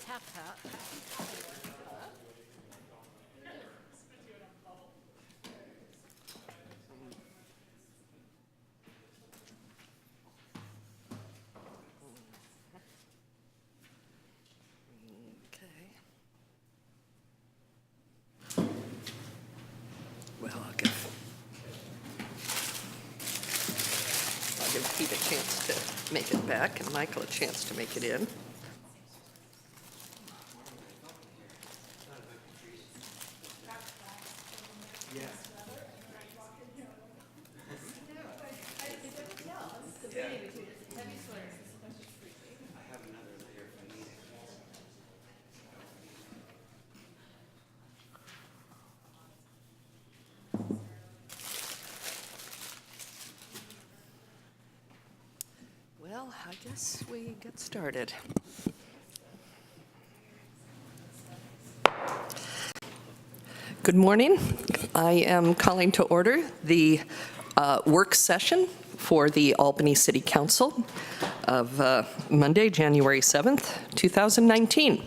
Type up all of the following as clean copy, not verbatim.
tap that. Well, I'll give Pete a chance to make it back and Michael a chance to make it in. Well, I guess we get started. Good morning. I am calling to order the work session for the Albany City Council of Monday, January 7th, 2019.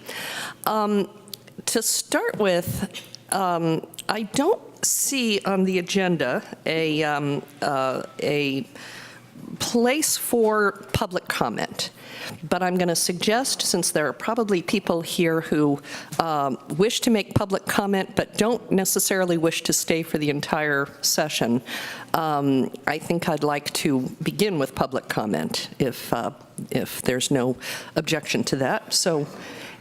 To start with, I don't see on the agenda a place for public comment, but I'm going to suggest, since there are probably people here who wish to make public comment but don't necessarily wish to stay for the entire session, I think I'd like to begin with public comment if there's no objection to that. So,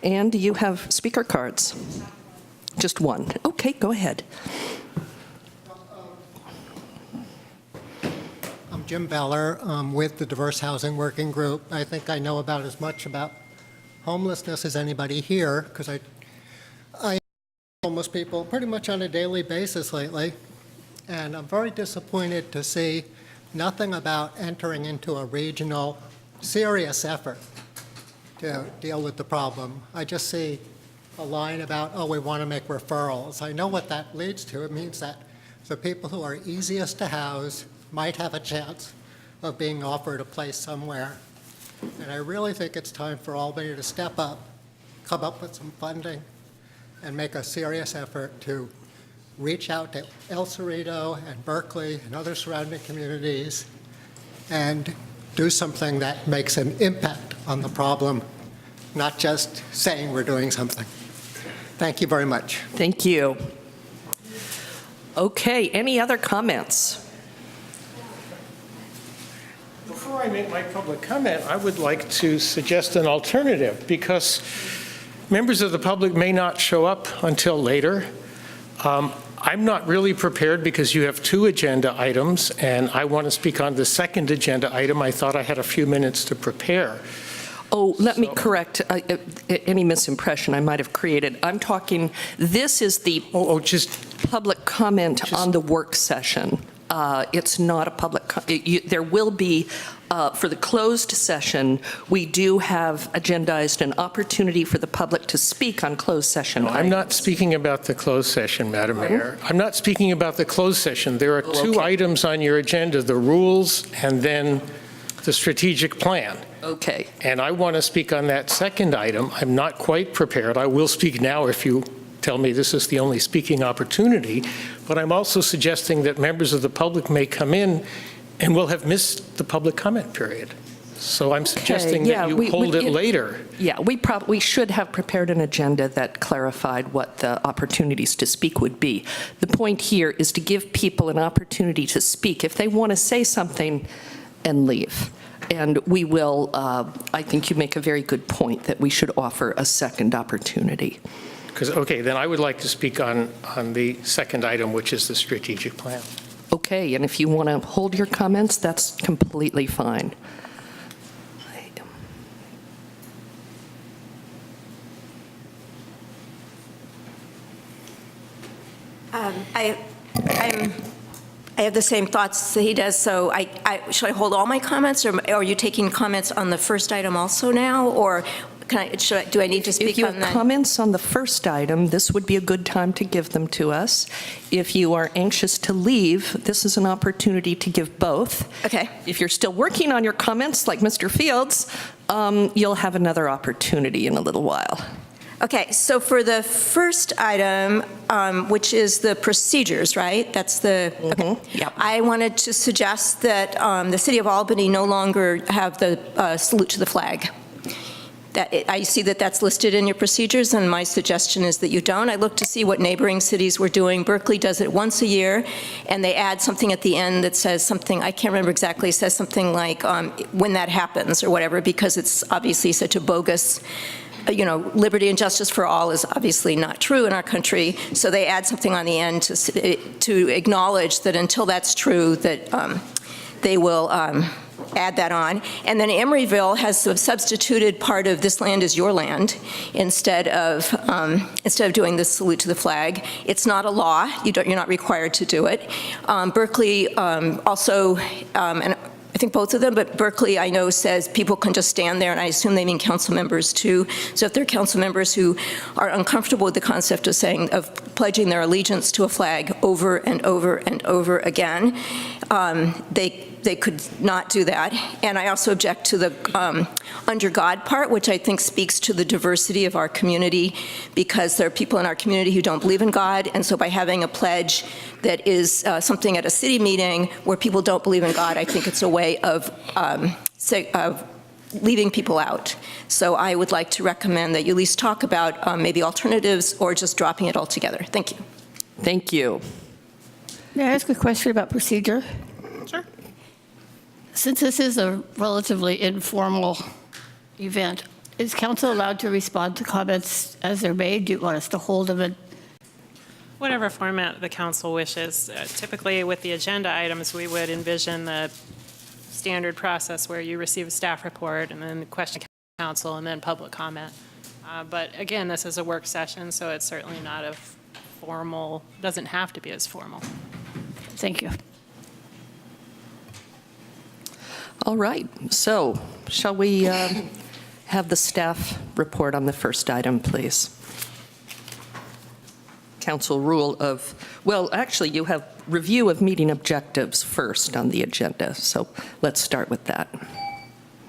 Ann, do you have speaker cards? Just one. Okay, go ahead. Jim Beller with the Diverse Housing Working Group. I think I know about as much about homelessness as anybody here, because I homeless people pretty much on a daily basis lately, and I'm very disappointed to see nothing about entering into a regional serious effort to deal with the problem. I just see a line about, oh, we want to make referrals. I know what that leads to. It means that the people who are easiest to house might have a chance of being offered a place somewhere. And I really think it's time for Albany to step up, come up with some funding, and make a serious effort to reach out to El Cerrito and Berkeley and other surrounding communities and do something that makes an impact on the problem, not just saying we're doing something. Thank you very much. Thank you. Okay, any other comments? Before I make my public comment, I would like to suggest an alternative, because members of the public may not show up until later. I'm not really prepared because you have two agenda items, and I want to speak on the second agenda item. I thought I had a few minutes to prepare. Oh, let me correct any misimpression I might have created. I'm talking, this is the public comment on the work session. It's not a public, there will be, for the closed session, we do have agendized an opportunity for the public to speak on closed session. No, I'm not speaking about the closed session, Madam Mayor. I'm not speaking about the closed session. There are two items on your agenda, the rules and then the strategic plan. Okay. And I want to speak on that second item. I'm not quite prepared. I will speak now if you tell me this is the only speaking opportunity, but I'm also suggesting that members of the public may come in and will have missed the public comment period. So I'm suggesting that you hold it later. Yeah, we should have prepared an agenda that clarified what the opportunities to speak would be. The point here is to give people an opportunity to speak if they want to say something and leave. And we will, I think you make a very good point that we should offer a second opportunity. Okay, then I would like to speak on the second item, which is the strategic plan. Okay, and if you want to hold your comments, that's completely fine. I have the same thoughts that he does, so should I hold all my comments, or are you taking comments on the first item also now, or do I need to speak on that? If you have comments on the first item, this would be a good time to give them to us. If you are anxious to leave, this is an opportunity to give both. Okay. If you're still working on your comments, like Mr. Fields, you'll have another opportunity in a little while. Okay, so for the first item, which is the procedures, right? That's the, okay. Yep. I wanted to suggest that the city of Albany no longer have the salute to the flag. I see that that's listed in your procedures, and my suggestion is that you don't. I looked to see what neighboring cities were doing. Berkeley does it once a year, and they add something at the end that says something, I can't remember exactly, it says something like when that happens or whatever, because it's obviously such a bogus, liberty and justice for all is obviously not true in our country, so they add something on the end to acknowledge that until that's true, that they will add that on. And then Emeryville has substituted part of "This land is your land" instead of doing the salute to the flag. It's not a law. You're not required to do it. Berkeley also, and I think both of them, but Berkeley, I know, says people can just stand there, and I assume they mean council members too. So if there are council members who are uncomfortable with the concept of pledging their allegiance to a flag over and over and over again, they could not do that. And I also object to the under God part, which I think speaks to the diversity of our community, because there are people in our community who don't believe in God, and so by having a pledge that is something at a city meeting where people don't believe in God, I think it's a way of leaving people out. So I would like to recommend that you at least talk about maybe alternatives or just dropping it altogether. Thank you. Thank you. May I ask a question about procedure? Sure. Since this is a relatively informal event, is council allowed to respond to comments as they're made? Do you want us to hold them in? Whatever format the council wishes. Typically, with the agenda items, we would envision the standard process where you receive a staff report and then question council and then public comment. But again, this is a work session, so it's certainly not a formal, doesn't have to be as formal. Thank you. All right, so shall we have the staff report on the first item, please? Council rule of, well, actually, you have review of meeting objectives first on the agenda, so let's start with that.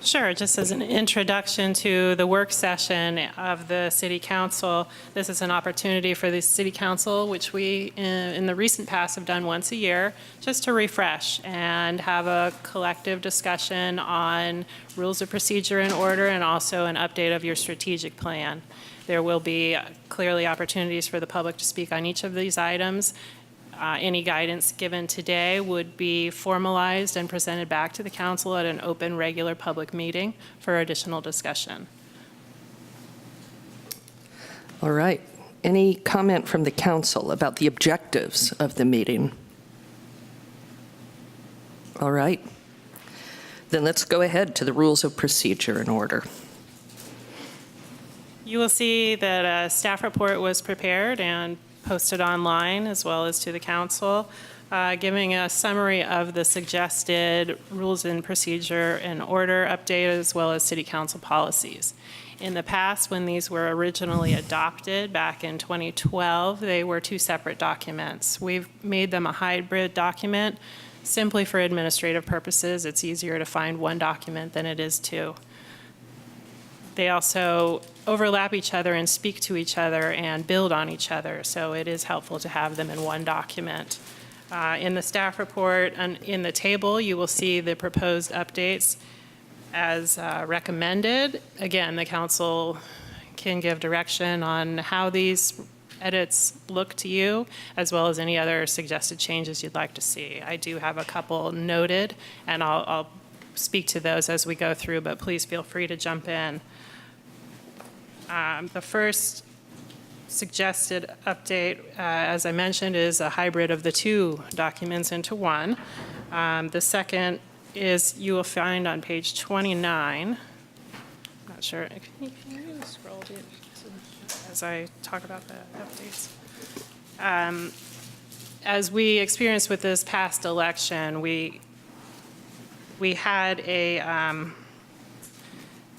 Sure, just as an introduction to the work session of the City Council, this is an opportunity for the City Council, which we in the recent past have done once a year, just to refresh and have a collective discussion on rules of procedure and order, and also an update of your strategic plan. There will be clearly opportunities for the public to speak on each of these items. Any guidance given today would be formalized and presented back to the council at an open, regular public meeting for additional discussion. All right. Any comment from the council about the objectives of the meeting? All right. Then let's go ahead to the rules of procedure and order. You will see that a staff report was prepared and posted online as well as to the council, giving a summary of the suggested rules and procedure and order update as well as city council policies. In the past, when these were originally adopted back in 2012, they were two separate documents. We've made them a hybrid document simply for administrative purposes. It's easier to find one document than it is two. They also overlap each other and speak to each other and build on each other, so it is helpful to have them in one document. In the staff report and in the table, you will see the proposed updates as recommended. Again, the council can give direction on how these edits look to you, as well as any other suggested changes you'd like to see. I do have a couple noted, and I'll speak to those as we go through, but please feel free to jump in. The first suggested update, as I mentioned, is a hybrid of the two documents into one. The second is you will find on page 29. I'm not sure. Can you scroll as I talk about the updates? As we experienced with this past election, we had a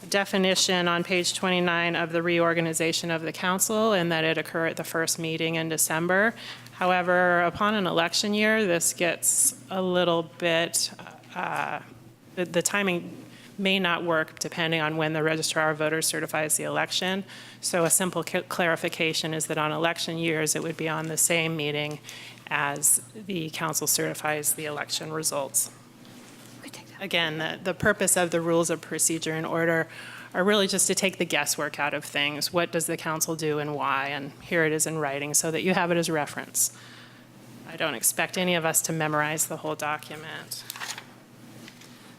definition on page 29 of the reorganization of the council, and that it occur at the first meeting in December. However, upon an election year, this gets a little bit, the timing may not work depending on when the registrar of voters certifies the election. So a simple clarification is that on election years, it would be on the same meeting as the council certifies the election results. Again, the purpose of the rules of procedure and order are really just to take the guesswork out of things. What does the council do and why? And here it is in writing so that you have it as reference. I don't expect any of us to memorize the whole document.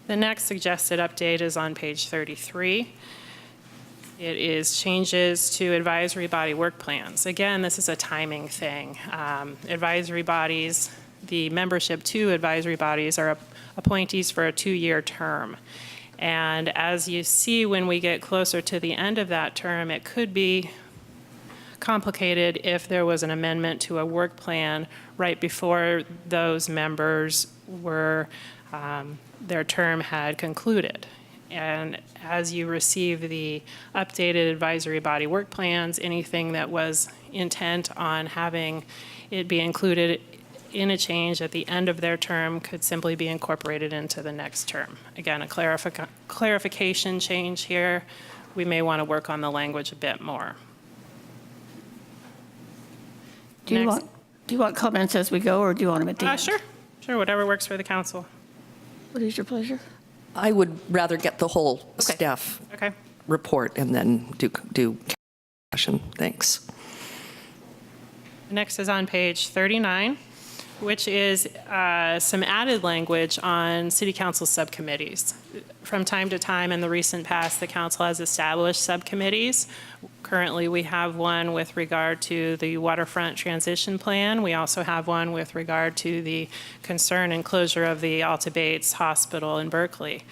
The next suggested update is on page 33. It is changes to advisory body work plans. Again, this is a timing thing. Advisory bodies, the membership to advisory bodies are appointees for a 2-year term. And as you see, when we get closer to the end of that term, it could be complicated if there was an amendment to a work plan right before those members were, their term had concluded. And as you receive the updated advisory body work plans, anything that was intent on having it be included in a change at the end of their term could simply be incorporated into the next term. Again, a clarification change here. We may want to work on the language a bit more. Do you want comments as we go, or do you want them at the end? Sure, whatever works for the council. What is your pleasure? I would rather get the whole staff Okay. report and then do discussion. Thanks. Next is on page 39, which is some added language on city council subcommittees. From time to time in the recent past, the council has established subcommittees. Currently, we have one with regard to the waterfront transition plan. We also have one with regard to the concern and closure of the Alta Bates Hospital in Berkeley.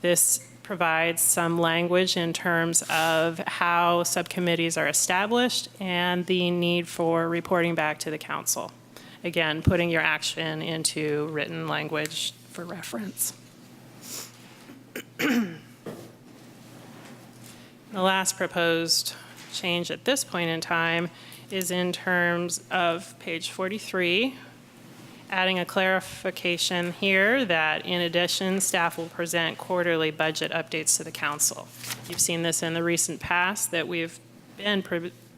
This provides some language in terms of how subcommittees are established and the need for reporting back to the council. Again, putting your action into written language for reference. The last proposed change at this point in time is in terms of page 43, adding a clarification here that in addition, staff will present quarterly budget updates to the council. You've seen this in the recent past that we've been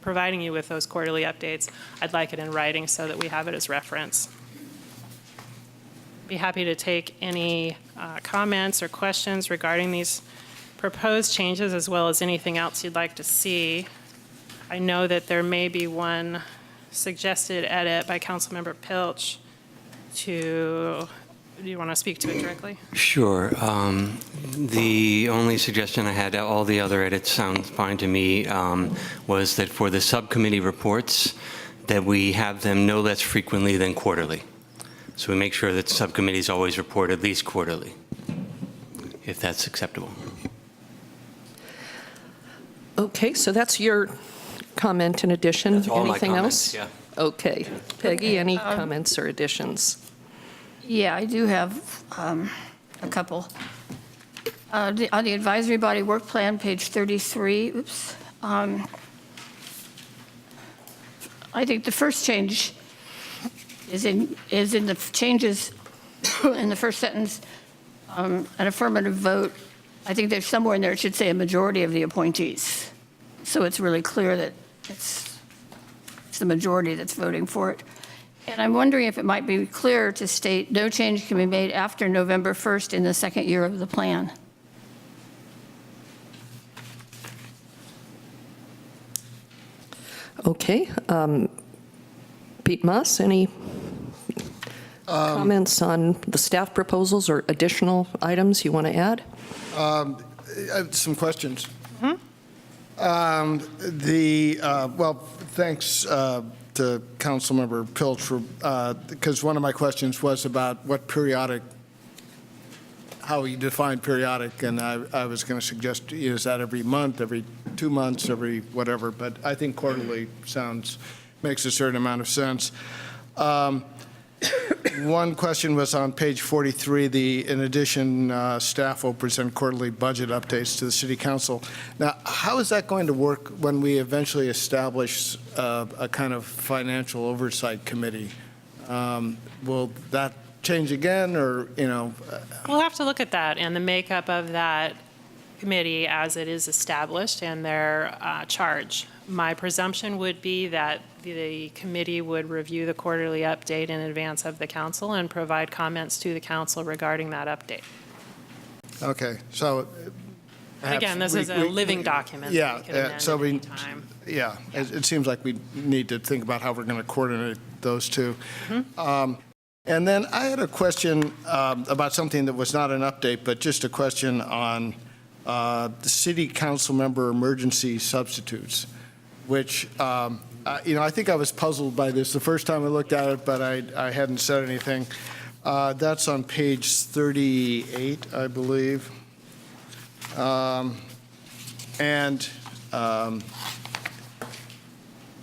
providing you with those quarterly updates. I'd like it in writing so that we have it as reference. Be happy to take any comments or questions regarding these proposed changes as well as anything else you'd like to see. I know that there may be one suggested edit by Councilmember Pilch do you want to speak to it directly? Sure. The only suggestion I had, all the other edits sound fine to me, was that for the subcommittee reports, that we have them no less frequently than quarterly. So we make sure that subcommittees always report at least quarterly, if that's acceptable. Okay, so that's your comment in addition. That's all my Anything comments, else? yeah. Okay. Peggy, any comments or additions? Yeah, I do have a couple. On the advisory body work plan, page 33, I think the first change is in the changes in the first sentence, an affirmative vote. I think there's somewhere in there it should say a majority of the appointees. So it's really clear that it's the majority that's voting for it. And I'm wondering if it might be clearer to state no change can be made after November 1st in the second year of the plan. Okay. Pete Moss, any comments on the staff proposals or additional items you want to add? I have some questions. Well, thanks to Councilmember Pilch for, because one of my questions was about what periodic, how you define periodic, and I was going to suggest, is that every month, every 2 months, every whatever, but I think quarterly makes a certain amount of sense. One question was on page 43, in addition, staff will present quarterly budget updates to the City Council. Now, how is that going to work when we eventually establish a kind of financial oversight committee? Will that change again, or, you know? We'll have to look at that and the makeup of that committee as it is established and their charge. My presumption would be that the committee would review the quarterly update in advance of the council and provide comments to the council regarding that update. Okay, so. perhaps Again, this is a living document. Yeah, that we could amend so at we, any time. yeah, it seems like we need to think about how we're going to coordinate those two. And then I had a question about something that was not an update, but just a question on the city council member emergency substitutes, which, I think I was puzzled by this the first time I looked at it, but I hadn't said anything. That's on page 38, I believe.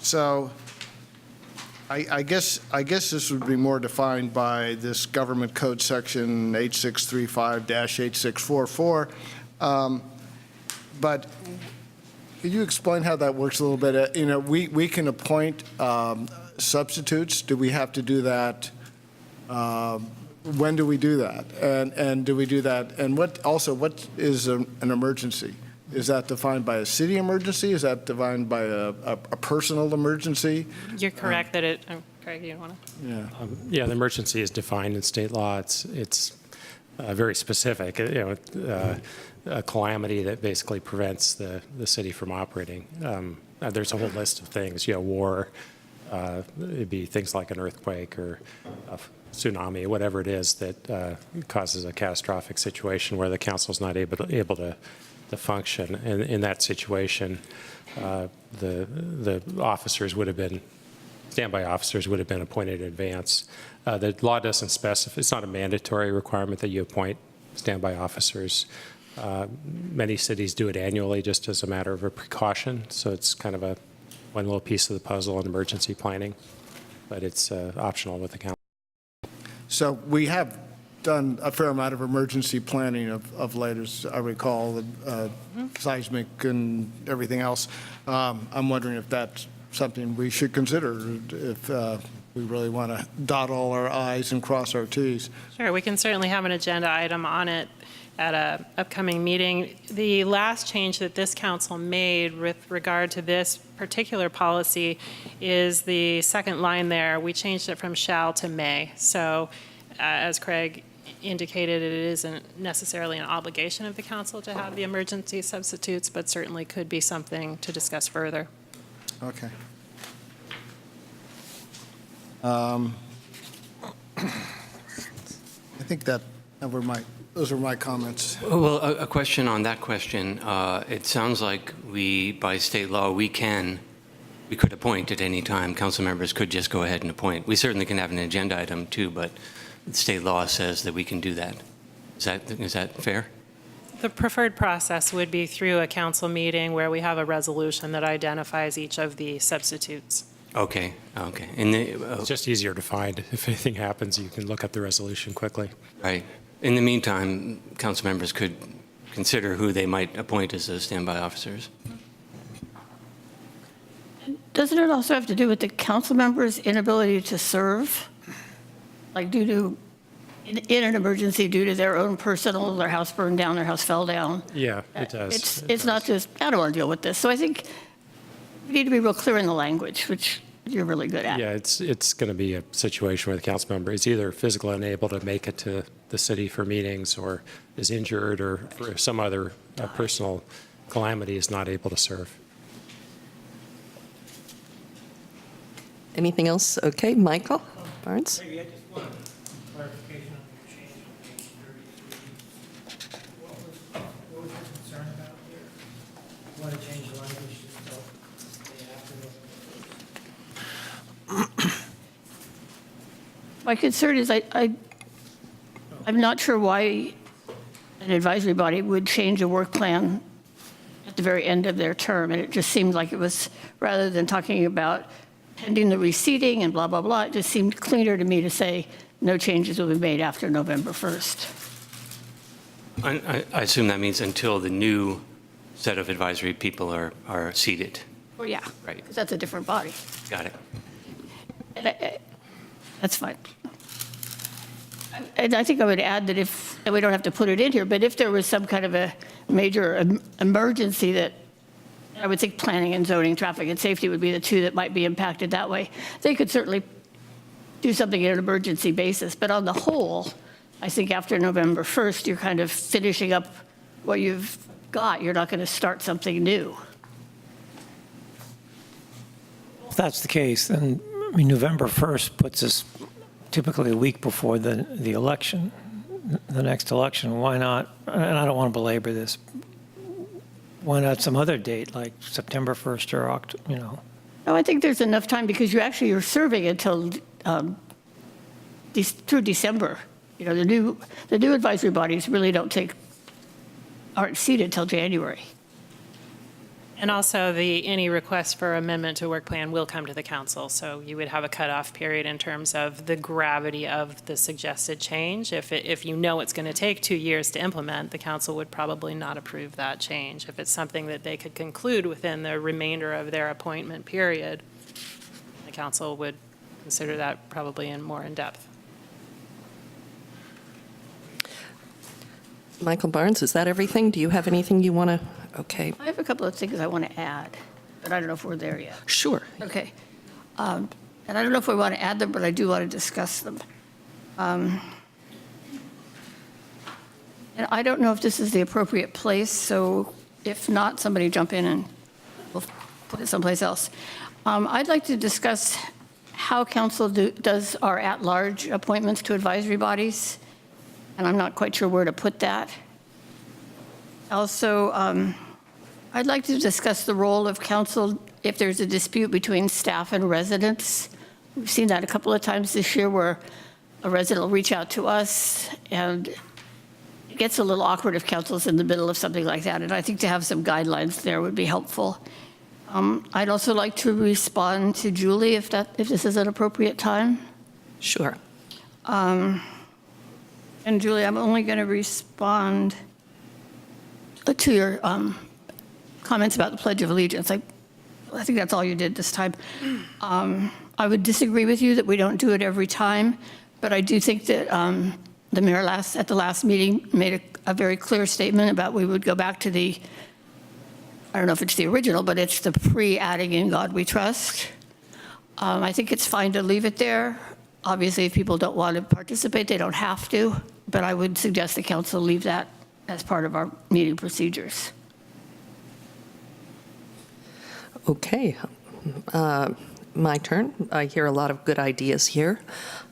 So I guess this would be more defined by this government code section 8635-8644. But could you explain how that works a little bit? We can appoint substitutes. Do we have to do that? When do we do that? And do we do that? And what is an emergency? Is that defined by a city emergency? Is that defined by a personal emergency? You're correct that it, Craig, you want to? Yeah. Yeah, the emergency is defined in state law. It's very specific. A calamity that basically prevents the city from operating. There's a whole list of things. War. It'd be things like an earthquake or a tsunami, whatever it is that causes a catastrophic situation where the council's not able to function. And in that situation, the officers would have been, standby officers would have been appointed in advance. The law doesn't specify, it's not a mandatory requirement that you appoint standby officers. Many cities do it annually just as a matter of a precaution, so it's kind of one little piece of the puzzle in emergency planning, but it's optional with the council. So we have done a fair amount of emergency planning of late, as I recall, the seismic and everything else. I'm wondering if that's something we should consider, if we really want to dot all our I's and cross our T's. Sure, we can certainly have an agenda item on it at an upcoming meeting. The last change that this council made with regard to this particular policy is the second line there. We changed it from shall to may. So as Craig indicated, it isn't necessarily an obligation of the council to have the emergency substitutes, but certainly could be something to discuss further. Okay. I think those are my comments. Well, a question on that question. It sounds like by state law, we could appoint at any time. Council members could just go ahead and appoint. We certainly can have an agenda item too, but state law says that we can do that. Is that fair? The preferred process would be through a council meeting where we have a resolution that identifies each of the substitutes. Okay. And It's just easier to find. If anything happens, you can look up the resolution quickly. right. In the meantime, council members could consider who they might appoint as those standby officers. Doesn't it also have to do with the council members' inability to serve? Like in an emergency due to their own their house burned down, their house fell down? Yeah, it does. It's not just, I don't want to deal with this. So I think we need to be real clear in the language, which you're really good at. Yeah, it's going to be a situation where the council member is either physically unable to make it to the city for meetings, or is injured, or for some other personal calamity is not able to serve. Anything else? Okay, Michael Barnes? Maybe I just want clarification on your change on page 33. What was your concern about here? You want to change the language just to stay after the My concern is I'm not sure why an advisory body would change a work plan at the very end of their term. And it just seemed like it was, rather than talking about pending the reseating and blah, blah, blah, it just seemed cleaner to me to say no changes will be made after November 1st. I assume that means until the new set of advisory people are seated. Well, yeah. Right. Because that's a different body. Got it. And that's fine. And I think I would add that if, and we don't have to put it in here, but if there was some kind of a major emergency that, I would think planning and zoning, traffic and safety would be the two that might be impacted that way. They could certainly do something on an emergency basis, but on the whole, I think after November 1st, you're kind of finishing up what you've got. You're not going to start something new. If that's the case, then, I mean, November 1st puts us typically a week before the election, the next election. Why not, and I don't want to belabor this, why not some other date, like September 1st or October, you know? No, I think there's enough time because you're serving until through December. You know, the new advisory bodies really aren't seated till January. And also, any request for amendment to work plan will come to the council, so you would have a cutoff period in terms of the gravity of the suggested change. If you know it's going to take 2 years to implement, the council would probably not approve that change. If it's something that they could conclude within the remainder of their appointment period, the council would consider that probably more in depth. Michael Barnes, is that everything? Do you have anything you want to, okay. I have a couple of things I want to add, but I don't know if we're there yet. Sure. Okay. And I don't know if we want to add them, but I do want to discuss them. And I don't know if this is the appropriate place, so if not, somebody jump in and we'll put it someplace else. I'd like to discuss how council does our at-large appointments to advisory bodies, and I'm not quite sure where to put that. Also, I'd like to discuss the role of council if there's a dispute between staff and residents. We've seen that a couple of times this year where a resident will reach out to us, and it gets a little awkward if council's in the middle of something like that, and I think to have some guidelines there would be helpful. I'd also like to respond to Julie if this is an appropriate time. Sure. And Julie, I'm only going to respond to your comments about the Pledge of Allegiance. I think that's all you did this time. I would disagree with you that we don't do it every time, but I do think that the mayor at the last meeting made a very clear statement about we would go back to I don't know if it's the original, but it's the pre-adding in God we trust. I think it's fine to leave it there. Obviously, if people don't want to participate, they don't have to, but I would suggest the council leave that as part of our meeting procedures. Okay. My turn. I hear a lot of good ideas here.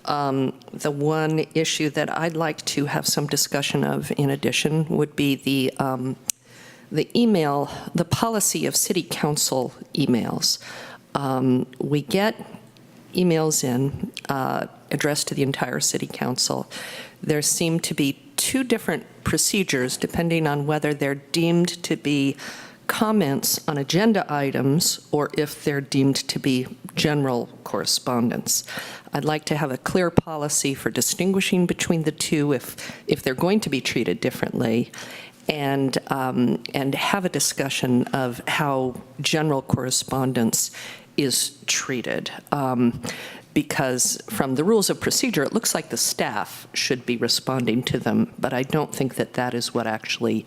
The one issue that I'd like to have some discussion of in addition would be the policy of city council emails. We get emails in addressed to the entire city council. There seem to be two different procedures depending on whether they're deemed to be comments on agenda items or if they're deemed to be general correspondence. I'd like to have a clear policy for distinguishing between the two if they're going to be treated differently, and have a discussion of how general correspondence is treated. Because from the rules of procedure, it looks like the staff should be responding to them, but I don't think that that is what actually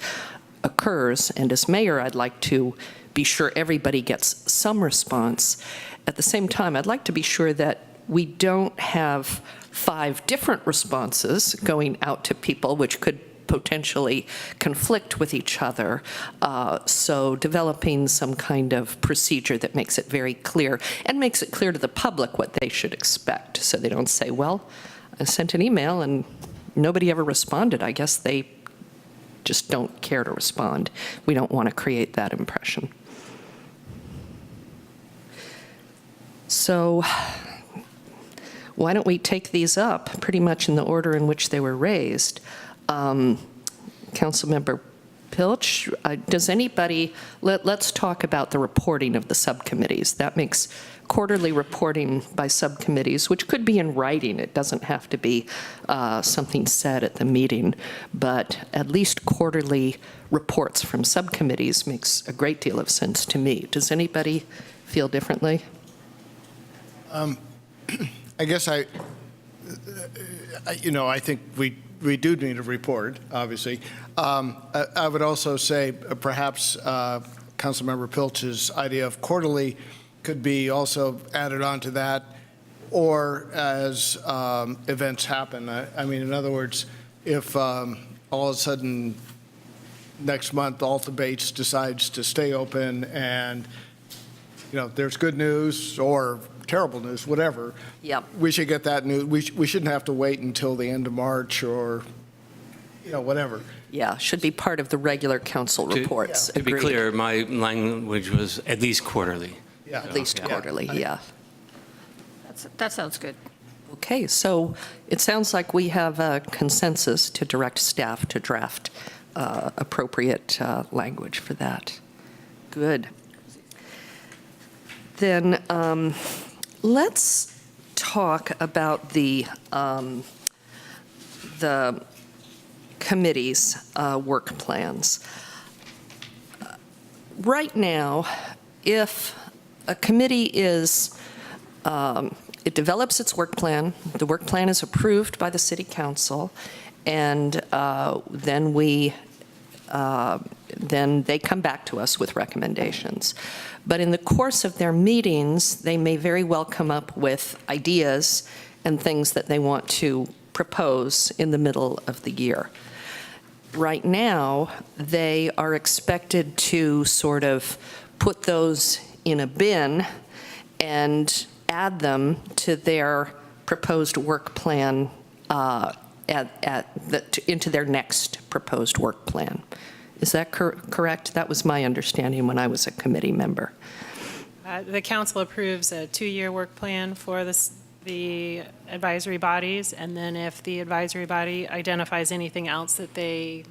occurs. And as mayor, I'd like to be sure everybody gets some response. At the same time, I'd like to be sure that we don't have 5 different responses going out to people, which could potentially conflict with each other. So developing some kind of procedure that makes it very clear and makes it clear to the public what they should expect, so they don't say, well, I sent an email and nobody ever responded. I guess they just don't care to respond. We don't want to create that impression. So why don't we take these up pretty much in the order in which they were raised? Councilmember Pilch, does anybody, let's talk about the reporting of the subcommittees. That makes quarterly reporting by subcommittees, which could be in writing. It doesn't have to be something said at the meeting, but at least quarterly reports from subcommittees makes a great deal of sense to me. Does anybody feel differently? I guess I think we do need a report, obviously. I would also say perhaps Councilmember Pilch's idea of quarterly could be also added on to that, or as events happen. I mean, in other words, if all of a sudden next month Alta Bates decides to stay open and, there's good news or terrible news, whatever. Yep. We should get that news. We shouldn't have to wait until the end of March or, whatever. Yeah, should be part of the regular council reports. To be Agreed. clear, my language was at least quarterly. Yeah. At least quarterly, yeah. That sounds good. Okay, so it sounds like we have a consensus to direct staff to draft appropriate language for that. Good. Then let's talk about the committee's work plans. Right now, if a committee it develops its work plan, the work plan is approved by the city council, and then they come back to us with recommendations. But in the course of their meetings, they may very well come up with ideas and things that they want to propose in the middle of the year. Right now, they are expected to sort of put those in a bin and add them to their proposed work plan into their next proposed work plan. Is that correct? That was my understanding when I was a committee member. The council approves a 2-year work plan for the advisory bodies, and then if the advisory body identifies anything else that they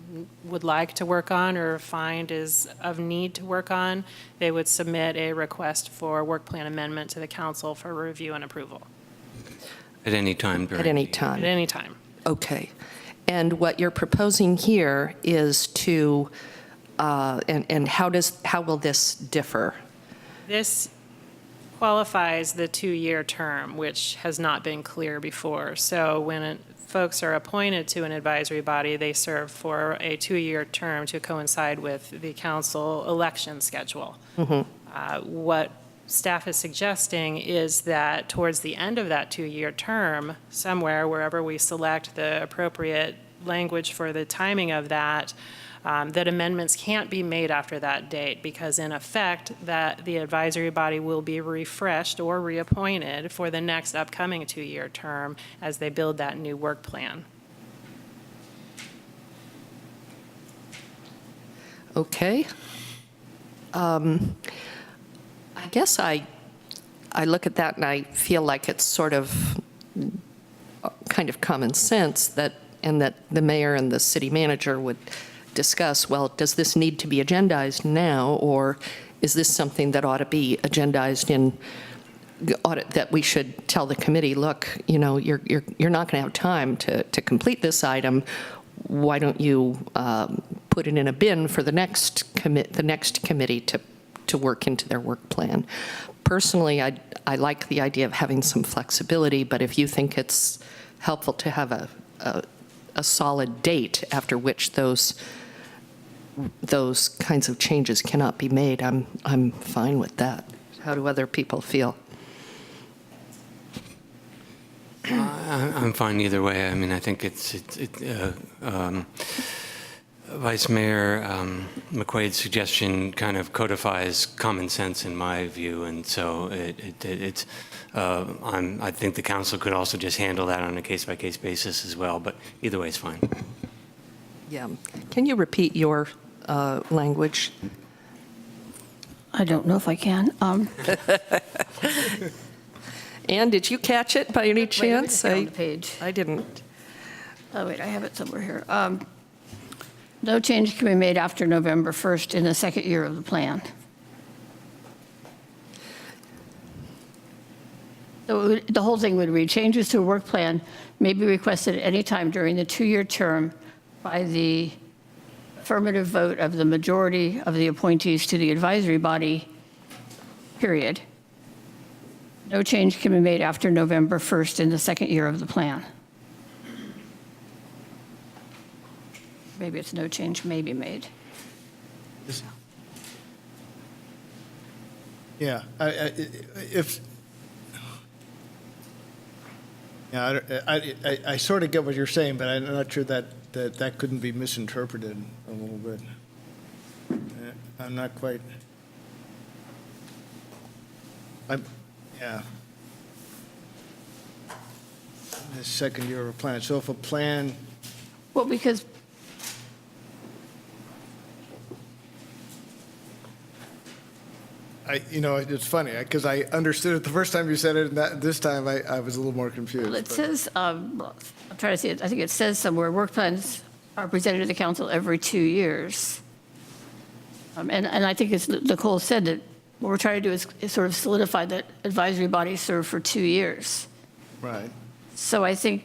would like to work on or find is of need to work on, they would submit a request for work plan amendment to the council for review and approval. At any time during At any the- time? At any time. Okay. And what you're proposing here is to, and how will this differ? This qualifies the 2-year term, which has not been clear before. So when folks are appointed to an advisory body, they serve for a 2-year term to coincide with the council election schedule. What staff is suggesting is that towards the end of that 2-year term, somewhere, wherever we select the appropriate language for the timing of that, that amendments can't be made after that date, because in effect, that the advisory body will be refreshed or reappointed for the next upcoming 2-year term as they build that new work plan. Okay. I guess I look at that and I feel like it's sort of kind of common sense that the mayor and the city manager would discuss, well, does this need to be agendized now, or is this something that ought to be agendized that we should tell the committee, look, you're not going to have time to complete this item. Why don't you put it in a bin for the next committee to work into their work plan? Personally, I like the idea of having some flexibility, but if you think it's helpful to have a solid date after which those kinds of changes cannot be made, I'm fine with that. How do other people feel? I'm fine either way. I mean, I think Vice Mayor McQuaid's suggestion kind of codifies common sense in my view, and so I think the council could also just handle that on a case-by-case basis as well, but either way is fine. Yeah. Can you repeat your language? I don't know if I can. Ann, did you catch it by any chance? Wait, on the page. I didn't. Oh, wait, I have it somewhere here. No change can be made after November 1st in the second year of the plan. So the whole thing would read, changes to a work plan may be requested at any time during the 2-year term by the affirmative vote of the majority of the appointees to the advisory body, period. No change can be made after November 1st in the second year of the plan. Maybe it's no change may be made. Yeah, if, yeah, I sort of get what you're saying, but I'm not sure that couldn't be misinterpreted a little bit. I'm not quite, yeah. The second year of a plan, so if a plan, Well, because it's funny, because I understood it the first time you said it, and this time I was a little more confused. it but- says, I'm trying to see it, I think it says somewhere, work plans are presented to the council every 2 years. And I think it's, Nicole said that what we're trying to do is sort of solidify that advisory bodies serve for 2 years. Right, So I think,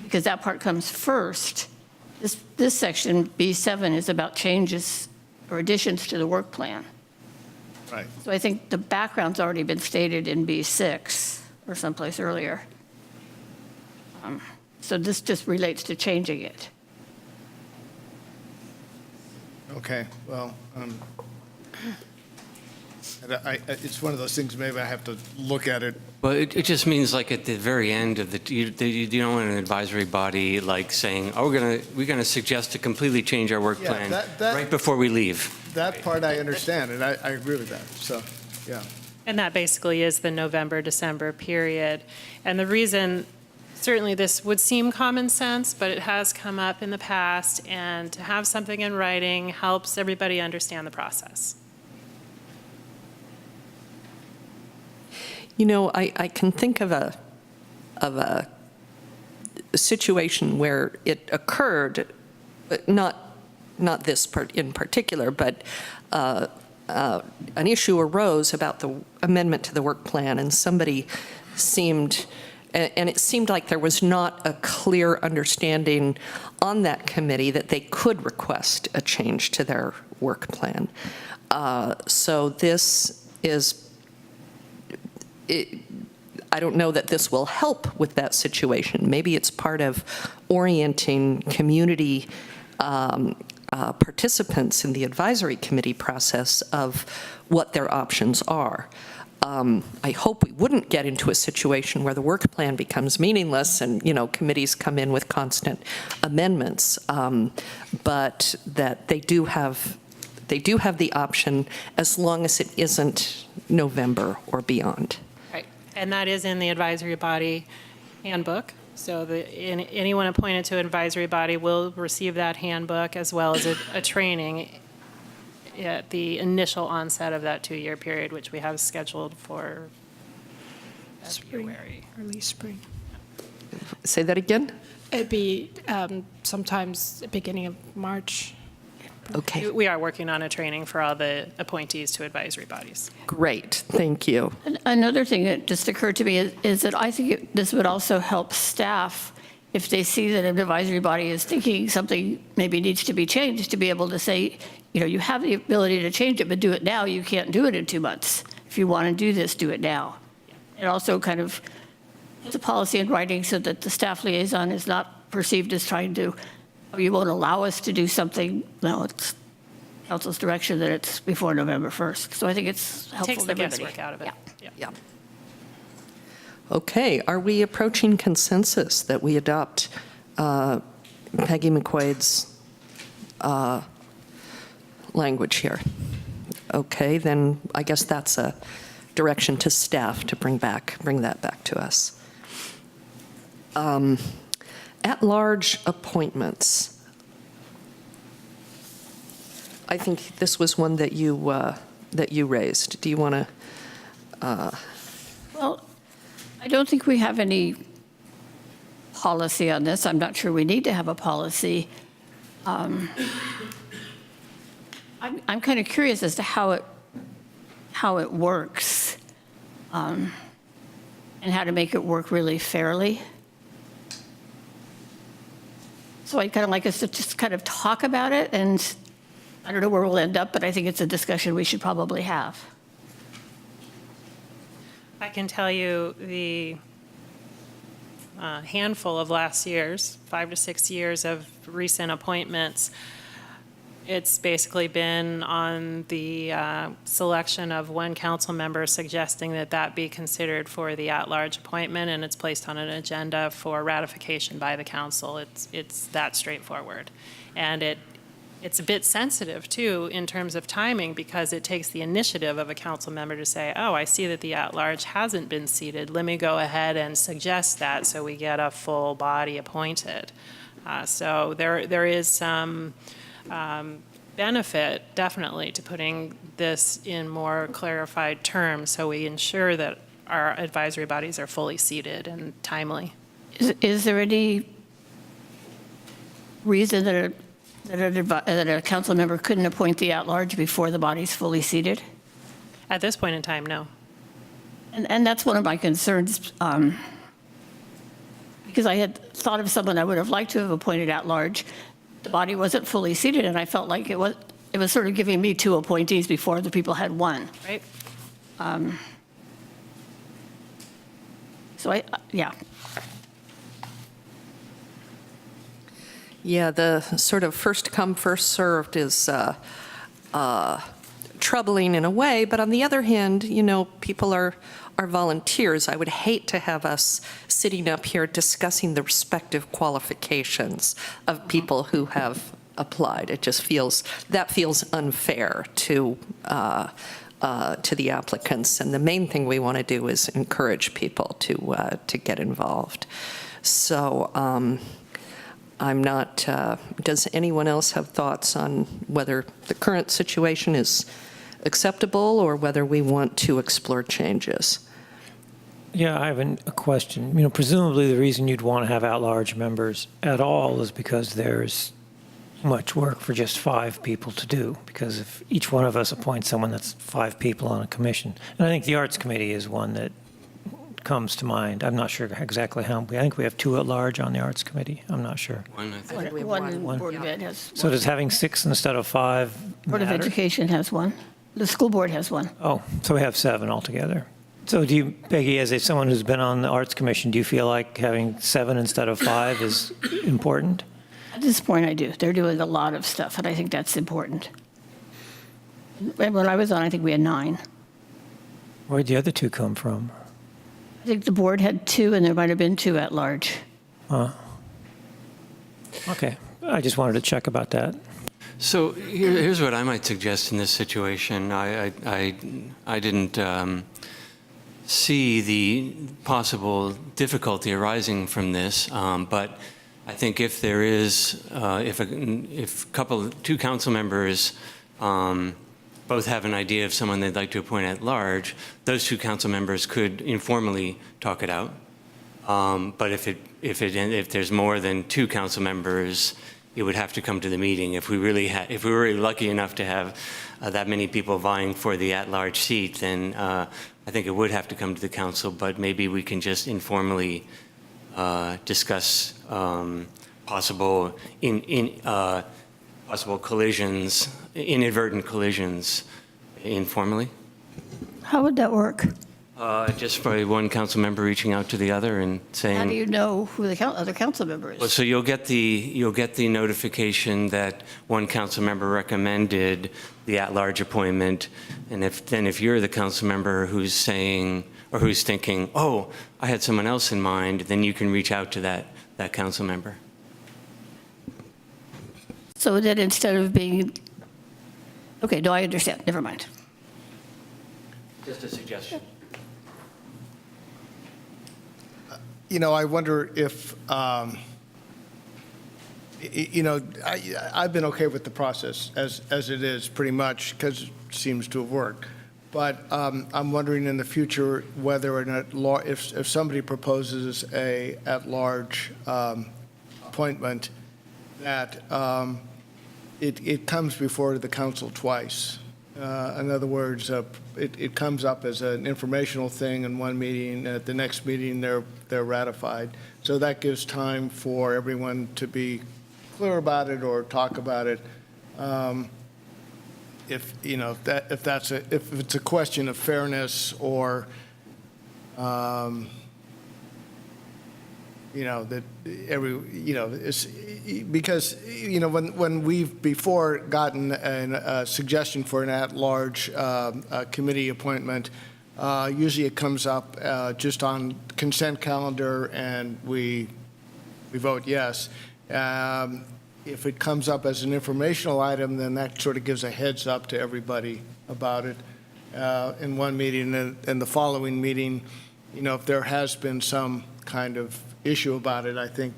because that part comes first, this section, B7, is about changes or additions to the work plan. right. So I think the background's already been stated in B6 or someplace earlier. So this just relates to changing it. Okay, well, it's one of those things, maybe I have to look at it. But it just means like at the very end of you don't want an advisory body like saying, oh, we're gonna suggest to completely change our work Yeah, plan that- right before we leave. That part I understand, and I agree with that, so, yeah. And that basically is the November, December period. And the reason, certainly this would seem common sense, but it has come up in the past, and to have something in writing helps everybody understand the process. You know, I can think of a situation where it occurred, not this part in particular, but an issue arose about the amendment to the work plan, and somebody seemed, and it seemed like there was not a clear understanding on that committee that they could request a change to their work plan. So this is, I don't know that this will help with that situation. Maybe it's part of orienting community participants in the advisory committee process of what their options are. I hope we wouldn't get into a situation where the work plan becomes meaningless and, committees come in with constant amendments, but that they do have the option as long as it isn't November or beyond. Right. And that is in the advisory body handbook. So anyone appointed to an advisory body will receive that handbook as well as a training at the initial onset of that 2-year period, which we have scheduled for February. Early spring. Say that again? It'd be sometimes the beginning of March. Okay, We are working on a training for all the appointees to advisory bodies. great, thank you. Another thing that just occurred to me is that I think this would also help staff if they see that an advisory body is thinking something maybe needs to be changed, to be able to say, you have the ability to change it, but do it now. You can't do it in 2 months. If you want to do this, do it now. It also kind of puts a policy in writing so that the staff liaison is not perceived as trying to, you won't allow us to do something. No, it's council's direction that it's before November 1st. So I think it's helpful Takes to the everybody. guesswork out of it. Yeah. Yeah. Okay, are we approaching consensus that we adopt Peggy McQuaid's language here? Okay, then I guess that's a direction to staff to bring that back to us. At-large appointments. I think this was one that you raised. Do you want to? Well, I don't think we have any policy on this. I'm not sure we need to have a policy. I'm kind of curious as to how it works, and how to make it work really fairly. So I'd kind of like us to just kind of talk about it, and I don't know where we'll end up, but I think it's a discussion we should probably have. I can tell you the handful of last year's, 5 to 6 years of recent appointments, it's basically been on the selection of one council member suggesting that that be considered for the at-large appointment, and it's placed on an agenda for ratification by the council. It's that straightforward. And it's a bit sensitive, too, in terms of timing, because it takes the initiative of a council member to say, oh, I see that the at-large hasn't been seated. Let me go ahead and suggest that so we get a full body appointed. So there is some benefit, definitely, to putting this in more clarified terms so we ensure that our advisory bodies are fully seated and timely. Is there any reason that a council member couldn't appoint the at-large before the body's fully seated? At this point in time, no. And that's one of my concerns, because I had thought of someone I would have liked to have appointed at-large. The body wasn't fully seated, and I felt like it was sort of giving me 2 appointees before the people had 1. Right? So yeah. Yeah, the sort of first come, first served is troubling in a way, but on the other hand, you know, people are volunteers. I would hate to have us sitting up here discussing the respective qualifications of people who have applied. It just feels unfair to the applicants, and the main thing we want to do is encourage people to get involved. So I'm not, does anyone else have thoughts on whether the current situation is acceptable or whether we want to explore changes? Yeah, I have a question. You know, presumably the reason you'd want to have at-large members at all is because there's much work for just 5 people to do, because if each one of us appoints someone, that's 5 people on a commission. And I think the Arts Committee is one that comes to mind. I'm not sure exactly how. I think we have 2 at-large on the Arts Committee. I'm not sure. One, I think. we have One Board of Ed has So 1. does having 6 instead of 5 Board of matter? Education has 1. The school board has 1. Oh, so we have 7 altogether. So do you, Peggy, as someone who's been on the Arts Commission, do you feel like having 7 instead of 5 is important? At this point, I do. They're doing a lot of stuff, and I think that's important. And when I was on, I think we had 9. Where'd the other 2 come from? I think the board had 2, and there might have been 2 at large. Okay, I just wanted to check about that. So here's what I might suggest in this situation. I didn't see the possible difficulty arising from this, but I think if there is, if 2 council members both have an idea of someone they'd like to appoint at large, those 2 council members could informally talk it out. But if there's more than 2 council members, it would have to come to the meeting. If we were really lucky enough to have that many people vying for the at-large seat, then I think it would have to come to the council. But maybe we can just informally discuss possible collisions, inadvertent collisions, informally. How would that work? Just by one council member reaching out to the other and saying. How do you know who the other council member is? Well, so you'll get the notification that one council member recommended the at-large appointment, and if you're the council member who's saying or who's thinking, oh, I had someone else in mind, then you can reach out to that council member. So that instead of being, okay, no, I understand. Never mind. Just a suggestion. You know, I wonder if, you know, I've been okay with the process as it is pretty much because it seems to have worked. But I'm wondering in the future whether or not, if somebody proposes a at-large appointment, that it comes before the council twice. In other words, it comes up as an informational thing in one meeting. At the next meeting, they're ratified. So that gives time for everyone to be clear about it or talk about it. If you know if it's a question of fairness or That it's, because, when we've before gotten a suggestion for an at-large committee appointment, usually it comes up just on consent calendar and we vote yes. If it comes up as an informational item, then that sort of gives a heads up to everybody about it in one meeting. And the following meeting, if there has been some kind of issue about it, I think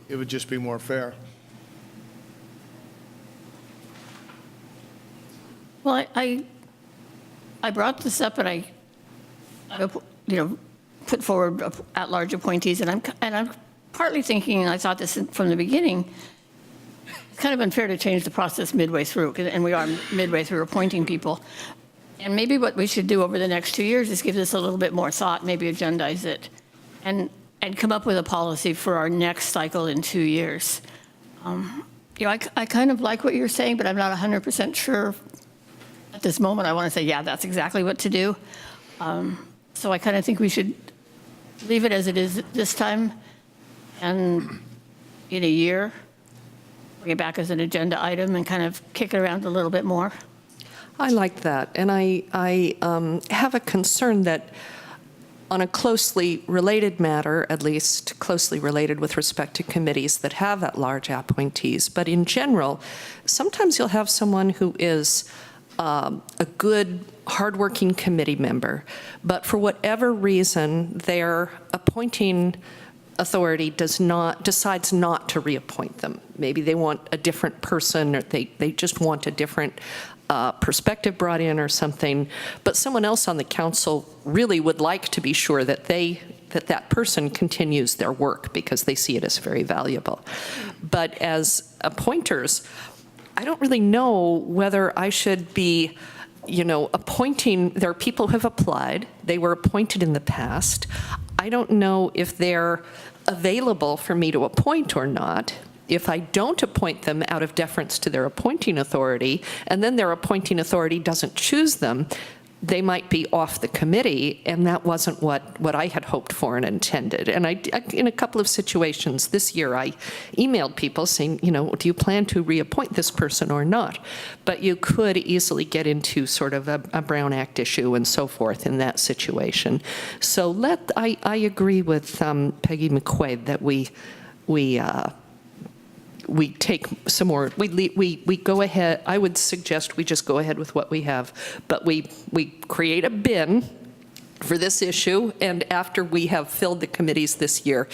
it would just be more fair. Well, I brought this up and I put forward at-large appointees, and I'm partly thinking, and I thought this from the beginning, it's kind of unfair to change the process midway through, and we are midway through appointing people. And maybe what we should do over the next 2 years is give this a little bit more thought, maybe agendize it, and come up with a policy for our next cycle in 2 years. I kind of like what you're saying, but I'm not 100% sure at this moment. I want to say, yeah, that's exactly what to do. So I kind of think we should leave it as it is this time, and in a year, bring it back as an agenda item and kind of kick it around a little bit more. I like that. And I have a concern that on a closely related matter, at least closely related with respect to committees that have at-large appointees, but in general, sometimes you'll have someone who is a good, hardworking committee member, but for whatever reason, their appointing authority decides not to reappoint them. Maybe they want a different person, or they just want a different perspective brought in or something, but someone else on the council really would like to be sure that that person continues their work because they see it as very valuable. But as appointers, I don't really know whether I should be appointing. There are people who have applied. They were appointed in the past. I don't know if they're available for me to appoint or not. If I don't appoint them out of deference to their appointing authority, and then their appointing authority doesn't choose them, they might be off the committee, and that wasn't what I had hoped for and intended. And I in a couple of situations this year, I emailed people saying, do you plan to reappoint this person or not? But you could easily get into sort of a Brown Act issue and so forth in that situation. So I agree with Peggy McQuaid that we take some more, we go ahead. I would suggest we just go ahead with what we have, but we create a bin for this issue, and after we have filled the committees this year,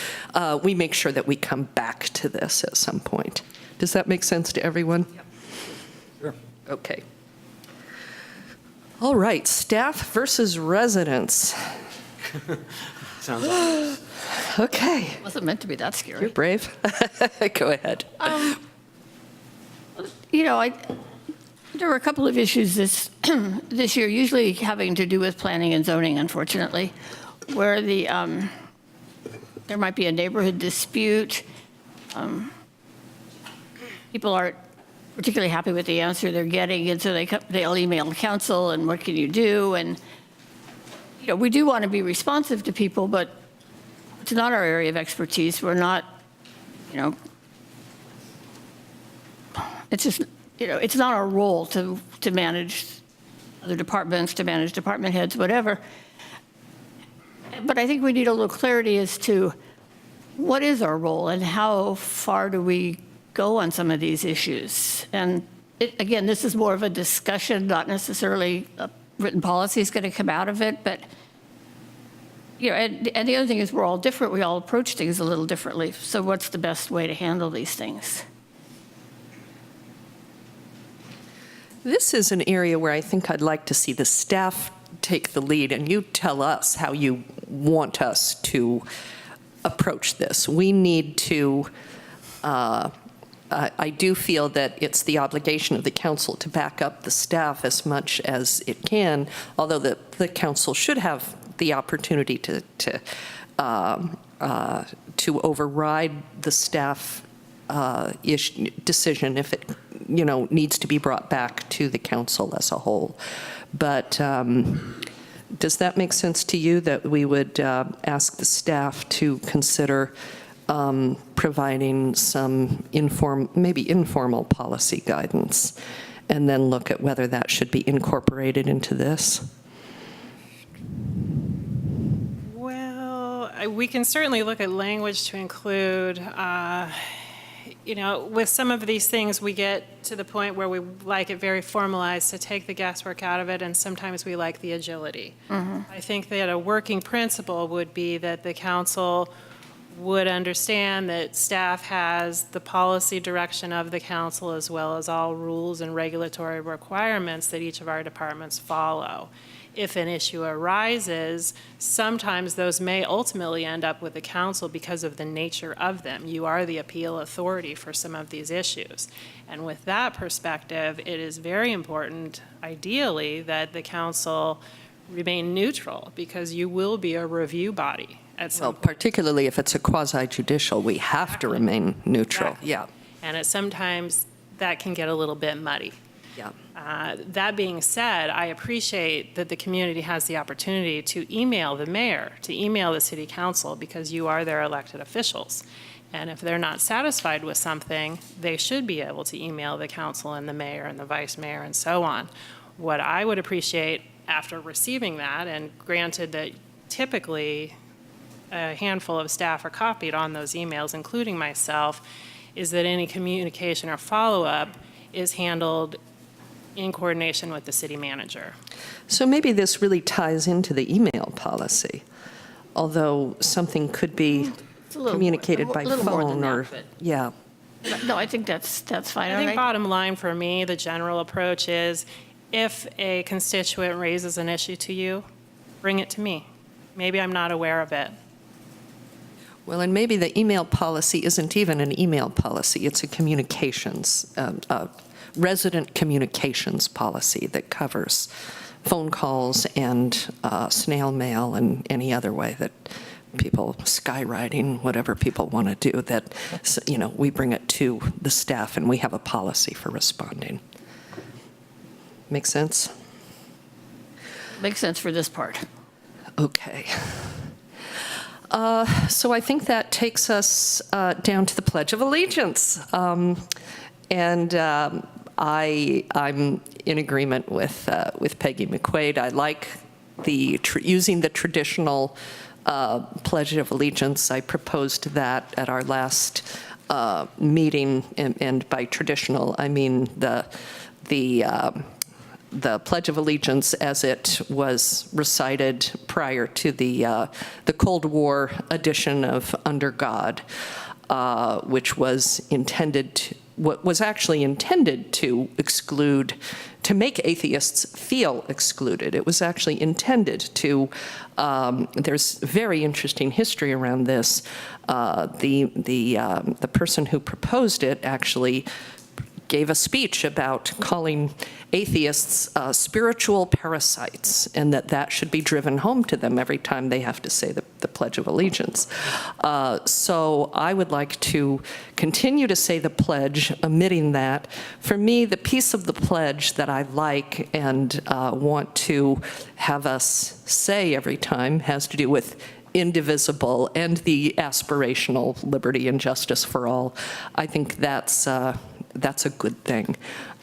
we make sure that we come back to this at some point. Does that make sense to everyone? Yep. Sure. Okay. All right, staff versus residents. Sounds like Okay. It wasn't meant to be that scary. You're brave. Go ahead. There were a couple of issues this year, usually having to do with planning and zoning, unfortunately, where there might be a neighborhood dispute. People aren't particularly happy with the answer they're getting, and so they'll email council, and what can you do? And we do want to be responsive to people, but it's not our area of expertise. We're not, it's just, it's not our role to manage other departments, to manage department heads, whatever. But I think we need a little clarity as to what is our role and how far do we go on some of these issues. And again, this is more of a discussion, not necessarily a written policy is going to come out of it, but and the other thing is we're all different. We all approach things a little differently. So what's the best way to handle these things? This is an area where I think I'd like to see the staff take the lead, and you tell us how you want us to approach this. We need to, I do feel that it's the obligation of the council to back up the staff as much as it can, although the council should have the opportunity to override the staff decision if it needs to be brought back to the council as a whole. But Does that make sense to you, that we would ask the staff to consider providing some maybe informal policy guidance, and then look at whether that should be incorporated into this? Well, we can certainly look at language to include, with some of these things, we get to the point where we like it very formalized to take the guesswork out of it, and sometimes we like the agility. I think that a working principle would be that the council would understand that staff has the policy direction of the council as well as all rules and regulatory requirements that each of our departments follow. If an issue arises, sometimes those may ultimately end up with the council because of the nature of them. You are the appeal authority for some of these issues. And with that perspective, it is very important, ideally, that the council remain neutral, because you will be a review body at some point. Particularly if it's a quasi-judicial, we have to remain neutral. Exactly. Yeah. And sometimes that can get a little bit muddy. Yeah. That being said, I appreciate that the community has the opportunity to email the mayor, to email the city council, because you are their elected officials. And if they're not satisfied with something, they should be able to email the council and the mayor and the vice mayor and so on. What I would appreciate after receiving that, and granted that typically a handful of staff are copied on those emails, including myself, is that any communication or follow-up is handled in coordination with the city manager. So maybe this really ties into the email policy, although something could be communicated by phone or, yeah. No, I think that's fine. I All think right. bottom line for me, the general approach is, if a constituent raises an issue to you, bring it to me. Maybe I'm not aware of it. Well, and maybe the email policy isn't even an email policy, it's a communications, resident communications policy that covers phone calls and snail mail and any other way that people, skywriting, whatever people want to do, that, we bring it to the staff and we have a policy for responding. Make sense? Makes sense for this part. Okay. So I think that takes us down to the Pledge of Allegiance. And I'm in agreement with Peggy McQuaid. I like using the traditional Pledge of Allegiance. I proposed that at our last meeting, and by traditional, I mean the Pledge of Allegiance as it was recited prior to the Cold War edition of Under God, which was actually intended to exclude, to make atheists feel excluded. It was actually intended to, there's very interesting history around this. The person who proposed it actually gave a speech about calling atheists spiritual parasites, and that should be driven home to them every time they have to say the Pledge of Allegiance. So I would like to continue to say the pledge, omitting that. For me, the piece of the pledge that I like and want to have us say every time has to do with indivisible and the aspirational liberty and justice for all. I think that's a good thing,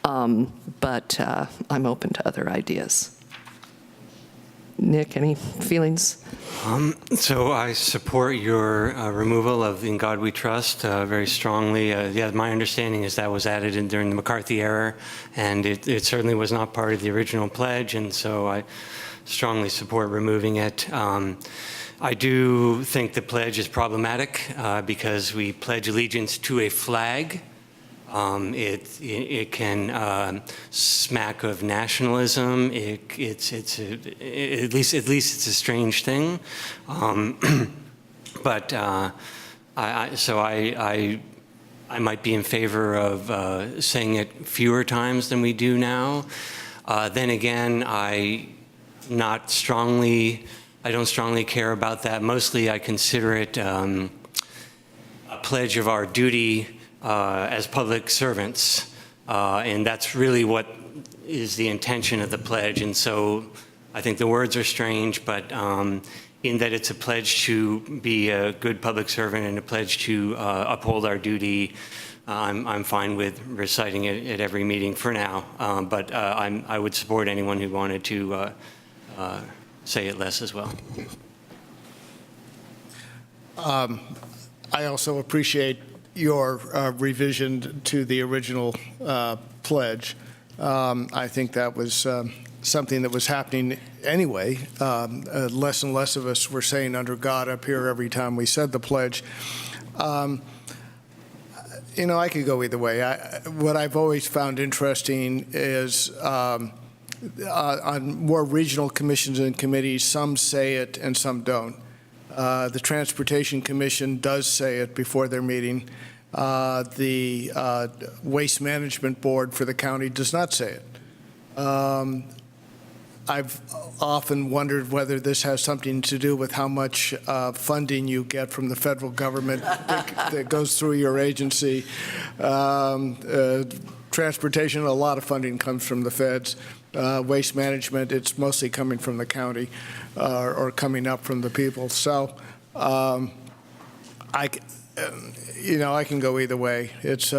but I'm open to other ideas. Nick, any feelings? So I support your removal of "In God We Trust" very strongly. Yeah, my understanding is that was added in during the McCarthy era, and it certainly was not part of the original pledge, and so I strongly support removing it. I do think the pledge is problematic because we pledge allegiance to a flag. It can smack of nationalism. At least it's a strange thing. But I might be in favor of saying it fewer times than we do now. Then again, I don't strongly care about that. Mostly, I consider it a pledge of our duty as public servants, and that's really what is the intention of the pledge. And so I think the words are strange, but in that it's a pledge to be a good public servant and a pledge to uphold our duty, I'm fine with reciting it at every meeting for now. But I would support anyone who wanted to say it less as well. I also appreciate your revision to the original pledge. I think that was something that was happening anyway. Less and less of us were saying under God up here every time we said the pledge. You know, I could go either way. What I've always found interesting is on more regional commissions and committees, some say it and some don't. The Transportation Commission does say it before their meeting. The Waste Management Board for the county does not say it. I've often wondered whether this has something to do with how much funding you get from the federal government that goes through your agency. Transportation, a lot of funding comes from the feds. Waste management, it's mostly coming from the county or coming up from the people. So I can go either way. It's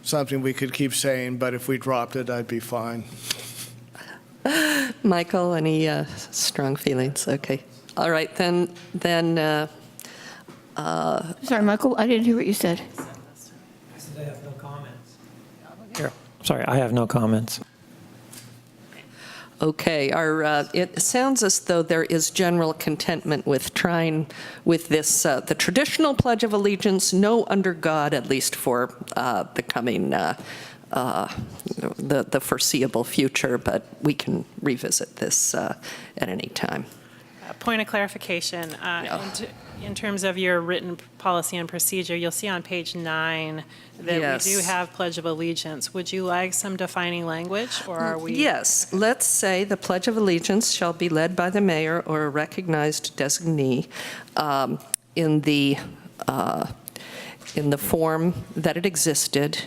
something we could keep saying, but if we dropped it, I'd be fine. Michael, any strong feelings? Okay. All right, then. Sorry, Michael, I didn't hear what you said. I said I have no comments. Here, sorry, I have no comments. Okay, it sounds as though there is general contentment with trying with this, the traditional Pledge of Allegiance, no under God, at least for the coming, the foreseeable future, but we can revisit this at any time. Point of clarification, in terms of your written policy and procedure, you'll see on page 9 that Yes. we do have Pledge of Allegiance. Would you like some defining language, or are we? Yes, let's say the Pledge of Allegiance shall be led by the mayor or a recognized designee in the form that it existed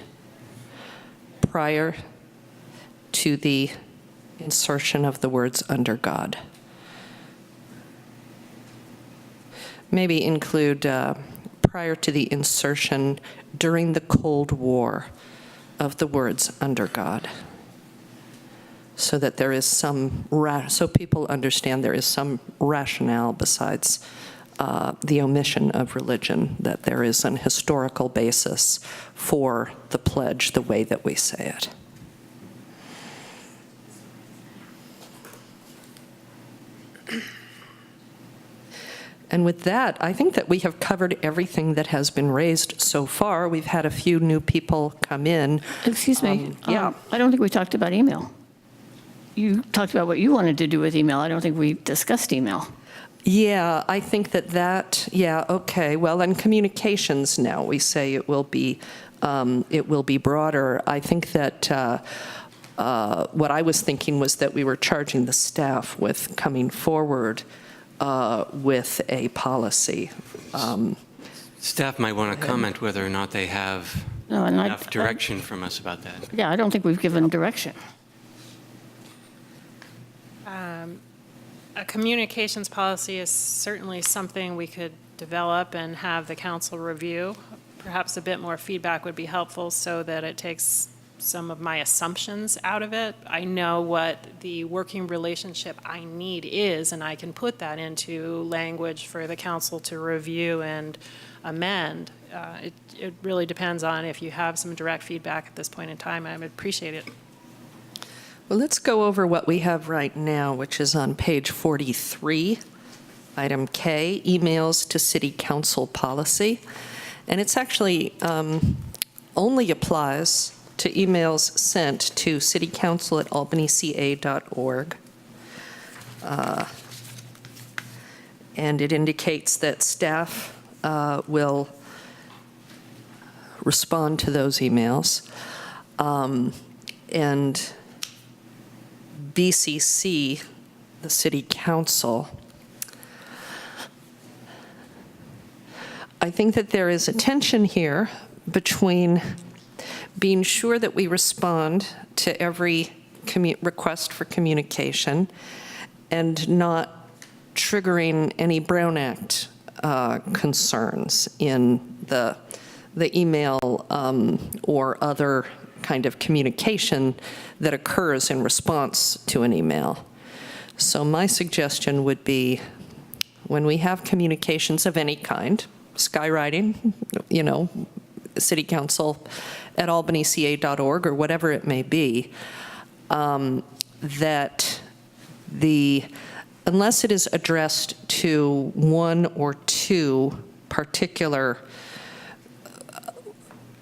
prior to the insertion of the words under God. Maybe include prior to the insertion during the Cold War of the words under God, so that there is some, so people understand there is some rationale besides the omission of religion, that there is an historical basis for the pledge the way that we say it. And with that, I think that we have covered everything that has been raised so far. We've had a few new people come in. Excuse me. Yeah. I don't think we talked about email. You talked about what you wanted to do with email. I don't think we discussed email. Yeah, I think that, yeah, okay. Well, in communications now, we say it will be broader. I think that what I was thinking was that we were charging the staff with coming forward with a policy. Staff might want to comment whether or not they have enough direction from us about that. Yeah, I don't think we've given direction. A communications policy is certainly something we could develop and have the council review. Perhaps a bit more feedback would be helpful so that it takes some of my assumptions out of it. I know what the working relationship I need is, and I can put that into language for the council to review and amend. It really depends on if you have some direct feedback at this point in time. I would appreciate it. Well, let's go over what we have right now, which is on page 43, item K, emails to city council policy. And it's actually only applies to emails sent to citycouncil@albanyca.org. And it indicates that staff will respond to those emails. And BCC, the city council, I think that there is a tension here between being sure that we respond to every request for communication and not triggering any Brown Act concerns in the email or other kind of communication that occurs in response to an email. So my suggestion would be, when we have communications of any kind, skywriting, city council at albanyca.org or whatever it may be, that unless it is addressed to one or two particular,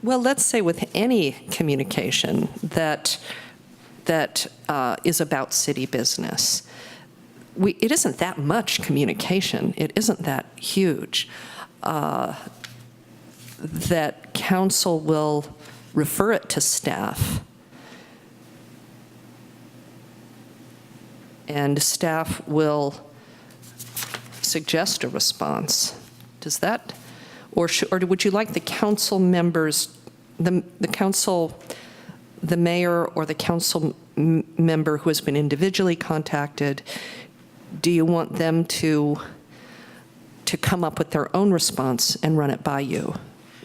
well, let's say with any communication that is about city business, it isn't that much communication. It isn't that huge. That council will refer it to staff, and staff will suggest a response. Does that, or would you like the council members, the mayor or the council member who has been individually contacted, do you want them to come up with their own response and run it by you?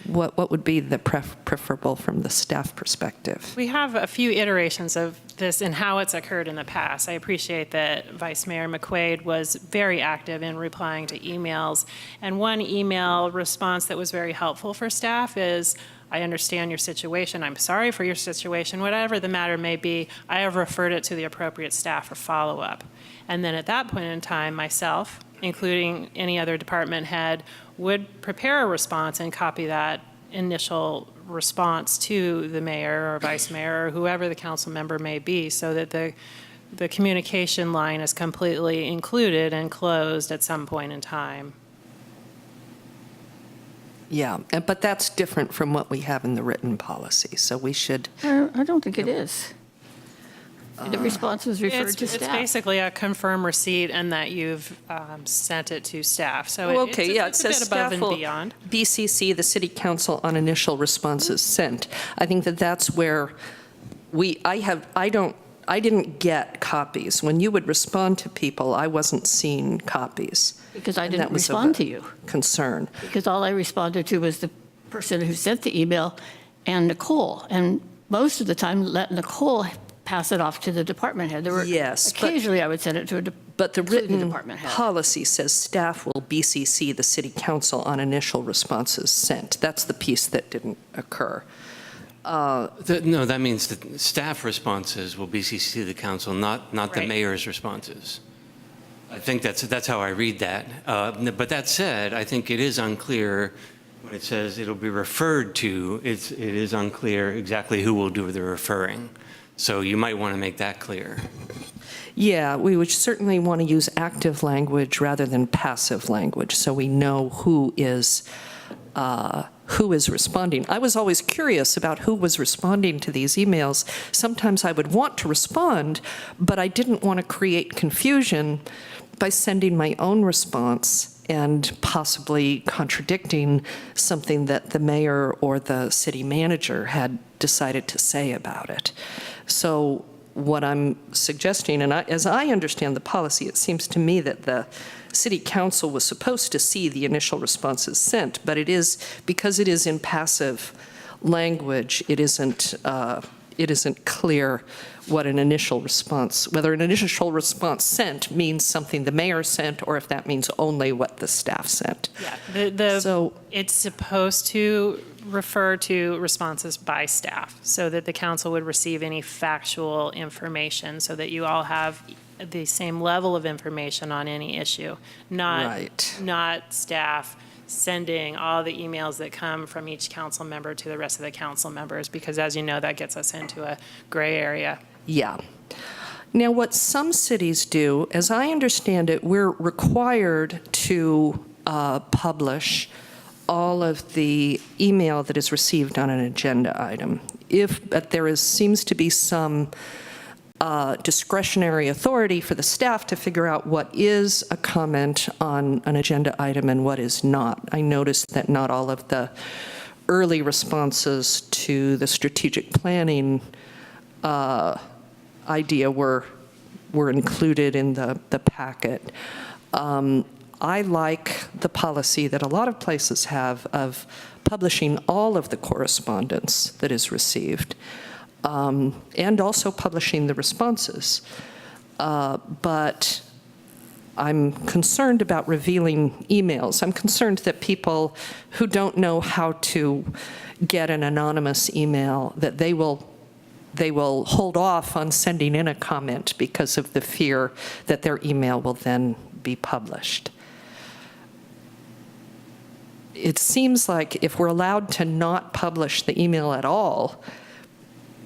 What would be the preferable from the staff perspective? We have a few iterations of this and how it's occurred in the past. I appreciate that Vice Mayor McQuaid was very active in replying to emails. And one email response that was very helpful for staff is, I understand your situation. I'm sorry for your situation. Whatever the matter may be, I have referred it to the appropriate staff for follow-up. And then at that point in time, myself, including any other department head, would prepare a response and copy that initial response to the mayor or vice mayor or whoever the council member may be, so that the communication line is completely included and closed at some point in time. Yeah, but that's different from what we have in the written policy, so we should. I don't think it is. The response was referred to It's staff. basically a confirm receipt and that you've sent it to staff. So Okay, yeah, it it's a says bit above staff and will beyond. BCC the city council on initial responses sent. I think that's where I didn't get copies. When you would respond to people, I wasn't seeing copies. Because I And didn't that was of respond a to you. concern. Because all I responded to was the person who sent the email and Nicole. And most of the time, let Nicole pass it off to the department head. There were, Yes, but- occasionally I would send it to But the to written department head. policy says staff will BCC the city council on initial responses sent. That's the piece that didn't occur. No, that means that staff responses will BCC the council, not the Right. mayor's responses. I think that's how I read that. But that said, I think it is unclear when it says it'll be referred to. It is unclear exactly who will do the referring. So you might want to make that clear. Yeah, we would certainly want to use active language rather than passive language, so we know who is responding. I was always curious about who was responding to these emails. Sometimes I would want to respond, but I didn't want to create confusion by sending my own response and possibly contradicting something that the mayor or the city manager had decided to say about it. So what I'm suggesting, and as I understand the policy, it seems to me that the city council was supposed to see the initial responses sent, but it is, because it is in passive language, it isn't clear what an initial response, whether an initial response sent means something the mayor sent, or if that means only what the staff sent. Yeah, So- it's supposed to refer to responses by staff so that the council would receive any factual information so that you all have the same level of information on any issue, Right. not staff sending all the emails that come from each council member to the rest of the council members, because as you know, that gets us into a gray area. Yeah. Now, what some cities do, as I understand it, we're required to publish all of the email that is received on an agenda item. But there seems to be some discretionary authority for the staff to figure out what is a comment on an agenda item and what is not. I noticed that not all of the early responses to the strategic planning idea were included in the packet. I like the policy that a lot of places have of publishing all of the correspondence that is received, and also publishing the responses. But I'm concerned about revealing emails. I'm concerned that people who don't know how to get an anonymous email, that they will hold off on sending in a comment because of the fear that their email will then be published. It seems like if we're allowed to not publish the email at all,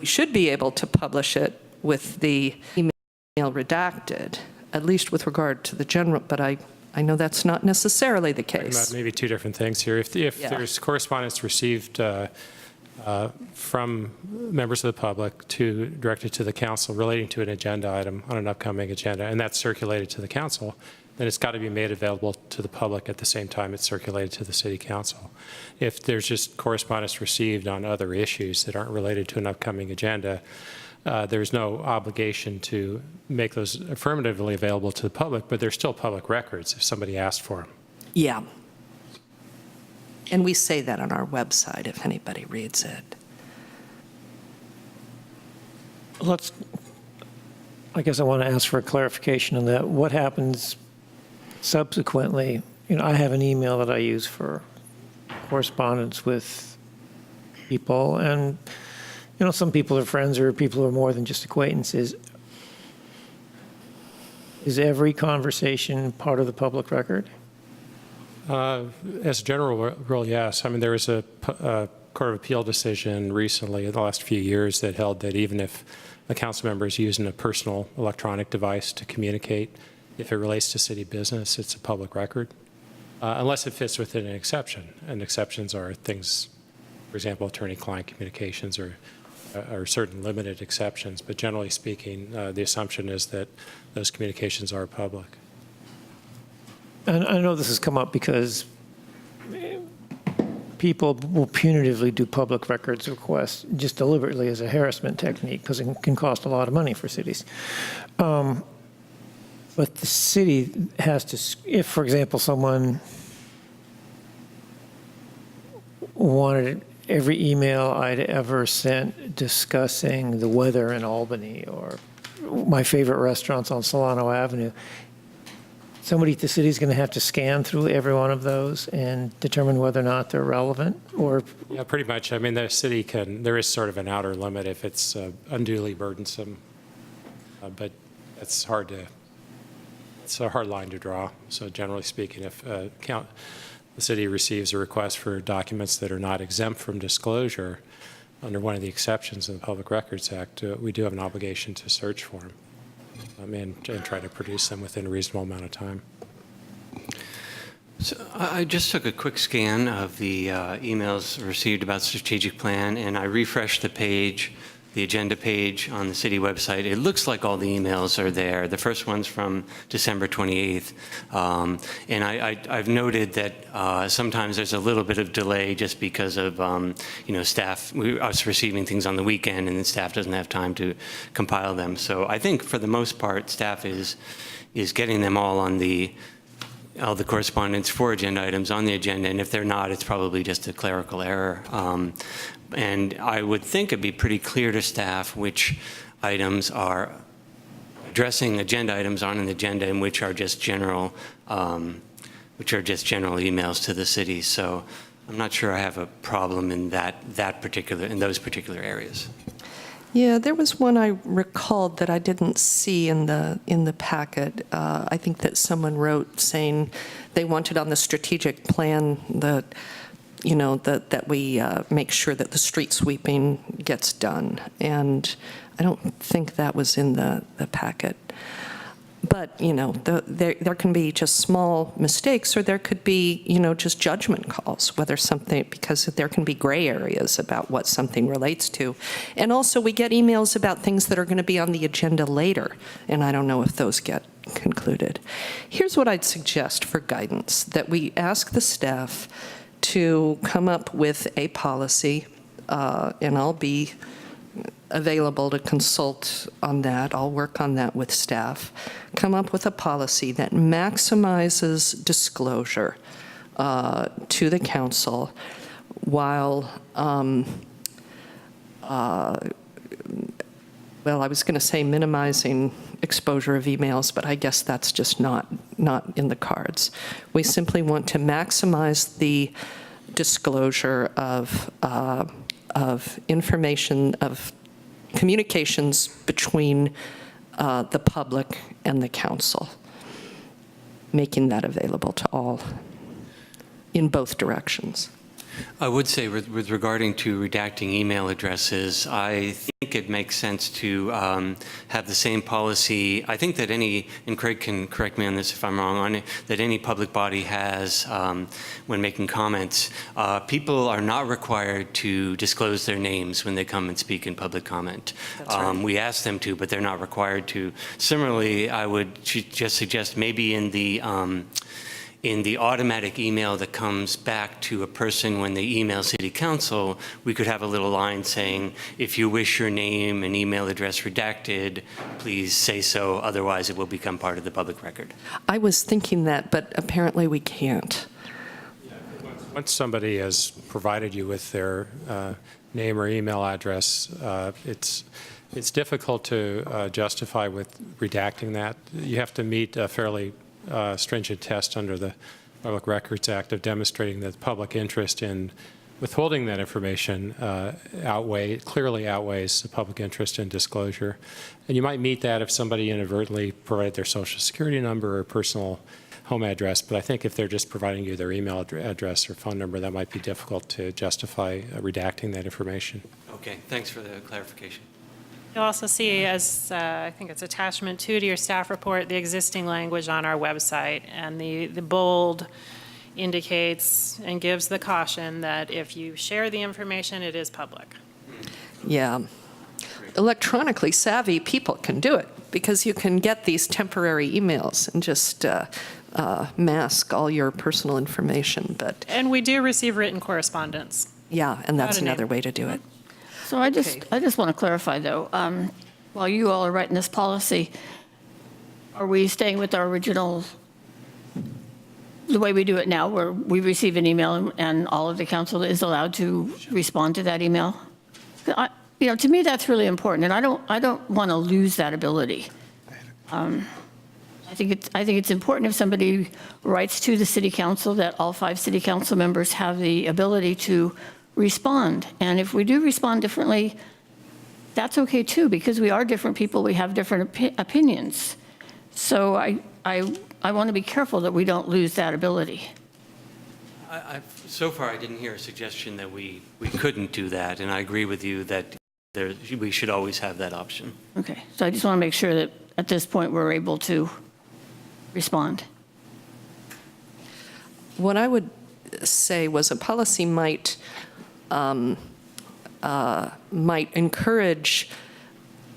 we should be able to publish it with the email redacted, at least with regard to the general, but I know that's not necessarily the case. Maybe two different things here. If there's correspondence received from members of the public directed to the council relating to an agenda item on an upcoming agenda, and that's circulated to the council, then it's got to be made available to the public at the same time it's circulated to the city council. If there's just correspondence received on other issues that aren't related to an upcoming agenda, there's no obligation to make those affirmatively available to the public, but they're still public records if somebody asked for them. Yeah. And we say that on our website if anybody reads it. I guess I want to ask for a clarification on that. What happens subsequently? I have an email that I use for correspondence with people, and some people are friends or people are more than just acquaintances. Is every conversation part of the public record? As a general rule, yes. I mean, there was a Court of Appeal decision recently in the last few years that held that even if a council member is using a personal electronic device to communicate, if it relates to city business, it's a public record, unless it fits within an exception. And exceptions are things, for example, attorney-client communications or certain limited exceptions. But generally speaking, the assumption is that those communications are public. And I know this has come up because people will punitively do public records requests just deliberately as a harassment technique because it can cost a lot of money for cities. But the city has to, if, for example, someone wanted every email I'd ever sent discussing the weather in Albany or my favorite restaurants on Solano Avenue, somebody at the city is going to have to scan through every one of those and determine whether or not they're relevant, or? Yeah, pretty much. I mean, the city there is sort of an outer limit if it's unduly burdensome, but it's a hard line to draw. So generally speaking, if the city receives a request for documents that are not exempt from disclosure under one of the exceptions in the Public Records Act, we do have an obligation to search for them. And try to produce them within a reasonable amount of time. So I just took a quick scan of the emails received about the strategic plan, and I refreshed the page, the agenda page on the city website. It looks like all the emails are there. The first one's from December 28th. And I've noted that sometimes there's a little bit of delay just because of, staff, us receiving things on the weekend and then staff doesn't have time to compile them. So I think for the most part, staff is getting them all on all the correspondence for agenda items on the agenda. And if they're not, it's probably just a clerical error. And I would think it'd be pretty clear to staff which items are addressing agenda items on an agenda and which are just general emails to the city. So I'm not sure I have a problem in those particular areas. Yeah, there was one I recalled that I didn't see in the packet. I think that someone wrote saying they wanted on the strategic plan that we make sure that the street sweeping gets done. And I don't think that was in the packet. But, there can be just small mistakes, or there could be, just judgment calls, because there can be gray areas about what something relates to. And also, we get emails about things that are going to be on the agenda later, and I don't know if those get concluded. Here's what I'd suggest for guidance, that we ask the staff to come up with a policy, and I'll be available to consult on that. I'll work on that with staff. Come up with a policy that maximizes disclosure to the council while, well, I was going to say minimizing exposure of emails, but I guess that's just not in the cards. We simply want to maximize the disclosure of information, of communications between the public and the council, making that available to all in both directions. I would say with regarding to redacting email addresses, I think it makes sense to have the same policy. I think that any, and Craig can correct me on this if I'm wrong, on it, that any public body has when making comments. People are not required to disclose their names when they come and speak in public comment. That's right. We ask them to, but they're not required to. Similarly, I would just suggest maybe in the automatic email that comes back to a person when they email City Council, we could have a little line saying, if you wish your name and email address redacted, please say so, otherwise it will become part of the public record. I was thinking that, but apparently we can't. Once somebody has provided you with their name or email address, it's difficult to justify with redacting that. You have to meet a fairly stringent test under the Public Records Act of demonstrating that the public interest in withholding that information clearly outweighs the public interest in disclosure. And you might meet that if somebody inadvertently provided their social security number or personal home address, but I think if they're just providing you their email address or phone number, that might be difficult to justify redacting that information. Okay, thanks for the clarification. You'll also see, as I think it's attachment 2 to your staff report, the existing language on our website, and the bold indicates and gives the caution that if you share the information, it is public. Yeah. Electronically savvy people can do it because you can get these temporary emails and just mask all your personal information. But And we do receive written correspondence. yeah, and that's Without a name. another way to do it. So I just want to clarify, though, while you all are writing this policy, are we staying with our original, the way we do it now, where we receive an email and all of the council is allowed to respond to that email? To me, that's really important, and I don't want to lose that ability. I think it's important if somebody writes to the city council that all 5 city council members have the ability to respond. And if we do respond differently, that's okay too, because we are different people, we have different opinions. So I want to be careful that we don't lose that ability. So far, I didn't hear a suggestion that we couldn't do that, and I agree with you that we should always have that option. Okay, so I just want to make sure that at this point we're able to respond. What I would say was a policy might encourage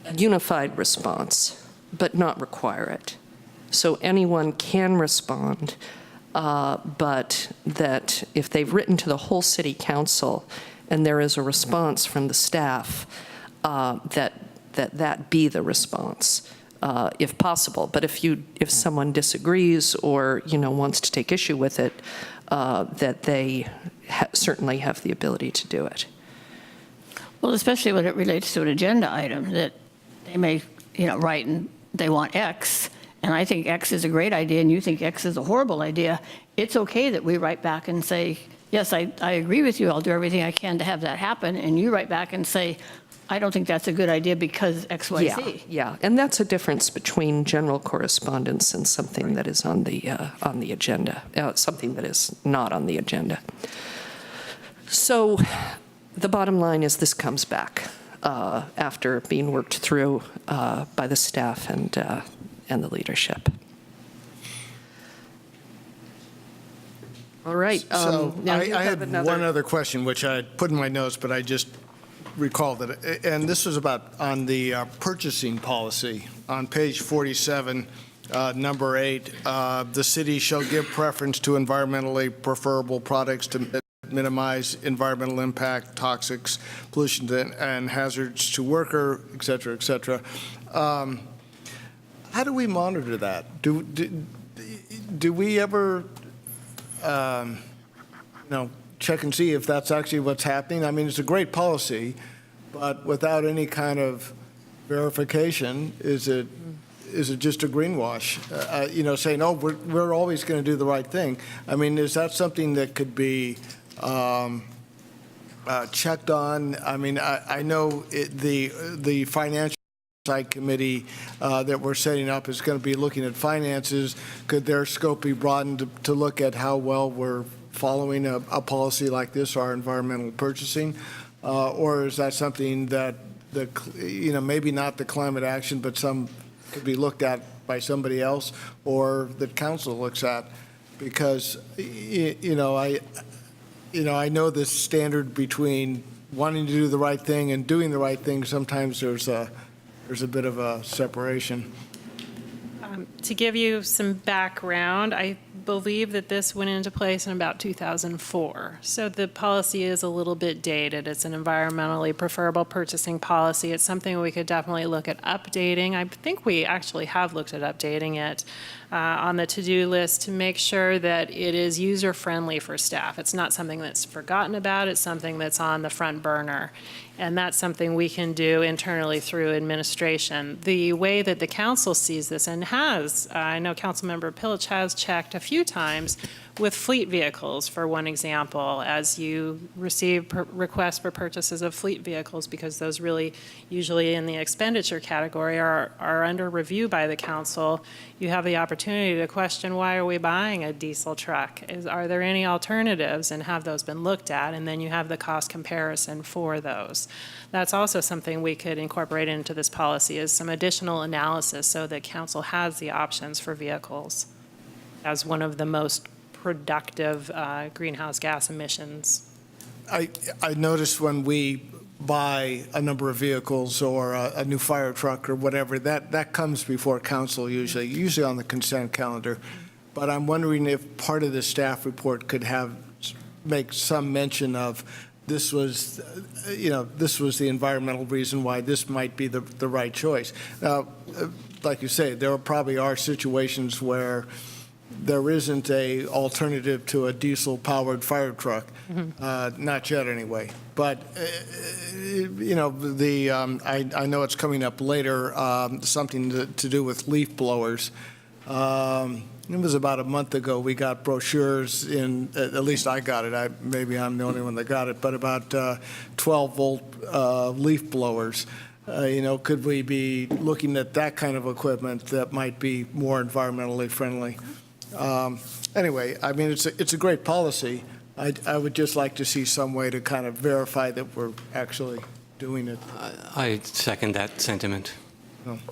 a unified response, but not require it. So anyone can respond, but that if they've written to the whole city council and there is a response from the staff, that be the response, if possible. But if someone disagrees or wants to take issue with it, that they certainly have the ability to do it. Well, especially when it relates to an agenda item that they may, write and they want X, and I think X is a great idea and you think X is a horrible idea. It's okay that we write back and say, yes, I agree with you, I'll do everything I can to have that happen, and you write back and say, I don't think that's a good idea because X, Y, Z. Yeah, and that's a difference between general correspondence and something that is on the agenda, something that is not on the agenda. So the bottom line is this comes back after being worked through by the staff and the leadership. All right. So now you I have had another- one other question, which I put in my notes, but I just recalled it. And this was about on the purchasing policy on page 47, number 8. The city shall give preference to environmentally preferable products to minimize environmental impact, toxics, pollution, and hazards to worker, et cetera, et cetera. How do we monitor that? Do we ever, check and see if that's actually what's happening? I mean, it's a great policy, but without any kind of verification, is it just a greenwash? Saying, oh, we're always going to do the right thing. I mean, is that something that could be checked on? I mean, I know the financial oversight committee that we're setting up is going to be looking at finances. Could their scope be broadened to look at how well we're following a policy like this, our environmental purchasing? Or is that something that, maybe not the climate action, but some could be looked at by somebody else, or that council looks at? Because, I know this standard between wanting to do the right thing and doing the right thing, sometimes there's a bit of a separation. To give you some background, I believe that this went into place in about 2004. So the policy is a little bit dated. It's an environmentally preferable purchasing policy. It's something we could definitely look at updating. I think we actually have looked at updating it on the to-do list to make sure that it is user-friendly for staff. It's not something that's forgotten about. It's something that's on the front burner. And that's something we can do internally through administration. The way that the council sees this and has, I know Councilmember Pilch has checked a few times with fleet vehicles, for one example, as you receive requests for purchases of fleet vehicles, because those really usually in the expenditure category are under review by the council. You have the opportunity to question, why are we buying a diesel truck? Are there any alternatives, and have those been looked at? And then you have the cost comparison for those. That's also something we could incorporate into this policy, is some additional analysis so that council has the options for vehicles as one of the most productive greenhouse gas emissions. I noticed when we buy a number of vehicles or a new fire truck or whatever, that comes before council usually on the consent calendar. But I'm wondering if part of the staff report could make some mention of this was the environmental reason why this might be the right choice. Now, like you say, there probably are situations where there isn't a alternative to a diesel-powered fire truck, not yet anyway. But I know it's coming up later. Something to do with leaf blowers. It was about a month ago. We got brochures in. At least I got it. Maybe I'm the only one that got it. But about 12-volt leaf blowers. Could we be looking at that kind of equipment that might be more environmentally friendly? Anyway, I mean, it's a great policy. I would just like to see some way to kind of verify that we're actually doing it. I second that sentiment.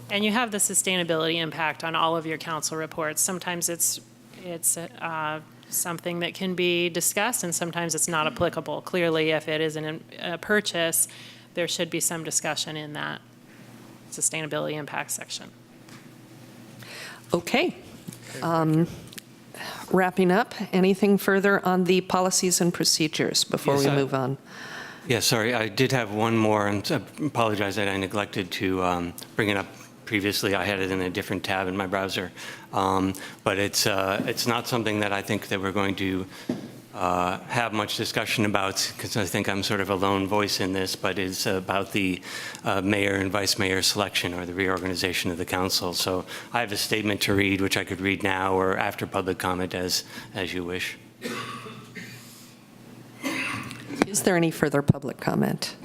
And you have the sustainability impact on all of your council reports. Sometimes it's something that can be discussed, and sometimes it's not applicable. Clearly, if it is a purchase, there should be some discussion in that sustainability impact section. Okay. Wrapping up, anything further on the policies and procedures before we move on? Yeah, sorry, I did have one more, and I apologize that I neglected to bring it up previously. I had it in a different tab in my browser. But it's not something that I think that we're going to have much discussion about, because I think I'm sort of a lone voice in this, but it's about the mayor and vice mayor selection, or the reorganization of the council. So I have a statement to read, which I could read now or after public comment, as you wish. Is there any further public comment?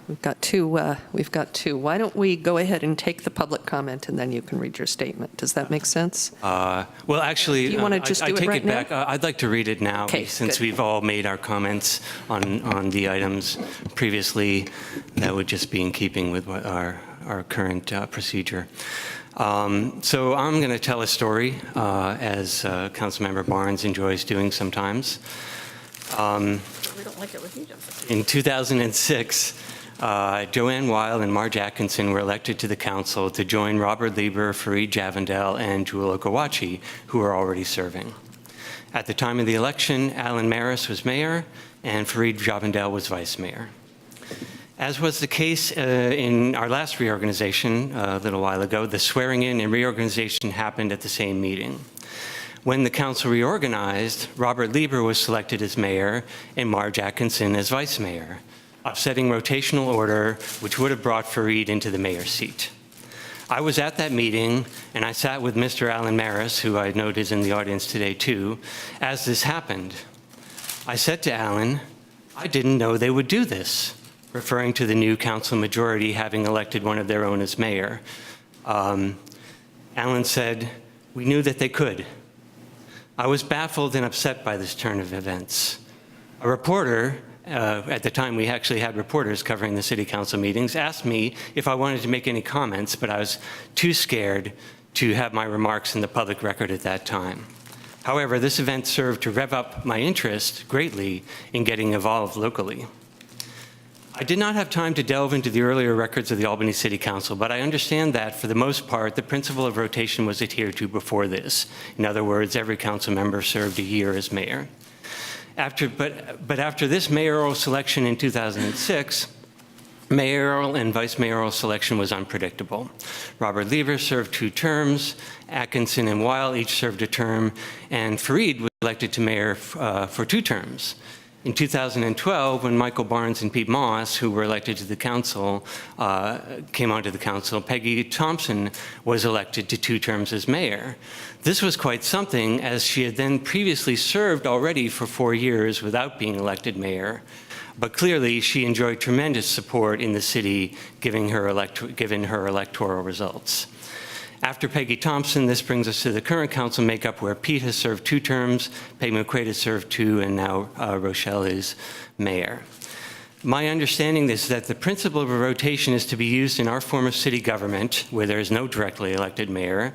We've got two. Why don't we go ahead and take the public comment, and then you can read your statement. Does that make sense? Well, actually, Do you want to just do it take right it back. I'd like to read it now, Okay, since good. we've all made our comments on the items previously. That would just be in keeping with what our current procedure. So I'm going to tell a story, as Councilmember Barnes enjoys doing sometimes. We don't like it when he does it. In 2006, Joanne Weil and Marge Atkinson were elected to the council to join Robert Lieber, Fareed Javandel, and Jewel Okawachi, who are already serving. At the time of the election, Alan Maris was mayor and Fareed Jabandel was vice mayor. As was the case in our last reorganization a little while ago, the swearing in and reorganization happened at the same meeting. When the council reorganized, Robert Lieber was selected as mayor and Marge Atkinson as vice mayor, upsetting rotational order, which would have brought Fareed into the mayor's seat. I was at that meeting, and I sat with Mr. Alan Maris, who I note is in the audience today too, as this happened. I said to Alan, "I didn't know they would do this," referring to the new council majority having elected one of their own as mayor. Alan said, "We knew that they could." I was baffled and upset by this turn of events. A reporter, at the time we actually had reporters covering the city council meetings, asked me if I wanted to make any comments, but I was too scared to have my remarks in the public record at that time. However, this event served to rev up my interest greatly in getting involved locally. I did not have time to delve into the earlier records of the Albany City Council, but I understand that, for the most part, the principle of rotation was adhered to before this. In other words, every council member served a year as mayor. But after this mayoral selection in 2006, mayoral and vice mayoral selection was unpredictable. Robert Lieber served 2 terms, Atkinson and Weil each served a term, and Fareed was elected to mayor for 2 terms. In 2012, when Michael Barnes and Pete Moss, who were elected to the council, came onto the council, Peggy Thompson was elected to 2 terms as mayor. This was quite something, as she had then previously served already for 4 years without being elected mayor. But clearly, she enjoyed tremendous support in the city, given her electoral results. After Peggy Thompson, this brings us to the current council makeup, where Pete has served 2 terms, Peggy McQuaid has served 2, and now Rochelle is mayor. My understanding is that the principle of a rotation is to be used in our form of city government, where there is no directly elected mayor,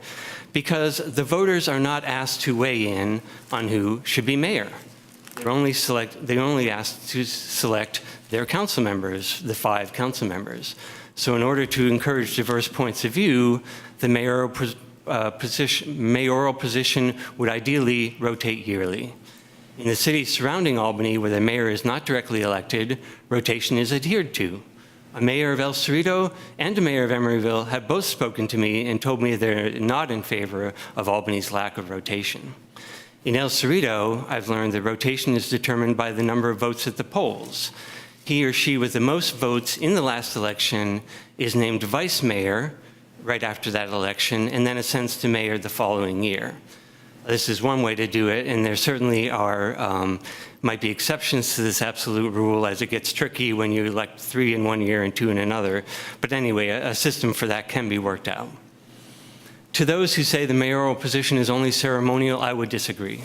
because the voters are not asked to weigh in on who should be mayor. They're only asked to select their council members, the 5 council members. So in order to encourage diverse points of view, the mayoral position would ideally rotate yearly. In the cities surrounding Albany, where the mayor is not directly elected, rotation is adhered to. A mayor of El Cerrito and a mayor of Emeryville have both spoken to me and told me they're not in favor of Albany's lack of rotation. In El Cerrito, I've learned that rotation is determined by the number of votes at the polls. He or she with the most votes in the last election is named vice mayor right after that election, and then ascends to mayor the following year. This is one way to do it, and there certainly might be exceptions to this absolute rule, as it gets tricky when you elect 3 in one year and 2 in another. But anyway, a system for that can be worked out. To those who say the mayoral position is only ceremonial, I would disagree.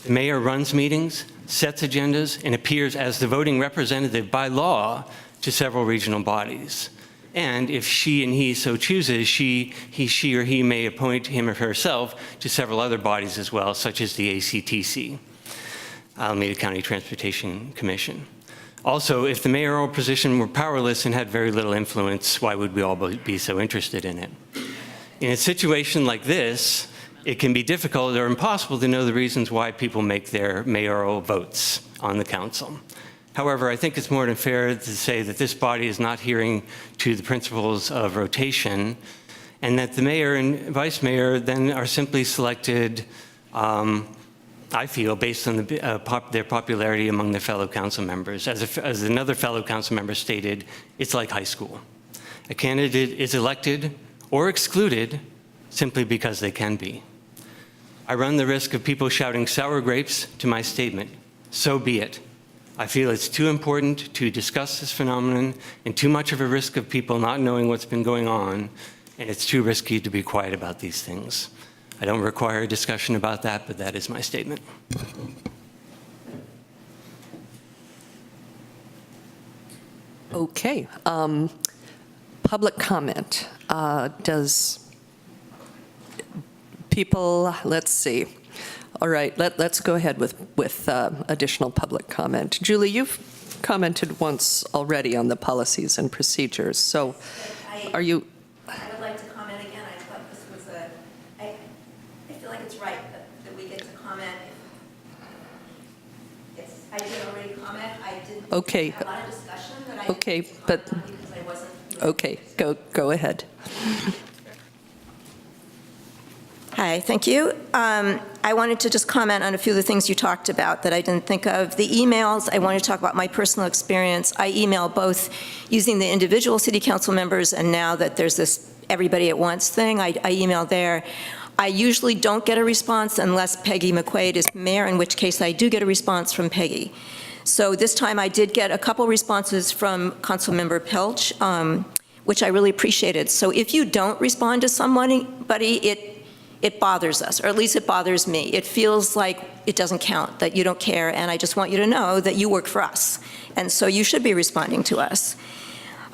The mayor runs meetings, sets agendas, and appears as the voting representative by law to several regional bodies. And if she and he so chooses, she or he may appoint him or herself to several other bodies as well, such as the ACTC, Alameda County Transportation Commission. Also, if the mayoral position were powerless and had very little influence, why would we all be so interested in it? In a situation like this, it can be difficult or impossible to know the reasons why people make their mayoral votes on the council. However, I think it's more than fair to say that this body is not adhering to the principles of rotation, and that the mayor and vice mayor then are simply selected, I feel, based on their popularity among their fellow council members. As another fellow council member stated, it's like high school. A candidate is elected or excluded simply because they can be. I run the risk of people shouting sour grapes to my statement. So be it. I feel it's too important to discuss this phenomenon and too much of a risk of people not knowing what's been going on, and it's too risky to be quiet about these things. I don't require a discussion about that, but that is my statement. Okay. Public comment. Does people, let's see. All right, let's go ahead with additional public comment. Julie, you've commented once already on the policies and procedures, so are you? I would like to comment again. I thought this was I feel like it's right that we get to comment Okay. A lot of discussion, but I Okay, didn't but- comment because I wasn't. Okay, go ahead. Hi, thank you. I wanted to just comment on a few of the things you talked about that I didn't think of. The emails, I wanted to talk about my personal experience. I email both using the individual city council members, and now that there's this everybody at once thing, I email there. I usually don't get a response unless Peggy McQuaid is mayor, in which case I do get a response from Peggy. So this time I did get a couple responses from Councilmember Pilch, which I really appreciated. So if you don't respond to somebody, it bothers us, or at least it bothers me. It feels like it doesn't count, that you don't care, and I just want you to know that you work for us. And so you should be responding to us.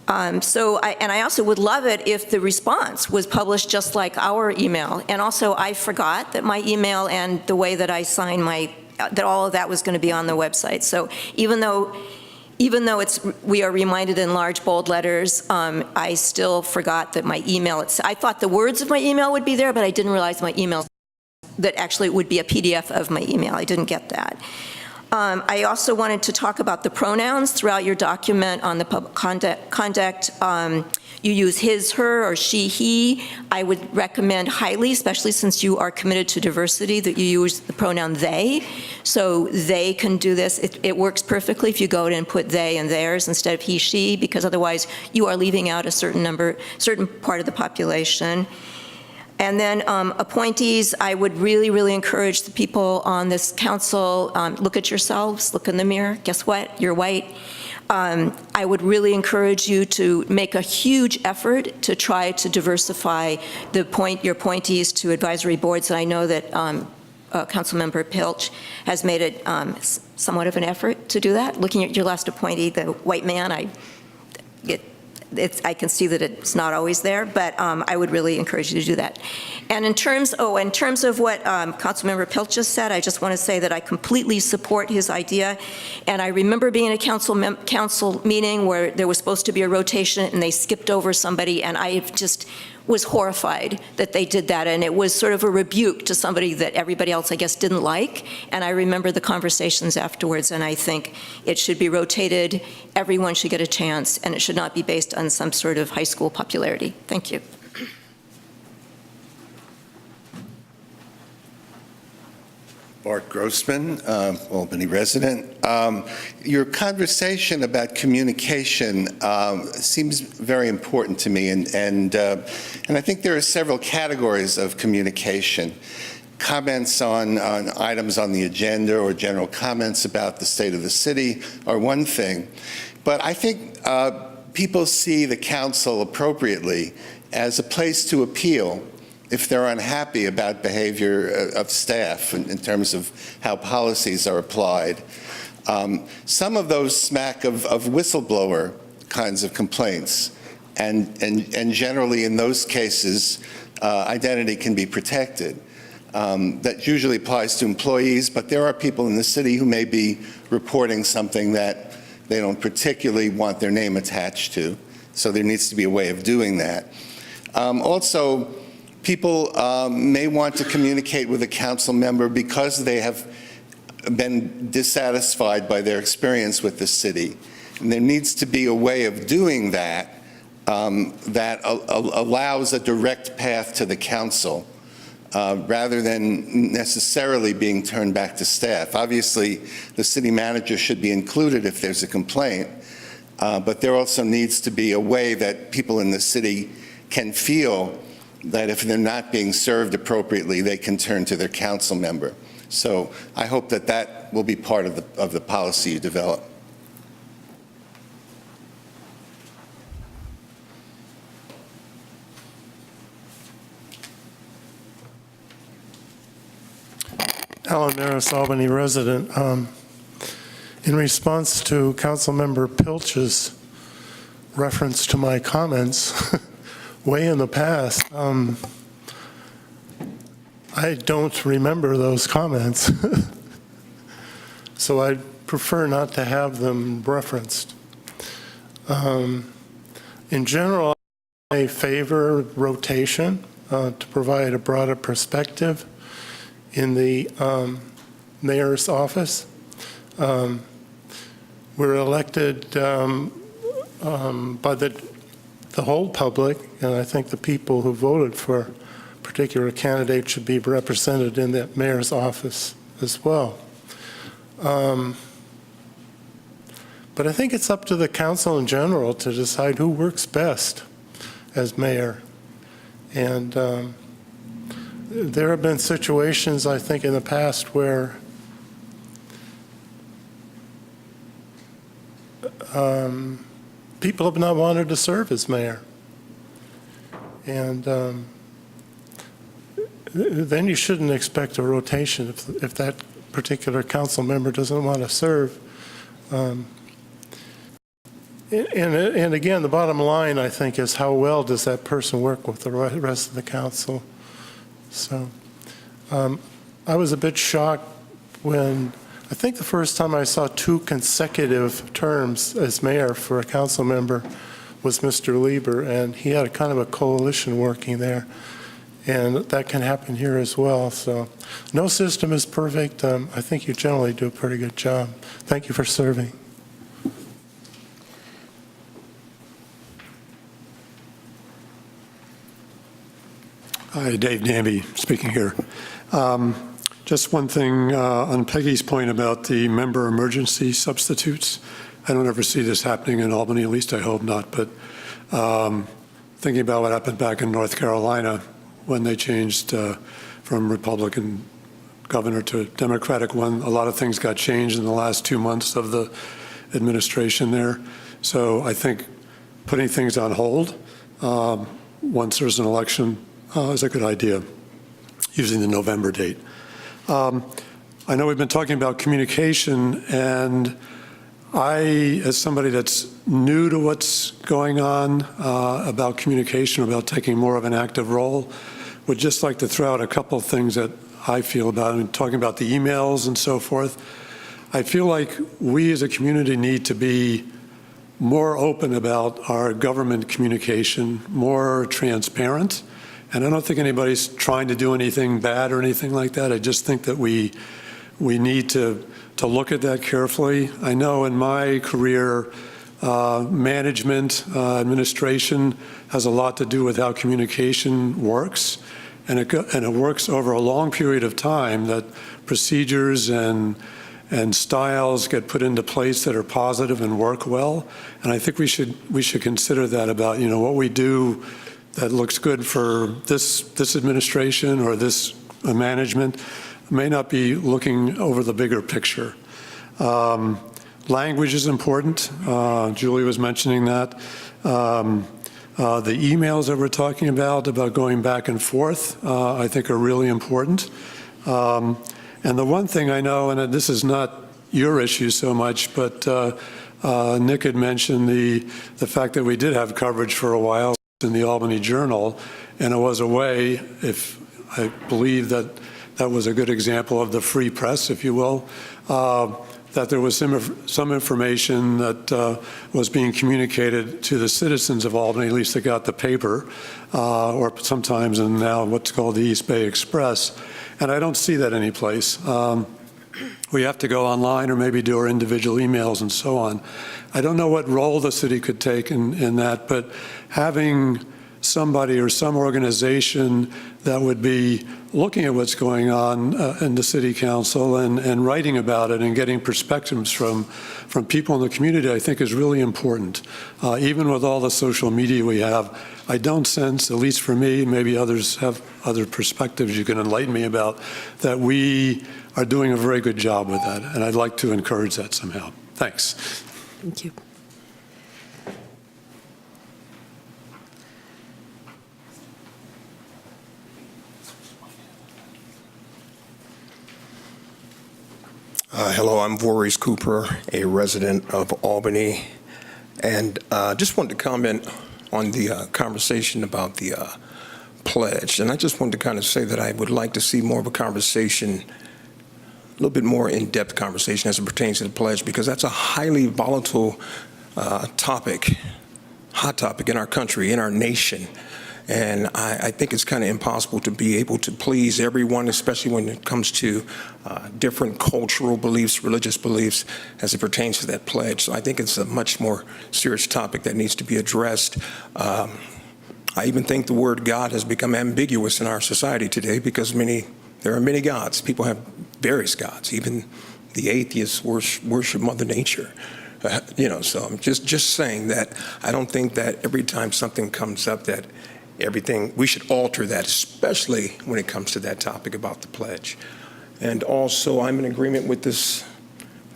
I also would love it if the response was published just like our email. And also, I forgot that my email and the way that I sign that all of that was going to be on the website. So even though we are reminded in large bold letters, I still forgot that my email, I thought the words of my email would be there, but I didn't realize my email, that actually it would be a PDF of my email. I didn't get that. I also wanted to talk about the pronouns throughout your document on the public conduct. You use his, her, or she, he. I would recommend highly, especially since you are committed to diversity, that you use the pronoun they, so they can do this. It works perfectly if you go in and put they and theirs instead of he, she, because otherwise you are leaving out a certain part of the population. And then appointees, I would really, really encourage the people on this council, look at yourselves, look in the mirror. Guess what? You're white. I would really encourage you to make a huge effort to try to diversify your appointees to advisory boards. And I know that Councilmember Pilch has made it somewhat of an effort to do that. Looking at your last appointee, the white man, I can see that it's not always there, but I would really encourage you to do that. And in terms of what Councilmember Pilch just said, I just want to say that I completely support his idea. And I remember being in a council meeting where there was supposed to be a rotation and they skipped over somebody, and I just was horrified that they did that. And it was sort of a rebuke to somebody that everybody else, I guess, didn't like. And I remember the conversations afterwards, and I think it should be rotated. Everyone should get a chance, and it should not be based on some sort of high school popularity. Thank you. Bart Grossman, Albany resident. Your conversation about communication seems very important to me, and I think there are several categories of communication. Comments on items on the agenda or general comments about the state of the city are one thing, but I think people see the council appropriately as a place to appeal if they're unhappy about behavior of staff in terms of how policies are applied. Some of those smack of whistleblower kinds of complaints, and generally in those cases, identity can be protected. That usually applies to employees, but there are people in the city who may be reporting something that they don't particularly want their name attached to, so there needs to be a way of doing that. Also, people may want to communicate with a council member because they have been dissatisfied by their experience with the city. And there needs to be a way of doing that that allows a direct path to the council rather than necessarily being turned back to staff. Obviously, the city manager should be included if there's a complaint, but there also needs to be a way that people in the city can feel that if they're not being served appropriately, they can turn to their council member. So I hope that that will be part of the policy you develop. Alan Maris, Albany resident. In response to Councilmember Pilch's reference to my comments, way in the past, I don't remember those comments, so I prefer not to have them referenced. In general, I favor rotation to provide a broader perspective in the mayor's office. we're elected by the whole public, and I think the people who voted for a particular candidate should be represented in that mayor's office as well. But I think it's up to the council in general to decide who works best as mayor. And there have been situations, I think, in the past where people have not wanted to serve as mayor. And then you shouldn't expect a rotation if that particular council member doesn't want to serve. And again, the bottom line, I think, is how well does that person work with the rest of the council? So I was a bit shocked when, I think the first time I saw 2 consecutive terms as mayor for a council member was Mr. Lieber, and he had a kind of a coalition working there. And that can happen here as well. So no system is perfect. I think you generally do a pretty good job. Thank you for serving. Hi, Dave Namby speaking here. Just one thing on Peggy's point about the member emergency substitutes. I don't ever see this happening in Albany, at least I hope not, but thinking about what happened back in North Carolina when they changed from Republican governor to Democratic one, a lot of things got changed in the last 2 months of the administration there. So I think putting things on hold once there's an election is a good idea, using the November date. I know we've been talking about communication, and I, as somebody that's new to what's going on about communication, about taking more of an active role, would just like to throw out a couple of things that I feel about, and talking about the emails and so forth. I feel like we as a community need to be more open about our government communication, more transparent. And I don't think anybody's trying to do anything bad or anything like that. I just think that we need to look at that carefully. I know in my career, management, administration has a lot to do with how communication works. And it works over a long period of time, that procedures and styles get put into place that are positive and work well. And I think we should consider that about, what we do that looks good for this administration or this management may not be looking over the bigger picture. Language is important. Julie was mentioning that. The emails that we're talking about going back and forth, I think are really important. And the one thing I know, and this is not your issue so much, but Nick had mentioned the fact that we did have coverage for a while in the Albany Journal, and it was a way, if I believe that was a good example of the free press, if you will, that there was some information that was being communicated to the citizens of Albany, at least they got the paper, or sometimes in now what's called the East Bay Express, and I don't see that anyplace. We have to go online or maybe do our individual emails and so on. I don't know what role the city could take in that, but having somebody or some organization that would be looking at what's going on in the city council and writing about it and getting perspectives from people in the community, I think is really important. Even with all the social media we have, I don't sense, at least for me, maybe others have other perspectives you can enlighten me about, that we are doing a very good job with that, and I'd like to encourage that somehow. Thanks. Thank you. Hello, I'm Voorhees Cooper, a resident of Albany, and just wanted to comment on the conversation about the pledge. And I just wanted to kind of say that I would like to see more of a conversation, a little bit more in-depth conversation as it pertains to the pledge, because that's a highly volatile topic, hot topic in our country, in our nation. And I think it's kind of impossible to be able to please everyone, especially when it comes to different cultural beliefs, religious beliefs, as it pertains to that pledge. So I think it's a much more serious topic that needs to be addressed. I even think the word God has become ambiguous in our society today because there are many gods. People have various gods. Even the atheists worship Mother Nature. So I'm just saying that I don't think that every time something comes up that we should alter that, especially when it comes to that topic about the pledge. And also, I'm in agreement with this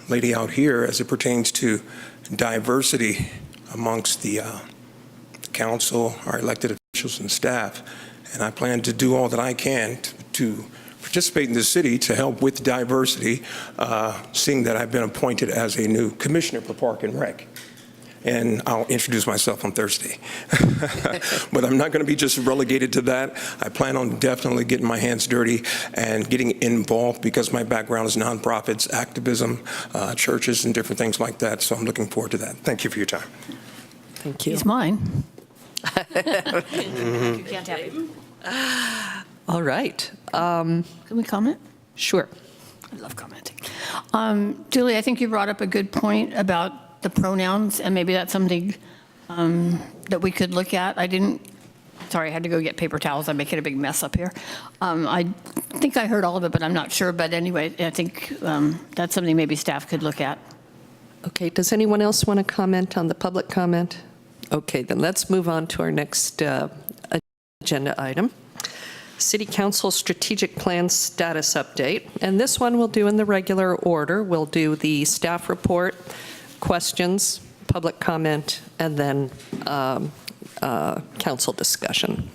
lady out here as it pertains to diversity amongst the council, our elected officials and staff. And I plan to do all that I can to participate in the city to help with diversity, seeing that I've been appointed as a new commissioner for Park and Rec. And I'll introduce myself on Thursday. But I'm not going to be just relegated to that. I plan on definitely getting my hands dirty and getting involved because my background is nonprofits, activism, churches, and different things like that. So I'm looking forward to that. Thank you for your time. Thank you. He's mine. You can't have him. All right. Can we comment? Sure. I love commenting. Julie, I think you brought up a good point about the pronouns, and maybe that's something that we could look at. I had to go get paper towels. I'm making a big mess up here. I think I heard all of it, but I'm not sure. But anyway, I think that's something maybe staff could look at. Okay, does anyone else want to comment on the public comment? Okay, then let's move on to our next agenda item. City Council Strategic Plan Status Update. And this one we'll do in the regular order. We'll do the staff report, questions, public comment, and then council discussion.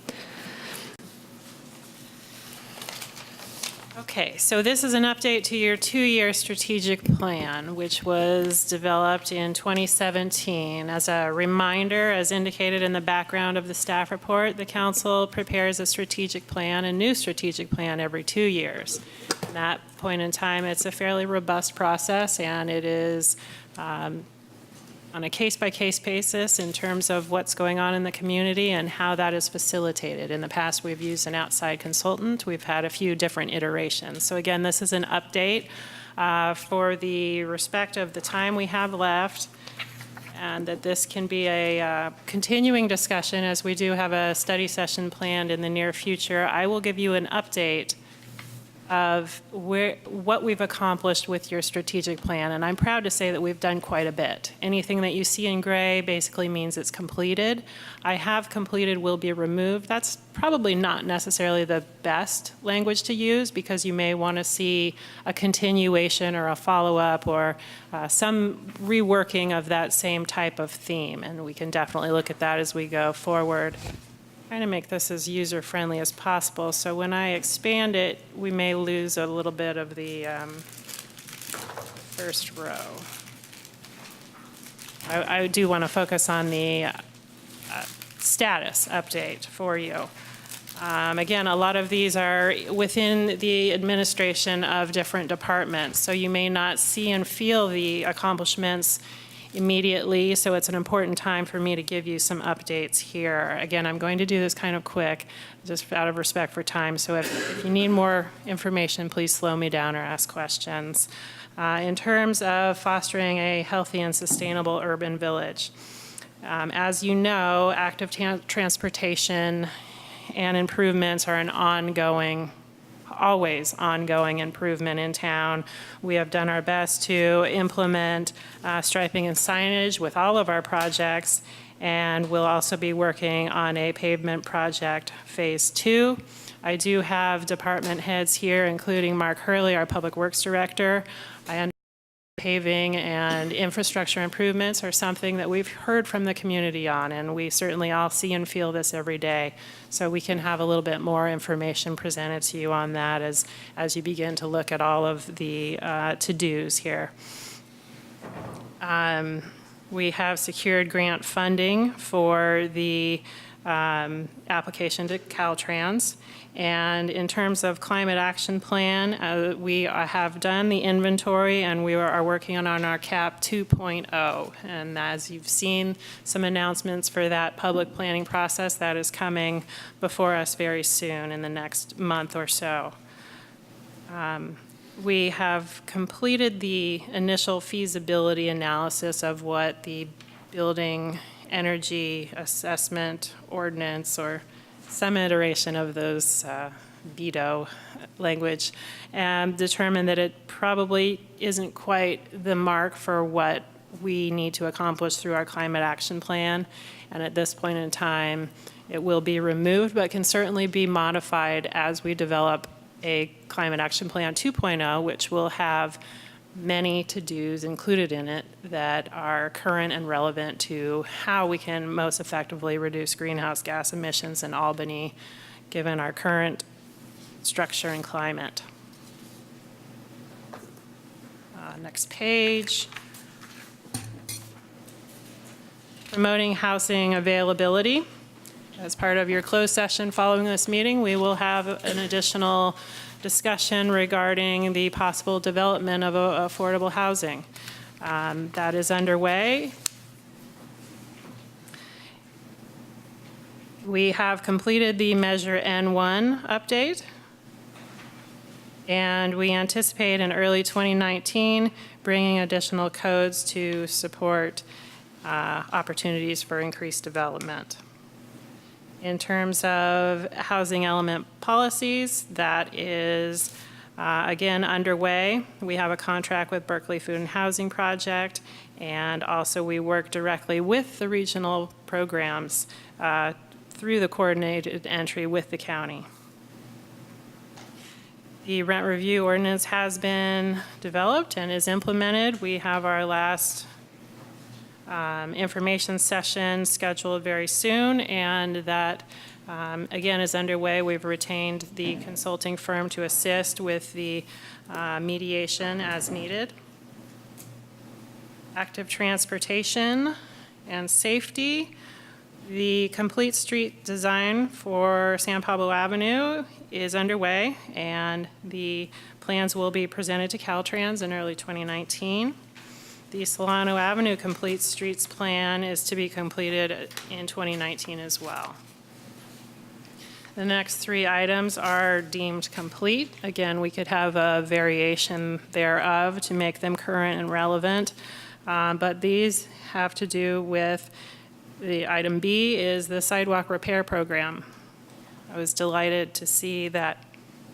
Okay, so this is an update to your two-year strategic plan, which was developed in 2017. As a reminder, as indicated in the background of the staff report, the council prepares a strategic plan, a new strategic plan, every 2 years. At that point in time, it's a fairly robust process, and it is on a case-by-case basis in terms of what's going on in the community and how that is facilitated. In the past, we've used an outside consultant. We've had a few different iterations. So again, this is an update for the respect of the time we have left, and that this can be a continuing discussion as we do have a study session planned in the near future. I will give you an update of what we've accomplished with your strategic plan, and I'm proud to say that we've done quite a bit. Anything that you see in gray basically means it's completed. I have completed will be removed. That's probably not necessarily the best language to use because you may want to see a continuation or a follow-up or some reworking of that same type of theme, and we can definitely look at that as we go forward. Trying to make this as user-friendly as possible, so when I expand it, we may lose a little bit of the first row. I do want to focus on the status update for you. Again, a lot of these are within the administration of different departments, so you may not see and feel the accomplishments immediately, so it's an important time for me to give you some updates here. Again, I'm going to do this kind of quick, just out of respect for time, so if you need more information, please slow me down or ask questions. In terms of fostering a healthy and sustainable urban village, as you know, active transportation and improvements are an always ongoing improvement in town. We have done our best to implement striping and signage with all of our projects, and we'll also be working on a pavement project phase 2. I do have department heads here, including Mark Hurley, our Public Works Director. I understand paving and infrastructure improvements are something that we've heard from the community on, and we certainly all see and feel this every day. So we can have a little bit more information presented to you on that as you begin to look at all of the to-dos here. We have secured grant funding for the application to Caltrans. And in terms of climate action plan, we have done the inventory and we are working on our CAP 2.0. And as you've seen some announcements for that public planning process, that is coming before us very soon in the next month or so. We have completed the initial feasibility analysis of what the building energy assessment ordinance, or some iteration of those BETO language, and determined that it probably isn't quite the mark for what we need to accomplish through our climate action plan. And at this point in time, it will be removed, but can certainly be modified as we develop a Climate Action Plan 2.0, which will have many to-dos included in it that are current and relevant to how we can most effectively reduce greenhouse gas emissions in Albany, given our current structure and climate. Next page. Promoting housing availability. As part of your closed session following this meeting, we will have an additional discussion regarding the possible development of affordable housing. That is underway. We have completed the Measure N1 update, and we anticipate in early 2019 bringing additional codes to support opportunities for increased development. In terms of housing element policies, that is, again, underway. We have a contract with Berkeley Food and Housing Project, and also we work directly with the regional programs through the coordinated entry with the county. The rent review ordinance has been developed and is implemented. We have our last information session scheduled very soon, and that again is underway. We've retained the consulting firm to assist with the mediation as needed. Active transportation and safety. The complete street design for San Pablo Avenue is underway, and the plans will be presented to Caltrans in early 2019. The Solano Avenue Complete Streets Plan is to be completed in 2019 as well. The next three items are deemed complete. Again, we could have a variation thereof to make them current and relevant, but these have to do with the item B is the sidewalk repair program. I was delighted to see that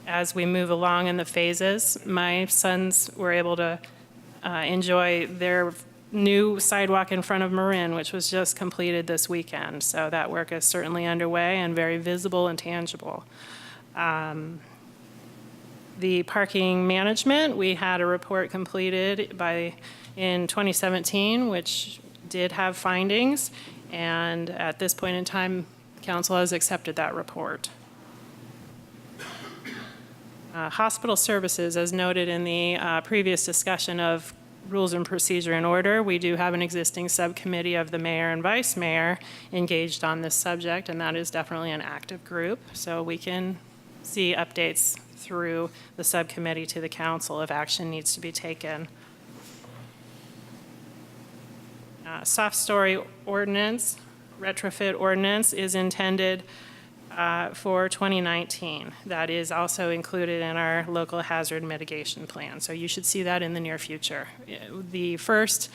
as we move along in the phases, my sons were able to enjoy their new sidewalk in front of Marin, which was just completed this weekend. So that work is certainly underway and very visible and tangible. The parking management, we had a report completed in 2017, which did have findings, and at this point in time, council has accepted that report. Hospital services, as noted in the previous discussion of rules and procedure and order, we do have an existing subcommittee of the mayor and vice mayor engaged on this subject, and that is definitely an active group. So we can see updates through the subcommittee to the council if action needs to be taken. Soft story ordinance, retrofit ordinance is intended for 2019. That is also included in our local hazard mitigation plan. So you should see that in the near future. The first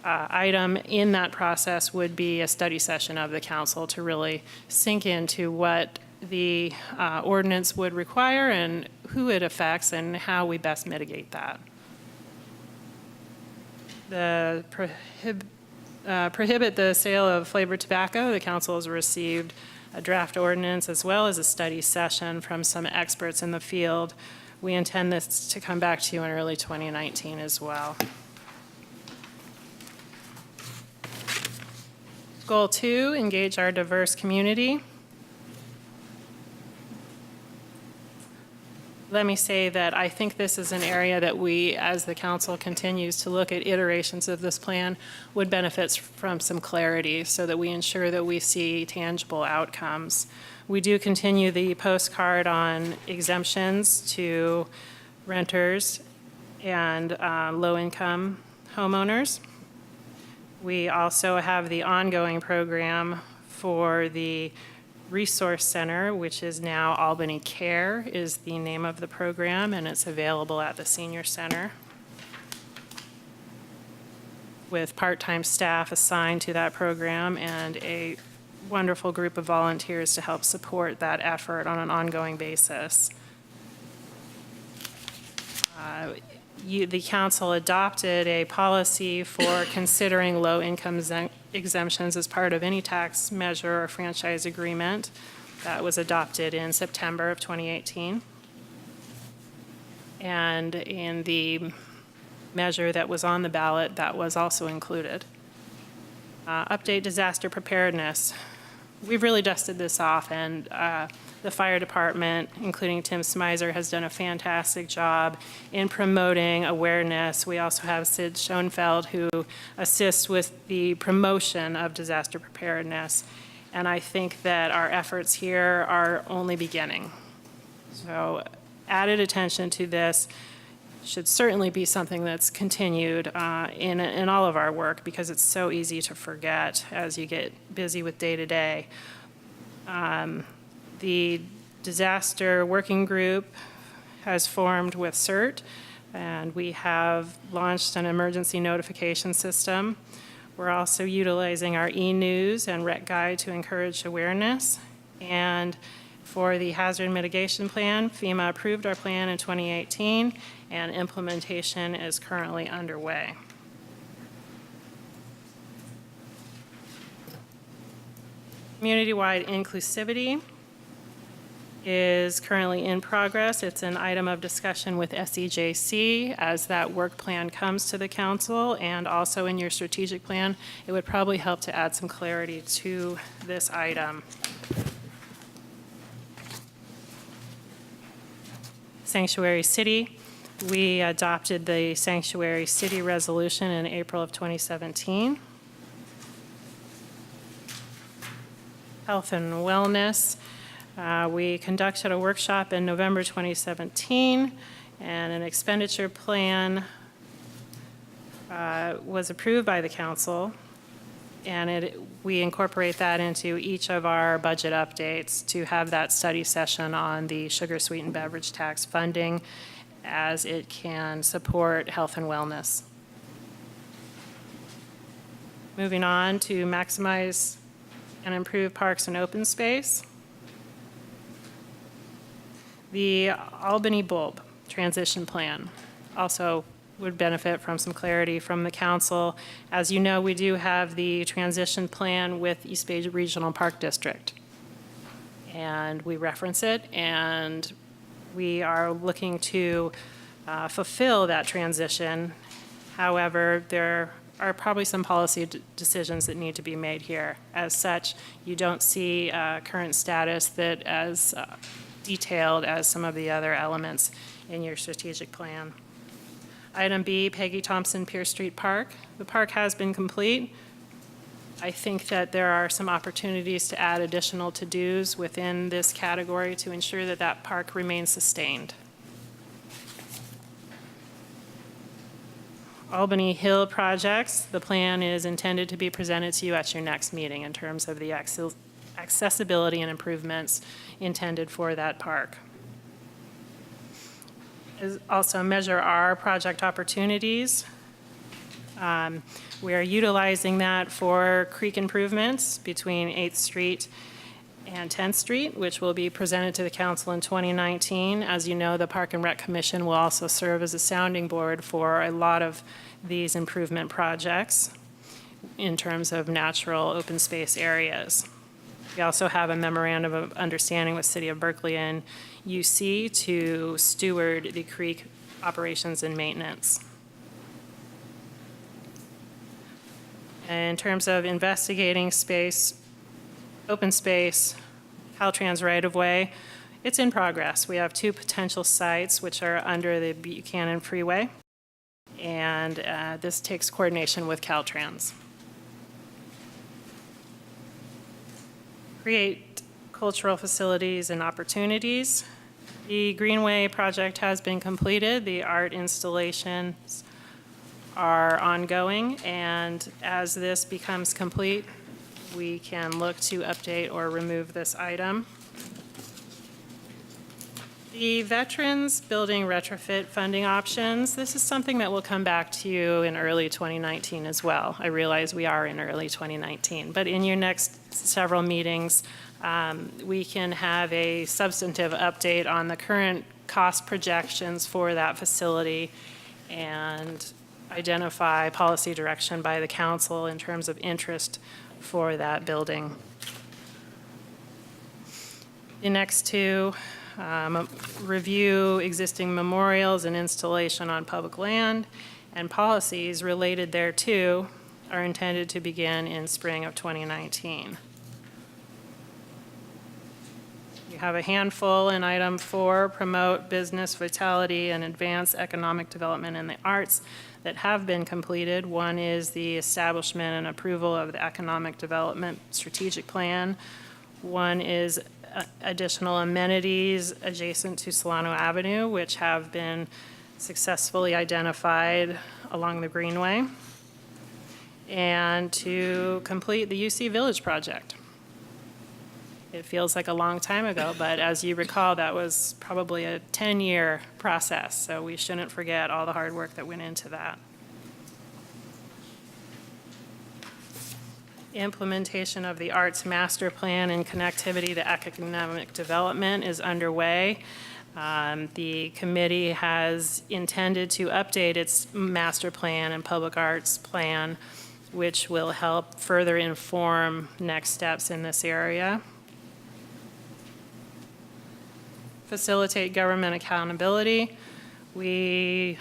item in that process would be a study session of the council to really sink into what the ordinance would require and who it affects and how we best mitigate that. The prohibit the sale of flavored tobacco. The council has received a draft ordinance as well as a study session from some experts in the field. We intend this to come back to you in early 2019 as well. Goal 2, engage our diverse community. let me say that I think this is an area that we, as the council continues to look at iterations of this plan, would benefit from some clarity so that we ensure that we see tangible outcomes. We do continue the postcard on exemptions to renters and low-income homeowners. We also have the ongoing program for the Resource Center, which is now Albany Care, is the name of the program, and it's available at the Senior Center with part-time staff assigned to that program and a wonderful group of volunteers to help support that effort on an ongoing basis. The council adopted a policy for considering low-income exemptions as part of any tax measure or franchise agreement. That was adopted in September of 2018. And in the measure that was on the ballot, that was also included. Update disaster preparedness. We've really dusted this off, and the fire department, including Tim Smizer, has done a fantastic job in promoting awareness. We also have Sid Schoenfeld, who assists with the promotion of disaster preparedness. And I think that our efforts here are only beginning. So added attention to this should certainly be something that's continued in all of our work, because it's so easy to forget as you get busy with day-to-day. The disaster working group has formed with CERT, and we have launched an emergency notification system. We're also utilizing our e-news and rec guide to encourage awareness. And for the hazard mitigation plan, FEMA approved our plan in 2018, and implementation is currently underway. Community-wide inclusivity is currently in progress. It's an item of discussion with SEJC as that work plan comes to the council, and also in your strategic plan. It would probably help to add some clarity to this item. Sanctuary City. We adopted the Sanctuary City resolution in April of 2017. Health and wellness. We conducted a workshop in November 2017, and an expenditure plan was approved by the council, and we incorporate that into each of our budget updates to have that study session on the sugar sweetened beverage tax funding as it can support health and wellness. Moving on to maximize and improve parks and open space. The Albany Bulb transition plan also would benefit from some clarity from the council. As you know, we do have the transition plan with East Bay Regional Park District, and we reference it, and we are looking to fulfill that transition. However, there are probably some policy decisions that need to be made here. As such, you don't see current status that as detailed as some of the other elements in your strategic plan. Item B, Peggy Thompson Pierce Street Park. The park has been complete. I think that there are some opportunities to add additional to-dos within this category to ensure that that park remains sustained. Albany Hill projects, the plan is intended to be presented to you at your next meeting in terms of the accessibility and improvements intended for that park. Also measure our project opportunities. We are utilizing that for creek improvements between 8th Street and 10th Street, which will be presented to the council in 2019. As you know, the Park and Rec Commission will also serve as a sounding board for a lot of these improvement projects in terms of natural open space areas. We also have a memorandum of understanding with City of Berkeley and UC to steward the creek operations and maintenance. In terms of investigating space, open space, Caltrans right-of-way, It's in progress. We have 2 potential sites which are under the Buchanan Freeway, and this takes coordination with Caltrans. Create cultural facilities and opportunities. The Greenway project has been completed. The art installations are ongoing, and as this becomes complete, we can look to update or remove this item. The Veterans Building Retrofit funding options, this is something that will come back to you in early 2019 as well. I realize we are in early 2019, but in your next several meetings, we can have a substantive update on the current cost projections for that facility and identify policy direction by the council in terms of interest for that building. The next 2, review existing memorials and installation on public land, and policies related thereto are intended to begin in spring of 2019. You have a handful in item 4, promote business vitality and advance economic development in the arts, that have been completed. One is the establishment and approval of the Economic Development Strategic Plan. One is additional amenities adjacent to Solano Avenue, which have been successfully identified along the Greenway, and to complete the UC Village project. It feels like a long time ago, but as you recall, that was probably a 10-year process, so we shouldn't forget all the hard work that went into that. Implementation of the Arts Master Plan and connectivity to economic development is underway. The committee has intended to update its master plan and public arts plan, which will help further inform next steps in this area. Facilitate government accountability. We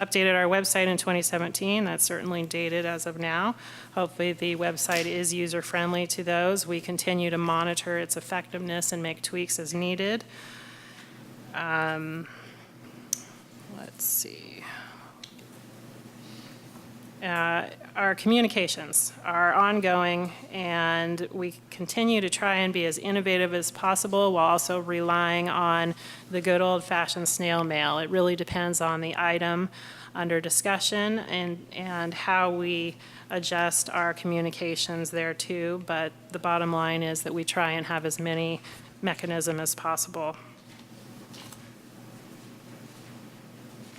updated our website in 2017. That's certainly dated as of now. Hopefully the website is user-friendly to those. We continue to monitor its effectiveness and make tweaks as needed. Let's see. Our communications are ongoing, and we continue to try and be as innovative as possible while also relying on the good old-fashioned snail mail. It really depends on the item under discussion and how we adjust our communications there too, but the bottom line is that we try and have as many mechanisms as possible.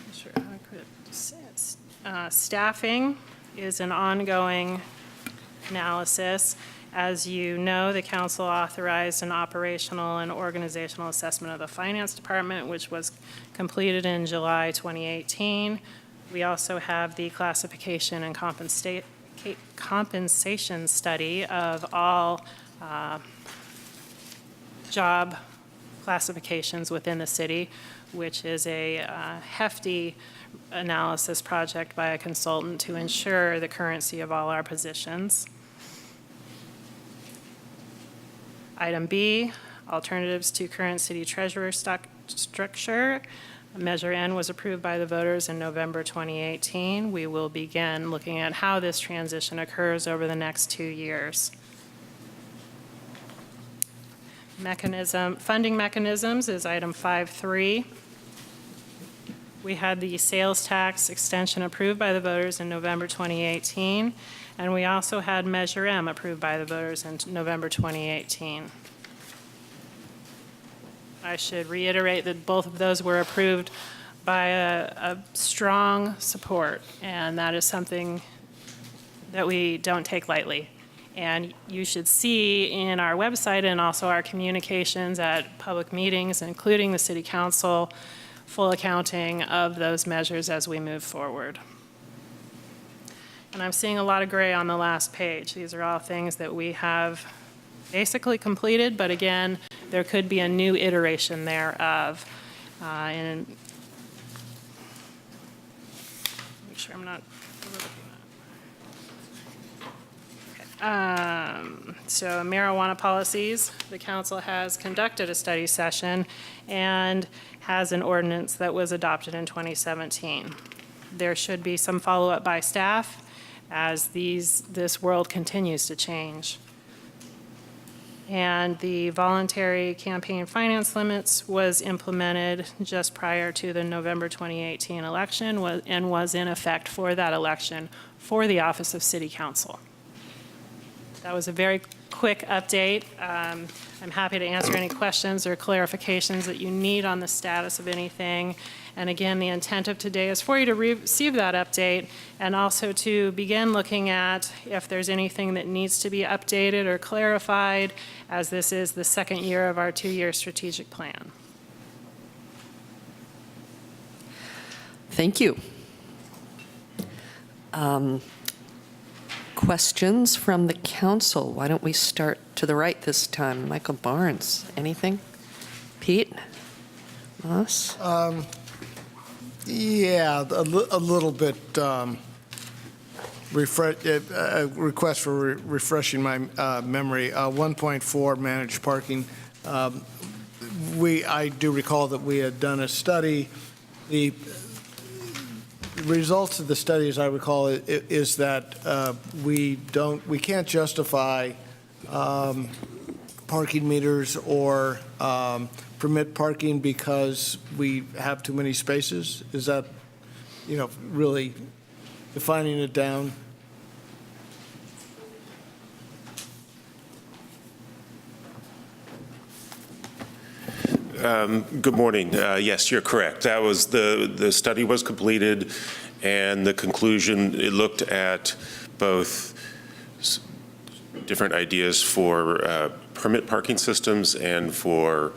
Not sure how I could say it. Staffing is an ongoing analysis. As you know, the council authorized an operational and organizational assessment of the finance department, which was completed in July 2018. We also have the classification and compensation study of all job classifications within the city, which is a hefty analysis project by a consultant to ensure the currency of all our positions. Item B, alternatives to current city treasurer stock structure. Measure N was approved by the voters in November 2018. We will begin looking at how this transition occurs over the next 2 years. Funding mechanisms is item 5.3. We had the sales tax extension approved by the voters in November 2018, and we also had Measure M approved by the voters in November 2018. I should reiterate that both of those were approved by a strong support, and that is something that we don't take lightly. And you should see in our website and also our communications at public meetings, including the City Council, full accounting of those measures as we move forward. And I'm seeing a lot of gray on the last page. These are all things that we have basically completed, but again, there could be a new iteration thereof. And make sure I'm not overlooking that. Okay. So marijuana policies, the council has conducted a study session and has an ordinance that was adopted in 2017. There should be some follow-up by staff as this world continues to change. And the voluntary campaign finance limits was implemented just prior to the November 2018 election and was in effect for that election for the office of city council. That was a very quick update. I'm happy to answer any questions or clarifications that you need on the status of anything. And again, the intent of today is for you to receive that update and also to begin looking at if there's anything that needs to be updated or clarified, as this is the second year of our 2-year strategic plan. Thank you. Questions from the council? Why don't we start to the right this time? Michael Barnes, anything? Pete? Us? Yeah, a little bit, request for refreshing my memory. 1.4, managed parking. I do recall that we had done a study. The results of the study, as I recall, is that we can't justify parking meters or permit parking because we have too many spaces? Is that, really defining it down? Good morning. Yes, you're correct. That was the study was completed, and the conclusion, it looked at both different ideas for permit parking systems and for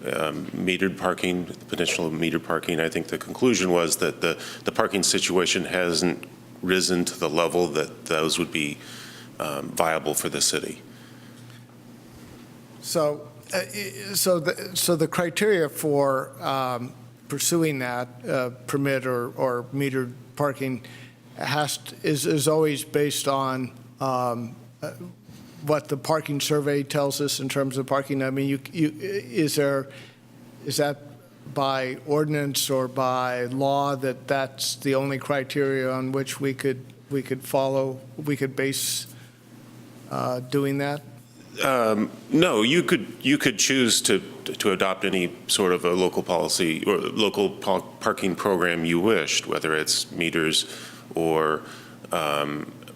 metered parking, potential metered parking. I think the conclusion was that the parking situation hasn't risen to the level that those would be viable for the city. So the criteria for pursuing that permit or metered parking is always based on what the parking survey tells us in terms of parking. I mean, is that by ordinance or by law that's the only criteria on which we could base doing that? No, you could choose to adopt any sort of a local policy or local parking program you wished, whether it's meters or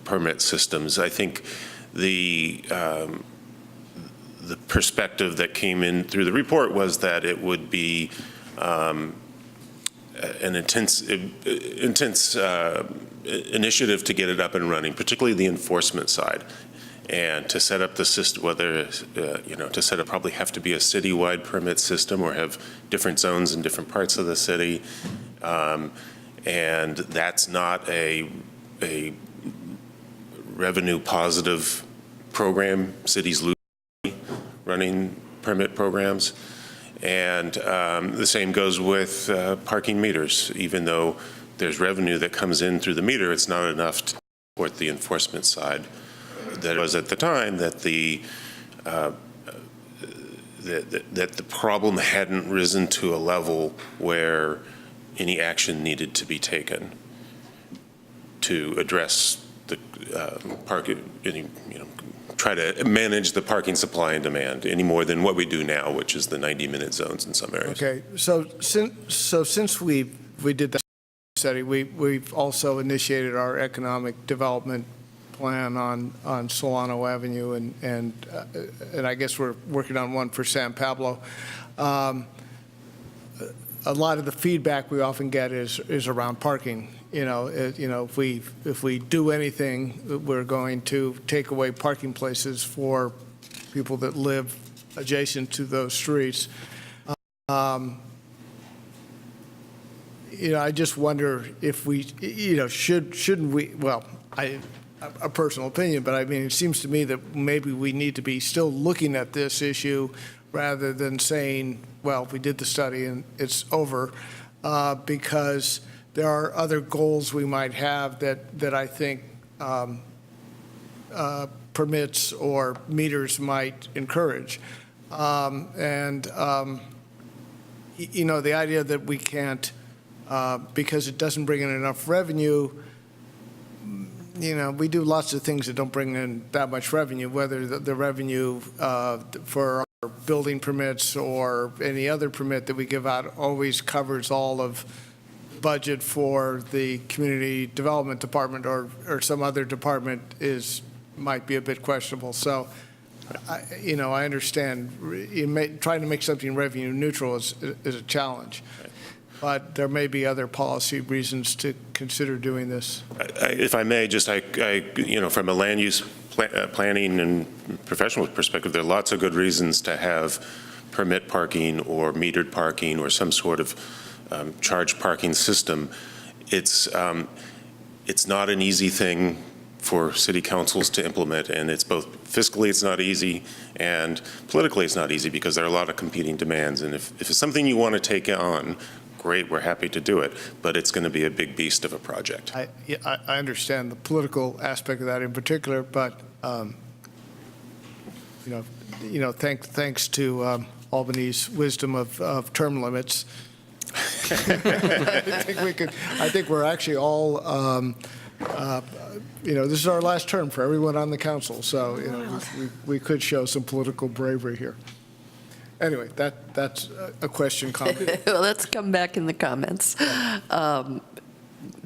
permit systems. I think the perspective that came in through the report was that it would be an intense initiative to get it up and running, particularly the enforcement side. And to set up the system, whether, to set up probably have to be a citywide permit system or have different zones in different parts of the city. And that's not a revenue positive program. Cities lose running permit programs. And the same goes with parking meters. Even though there's revenue that comes in through the meter, it's not enough to support the enforcement side. That was at the time that the problem hadn't risen to a level where any action needed to be taken to address the try to manage the parking supply and demand any more than what we do now, which is the 90-minute zones in some areas. Okay, so since we did that study, we've also initiated our economic development plan on Solano Avenue, and I guess we're working on one for San Pablo. A lot of the feedback we often get is around parking. If we do anything, we're going to take away parking places for people that live adjacent to those streets. I just wonder if we, shouldn't we? Well, a personal opinion, but I mean, it seems to me that maybe we need to be still looking at this issue rather than saying, well, we did the study and it's over, because there are other goals we might have that I think permits or meters might encourage. You know, the idea that we can't, because it doesn't bring in enough revenue, you know, we do lots of things that don't bring in that much revenue, whether the revenue for our building permits or any other permit that we give out always covers all of budget for the community development department or some other department might be a bit questionable. So, you know, I understand trying to make something revenue neutral is a challenge. But there may be other policy reasons to consider doing this. If I may, just you know, from a land use planning and professional perspective, there are lots of good reasons to have permit parking or metered parking or some sort of charged parking system. It's not an easy thing for city councils to implement, and it's both fiscally it's not easy and politically it's not easy because there are a lot of competing demands. And if it's something you want to take on, great, we're happy to do it, but it's going to be a big beast of a project. I understand the political aspect of that in particular, but you know, thanks to Albany's wisdom of term limits, I think we're actually all. You know, this is our last term for everyone on the council, so you know we could show some political bravery here. Anyway, that's a question comment. Well, let's come back in the comments. Peggy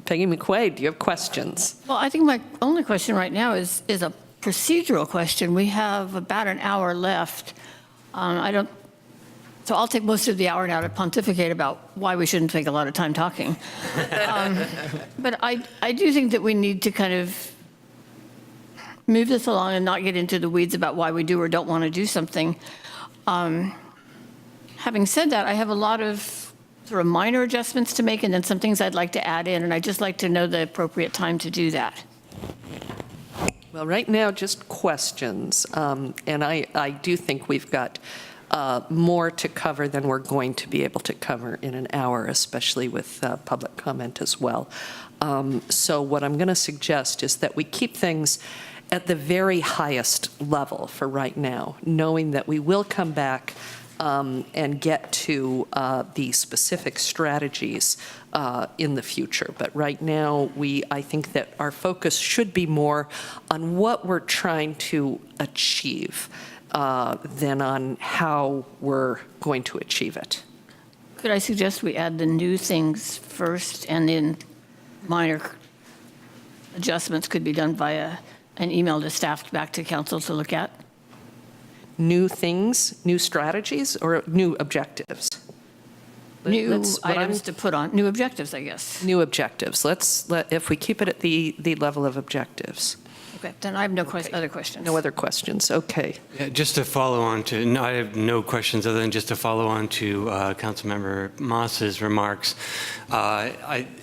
McQuaid, do you have questions? Well, I think my only question right now is a procedural question. We have about an hour left. So I'll take most of the hour now to pontificate about why we shouldn't take a lot of time talking. But I do think that we need to kind of move this along and not get into the weeds about why we do or don't want to do something. Having said that, I have a lot of sort of minor adjustments to make and then some things I'd like to add in, and I'd just like to know the appropriate time to do that. Well, right now, just questions. And I do think we've got more to cover than we're going to be able to cover in an hour, especially with public comment as well. So what I'm going to suggest is that we keep things at the very highest level for right now, knowing that we will come back and get to the specific strategies in the future. But right now, I think that our focus should be more on what we're trying to achieve than on how we're going to achieve it. Could I suggest we add the new things first and then minor adjustments could be done via an email to staff back to council to look at? New things, new strategies, or new objectives? New items to put on, new objectives, I guess. New objectives. If we keep it at the level of objectives. Okay, then I have no other questions. No other questions, okay. Yeah, just to follow on to, no, I have no questions other than just to follow on to Councilmember Moss's remarks.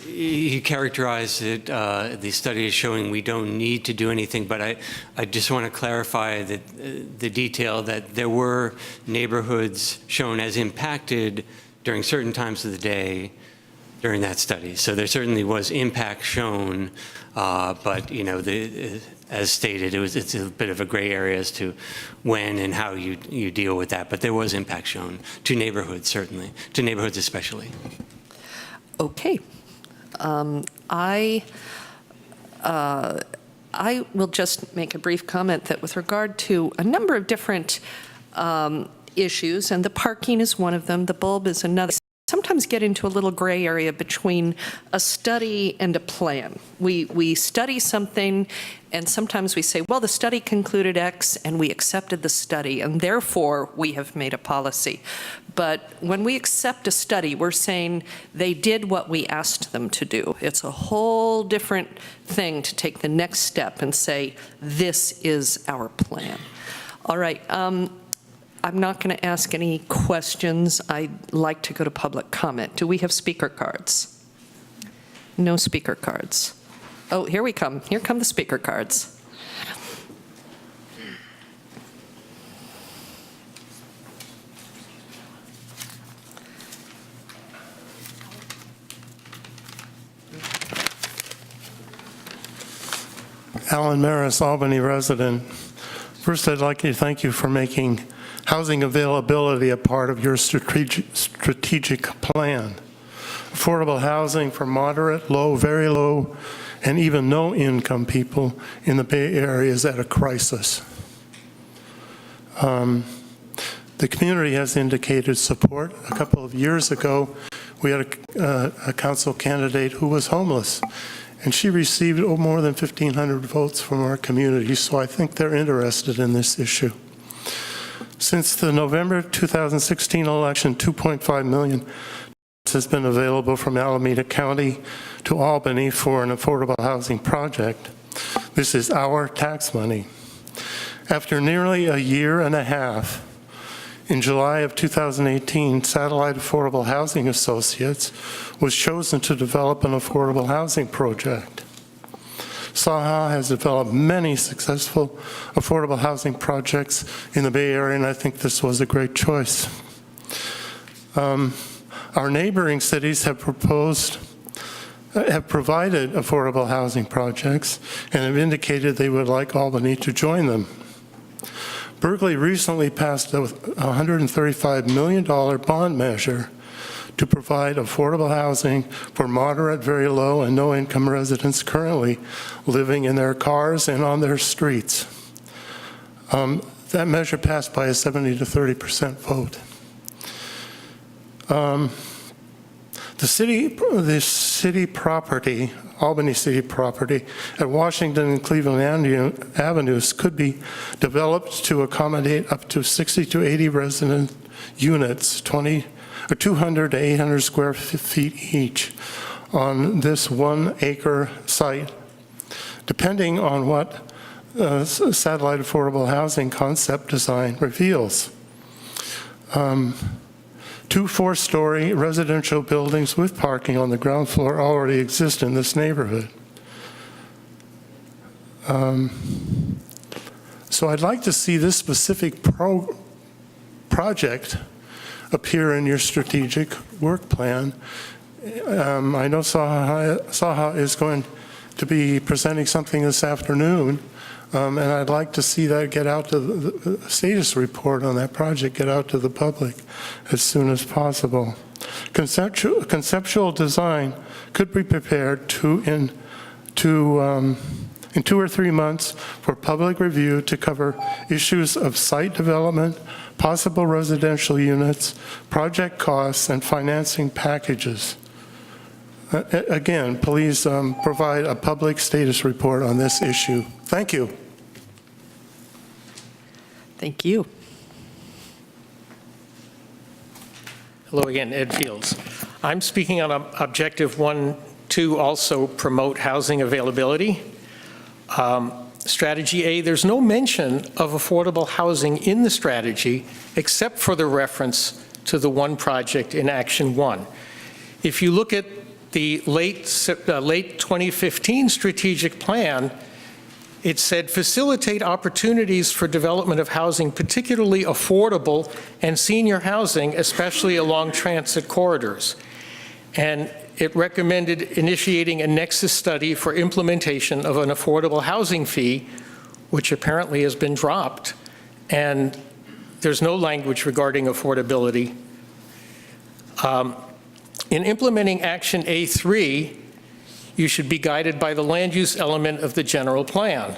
He characterized it, the study is showing we don't need to do anything, but I just want to clarify that the detail that there were neighborhoods shown as impacted during certain times of the day during that study. So there certainly was impact shown, but you know, as stated, it's a bit of a gray area as to when and how you deal with that. But there was impact shown to neighborhoods, certainly, to neighborhoods especially. Okay. I will just make a brief comment that with regard to a number of different issues, and the parking is one of them, the bulb is another, sometimes get into a little gray area between a study and a plan. We study something, and sometimes we say, well, the study concluded X, and we accepted the study, and therefore we have made a policy. But when we accept a study, we're saying they did what we asked them to do. It's a whole different thing to take the next step and say, this is our plan. All right. I'm not going to ask any questions. I'd like to go to public comment. Do we have speaker cards? No speaker cards. Oh, here we come. Here come the speaker cards. Alan Maris, Albany resident. First, I'd like to thank you for making housing availability a part of your strategic plan. Affordable housing for moderate, low, very low, and even no-income people in the Bay Area is at a crisis. The community has indicated support. A couple of years ago, we had a council candidate who was homeless, and she received more than 1,500 votes from our community, so I think they're interested in this issue. Since the November 2016 election, $2.5 million has been available from Alameda County to Albany for an affordable housing project. This is our tax money. After nearly a year and a half, in July of 2018, Satellite Affordable Housing Associates was chosen to develop an affordable housing project. SAHA has developed many successful affordable housing projects in the Bay Area, and I think this was a great choice. Our neighboring cities have provided affordable housing projects and have indicated they would like Albany to join them. Berkeley recently passed a $135 million bond measure to provide affordable housing for moderate, very low, and no-income residents currently living in their cars and on their streets. That measure passed by a 70 to 30% vote. The city property, Albany city property, at Washington and Cleveland Avenues could be developed to accommodate up to 60 to 80 resident units, 200 to 800 square feet each, on this 1 acre site, depending on what satellite affordable housing concept design reveals. 2 4-story residential buildings with parking on the ground floor already exist in this neighborhood. So I'd like to see this specific project appear in your strategic work plan. I know SAHA is going to be presenting something this afternoon, and I'd like to see that get out to the status report on that project, get out to the public as soon as possible. Conceptual design could be prepared in 2 or 3 months for public review to cover issues of site development, possible residential units, project costs, and financing packages. Again, please provide a public status report on this issue. Thank you. Thank you. Hello again, Ed Fields. I'm speaking on Objective 1 to also promote housing availability. Strategy A, there's no mention of affordable housing in the strategy except for the reference to the one project in Action 1. If you look at the late 2015 strategic plan, it said facilitate opportunities for development of housing, particularly affordable and senior housing, especially along transit corridors. And it recommended initiating a nexus study for implementation of an affordable housing fee, which apparently has been dropped, and there's no language regarding affordability. In implementing Action A3, you should be guided by the land use element of the general plan,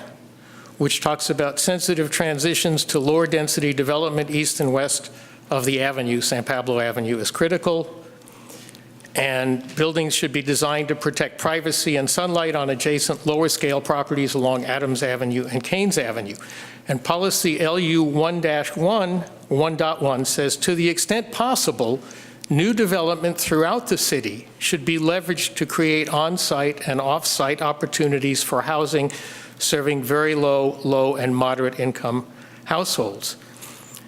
which talks about sensitive transitions to lower density development east and west of the avenue. San Pablo Avenue is critical. And buildings should be designed to protect privacy and sunlight on adjacent lower scale properties along Adams Avenue and Keynes Avenue. And policy LU 1-1 says, to the extent possible, new development throughout the city should be leveraged to create on-site and off-site opportunities for housing serving very low, low, and moderate income households.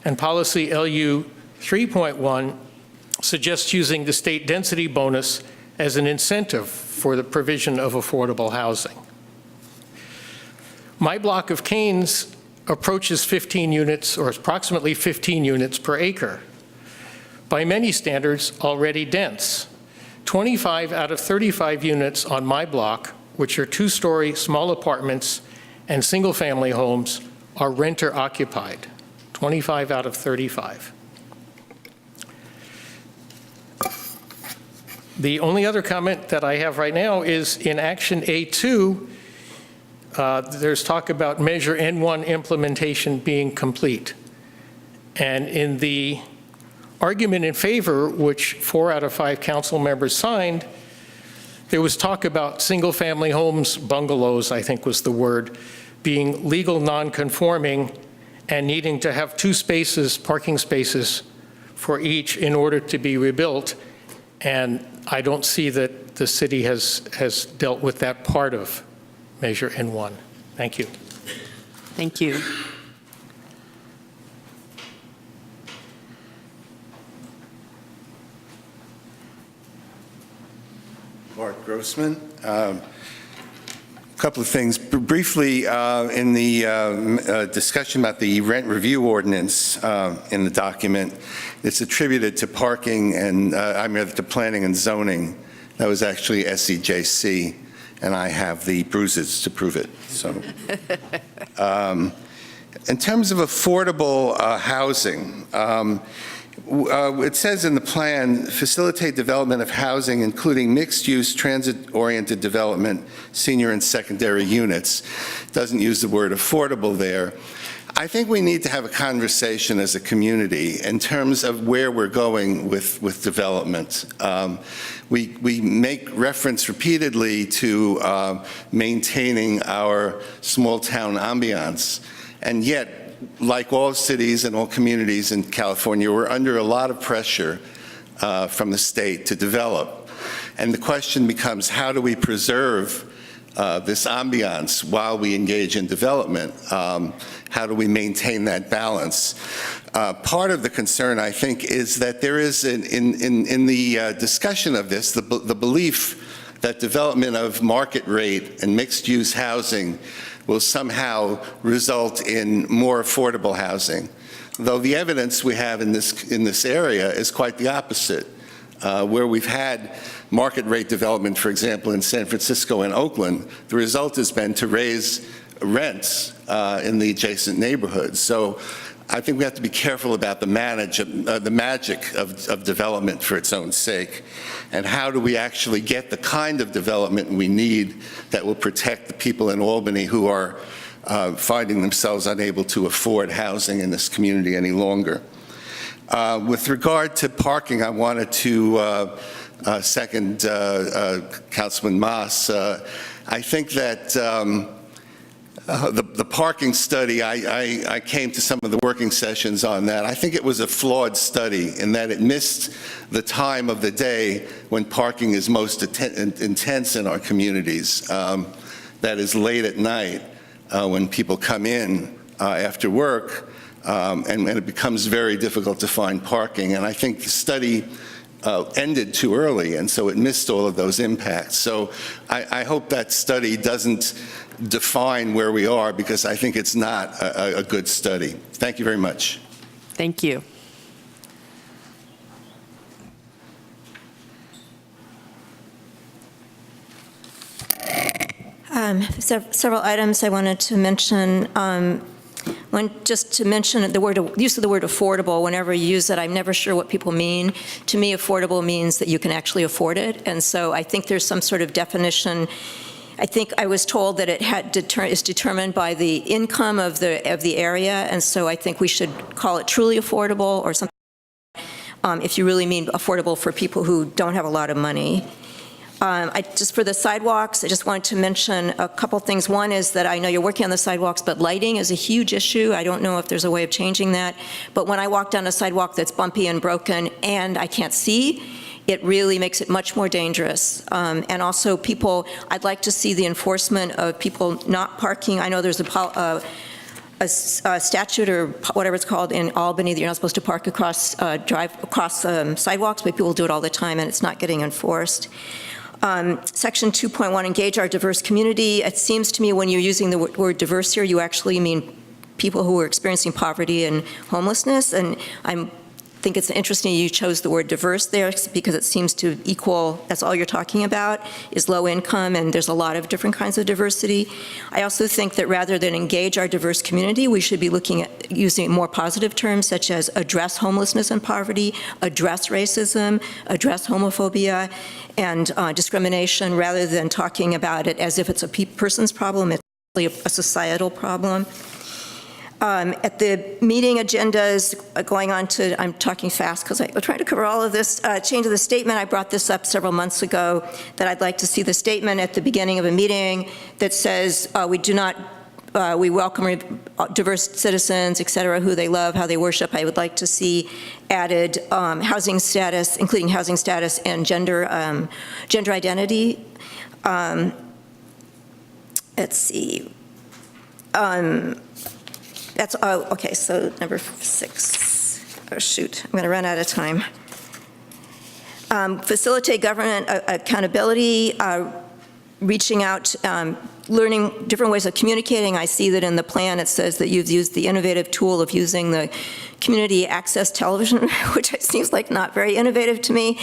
And policy LU 3.1 suggests using the state density bonus as an incentive for the provision of affordable housing. My block of Keynes approaches 15 units, or approximately 15 units per acre. By many standards, already dense. 25 out of 35 units on my block, which are 2-story small apartments and single-family homes, are renter occupied, 25 out of 35. The only other comment that I have right now is in Action A2, there's talk about Measure N1 implementation being complete. And in the argument in favor, which 4 out of 5 council members signed, there was talk about single-family homes, bungalows, I think was the word, being legal non-conforming and needing to have 2 spaces, parking spaces for each in order to be rebuilt. And I don't see that the city has dealt with that part of Measure N1. Thank you. Thank you. Bart Grossman. A couple of things. Briefly, in the discussion about the rent review ordinance in the document, it's attributed to parking and, to planning and zoning. That was actually SEJC, and I have the bruises to prove it. So, in terms of affordable housing, it says in the plan, facilitate development of housing, including mixed-use, transit-oriented development, senior and secondary units. Doesn't use the word affordable there. I think we need to have a conversation as a community in terms of where we're going with development. We make reference repeatedly to maintaining our small-town ambiance, and yet, like all cities and all communities in California, we're under a lot of pressure from the state to develop. And the question becomes, how do we preserve this ambiance while we engage in development? How do we maintain that balance? Part of the concern, I think, is that there is, in the discussion of this, the belief that development of market rate and mixed-use housing will somehow result in more affordable housing, though the evidence we have in this area is quite the opposite. Where we've had market rate development, for example, in San Francisco and Oakland, the result has been to raise rents in the adjacent neighborhoods. So I think we have to be careful about the magic of development for its own sake, and how do we actually get the kind of development we need that will protect the people in Albany who are finding themselves unable to afford housing in this community any longer. With regard to parking, I wanted to second Councilman Maas. I think that the parking study, I came to some of the working sessions on that. I think it was a flawed study in that it missed the time of the day when parking is most intense in our communities. That is late at night when people come in after work, and it becomes very difficult to find parking. And I think the study ended too early, and so it missed all of those impacts. So I hope that study doesn't define where we are, because I think it's not a good study. Thank you very much. Thank you. Several items I wanted to mention. Just to mention use of the word affordable. Whenever you use it, I'm never sure what people mean. To me, affordable means that you can actually afford it, and so I think there's some sort of definition. I think I was told that it is determined by the income of the area, and so I think we should call it truly affordable or something. If you really mean affordable for people who don't have a lot of money. Just for the sidewalks, I just wanted to mention a couple things. One is that I know you're working on the sidewalks, but lighting is a huge issue. I don't know if there's a way of changing that. But when I walk down a sidewalk that's bumpy and broken and I can't see, it really makes it much more dangerous. And also I'd like to see the enforcement of people not parking. I know there's a statute or whatever it's called in Albany that you're not supposed to park across sidewalks, but people do it all the time and it's not getting enforced. Section 2.1, engage our diverse community. It seems to me when you're using the word diverse here, you actually mean people who are experiencing poverty and homelessness, and I'm think it's interesting you chose the word diverse there because it seems to equal, that's all you're talking about, is low income, and there's a lot of different kinds of diversity. I also think that rather than engage our diverse community, we should be looking at using more positive terms such as address homelessness and poverty, address racism, address homophobia, and discrimination, rather than talking about it as if it's a person's problem. It's really a societal problem. At the meeting agendas, going on to, I'm talking fast because I'm trying to cover all of this, change of the statement. I brought this up several months ago, that I'd like to see the statement at the beginning of a meeting that says we welcome diverse citizens, et cetera, who they love, how they worship. I would like to see added housing status, including housing status and gender identity. Let's see. That's, okay, so number 6. Oh, shoot, I'm going to run out of time. Facilitate government accountability, reaching out, learning different ways of communicating. I see that in the plan it says that you've used the innovative tool of using the community access television, which seems like not very innovative to me.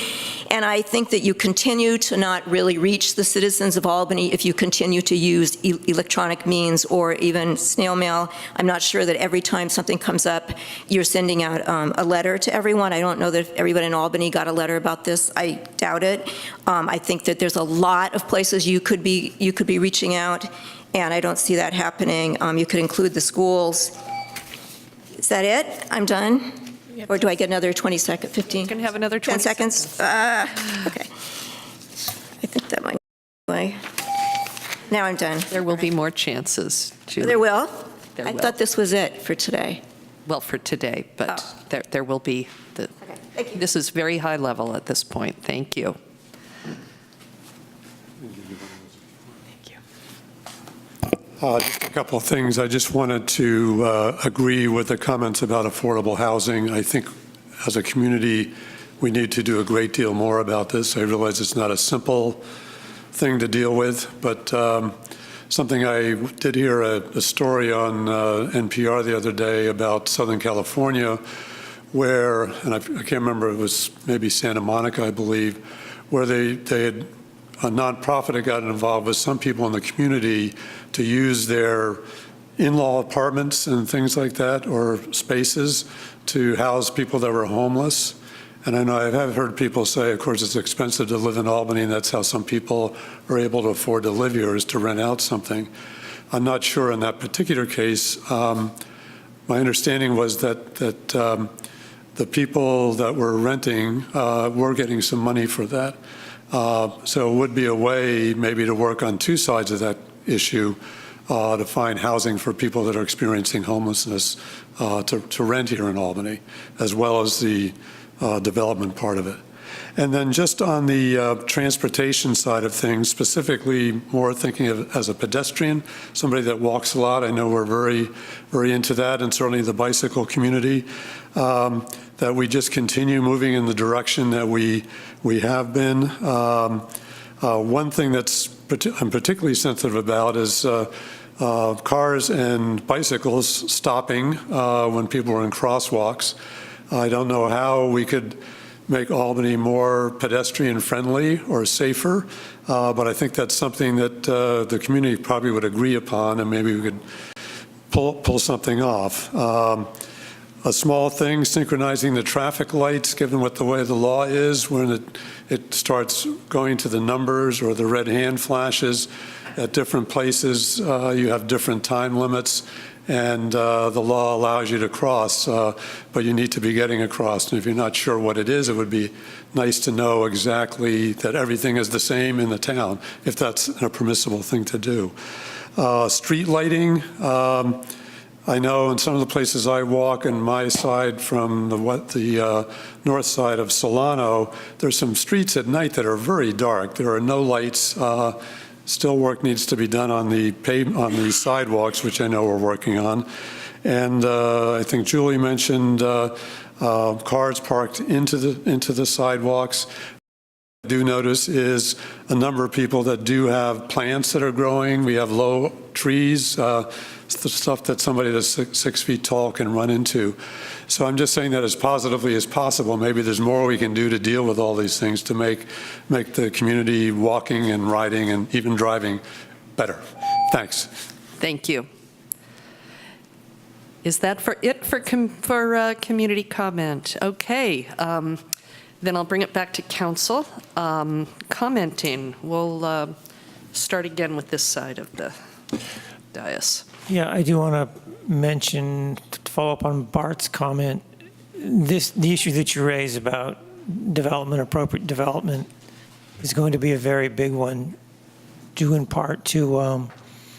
And I think that you continue to not really reach the citizens of Albany if you continue to use electronic means or even snail mail. I'm not sure that every time something comes up, you're sending out a letter to everyone. I don't know that everybody in Albany got a letter about this. I doubt it. I think that there's a lot of places you could be reaching out, and I don't see that happening. You could include the schools. Is that it? I'm done? Or do I get another 20 seconds, 15? You can have another 20 seconds. Okay. I think that might be way. Now I'm done. There will be more chances, Julie. There will? There I will. thought this was it for today. Well, for today, but there will be. Thank you. This is very high level at this point. Thank you. Just a couple of things. I just wanted to agree with the comments about affordable housing. I think as a community, we need to do a great deal more about this. I realize it's not a simple thing to deal with, but something I did hear a story on NPR the other day about Southern California where, and I can't remember, it was maybe Santa Monica, I believe, where they had a nonprofit had gotten involved with some people in the community to use their in-law apartments and things like that, or spaces, to house people that were homeless. And I know I have heard people say, of course, it's expensive to live in Albany, and that's how some people are able to afford to live here, is to rent out something. I'm not sure in that particular case. My understanding was that the people that were renting were getting some money for that. So it would be a way maybe to work on two sides of that issue, to find housing for people that are experiencing homelessness to rent here in Albany, as well as the development part of it. And then just on the transportation side of things, specifically more thinking of as a pedestrian, somebody that walks a lot. I know we're very, very into that, and certainly the bicycle community, that we just continue moving in the direction that we have been. One thing I'm particularly sensitive about is cars and bicycles stopping when people are in crosswalks. I don't know how we could make Albany more pedestrian friendly or safer, but I think that's something that the community probably would agree upon, and maybe we could pull something off. A small thing, synchronizing the traffic lights, given what the way the law is, when it starts going to the numbers or the red hand flashes at different places, you have different time limits, and the law allows you to cross, but you need to be getting across. And if you're not sure what it is, it would be nice to know exactly that everything is the same in the town, if that's a permissible thing to do. Street lighting. I know in some of the places I walk on my side from the north side of Solano, there's some streets at night that are very dark. There are no lights. Still work needs to be done on the sidewalks, which I know we're working on. And I think Julie mentioned cars parked into the sidewalks. I do notice is a number of people that do have plants that are growing. We have low trees, the stuff that somebody that's 6 feet tall can run into. So I'm just saying that as positively as possible. Maybe there's more we can do to deal with all these things to make the community walking and riding and even driving better. Thanks. Thank you. Is that for community comment? Okay. Then I'll bring it back to council. Commenting. We'll start again with this side of the dais. Yeah, I do want to mention, to follow up on Bart's comment, the issue that you raised about development, appropriate development, is going to be a very big one, due in part to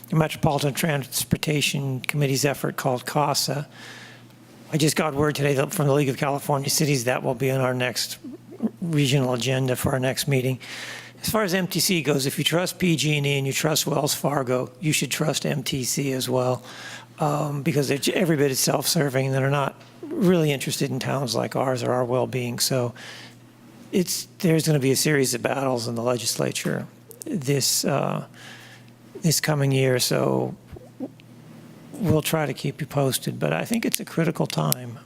the Metropolitan Transportation Committee's effort called CASA. I just got word today from the League of California Cities that will be on our next regional agenda for our next meeting. As far as MTC goes, if you trust PG&E and you trust Wells Fargo, you should trust MTC as well, because they're every bit as self-serving, and they're not really interested in towns like ours or our well-being. So there's going to be a series of battles in the legislature this coming year. So we'll try to keep you posted, but I think it's a critical time.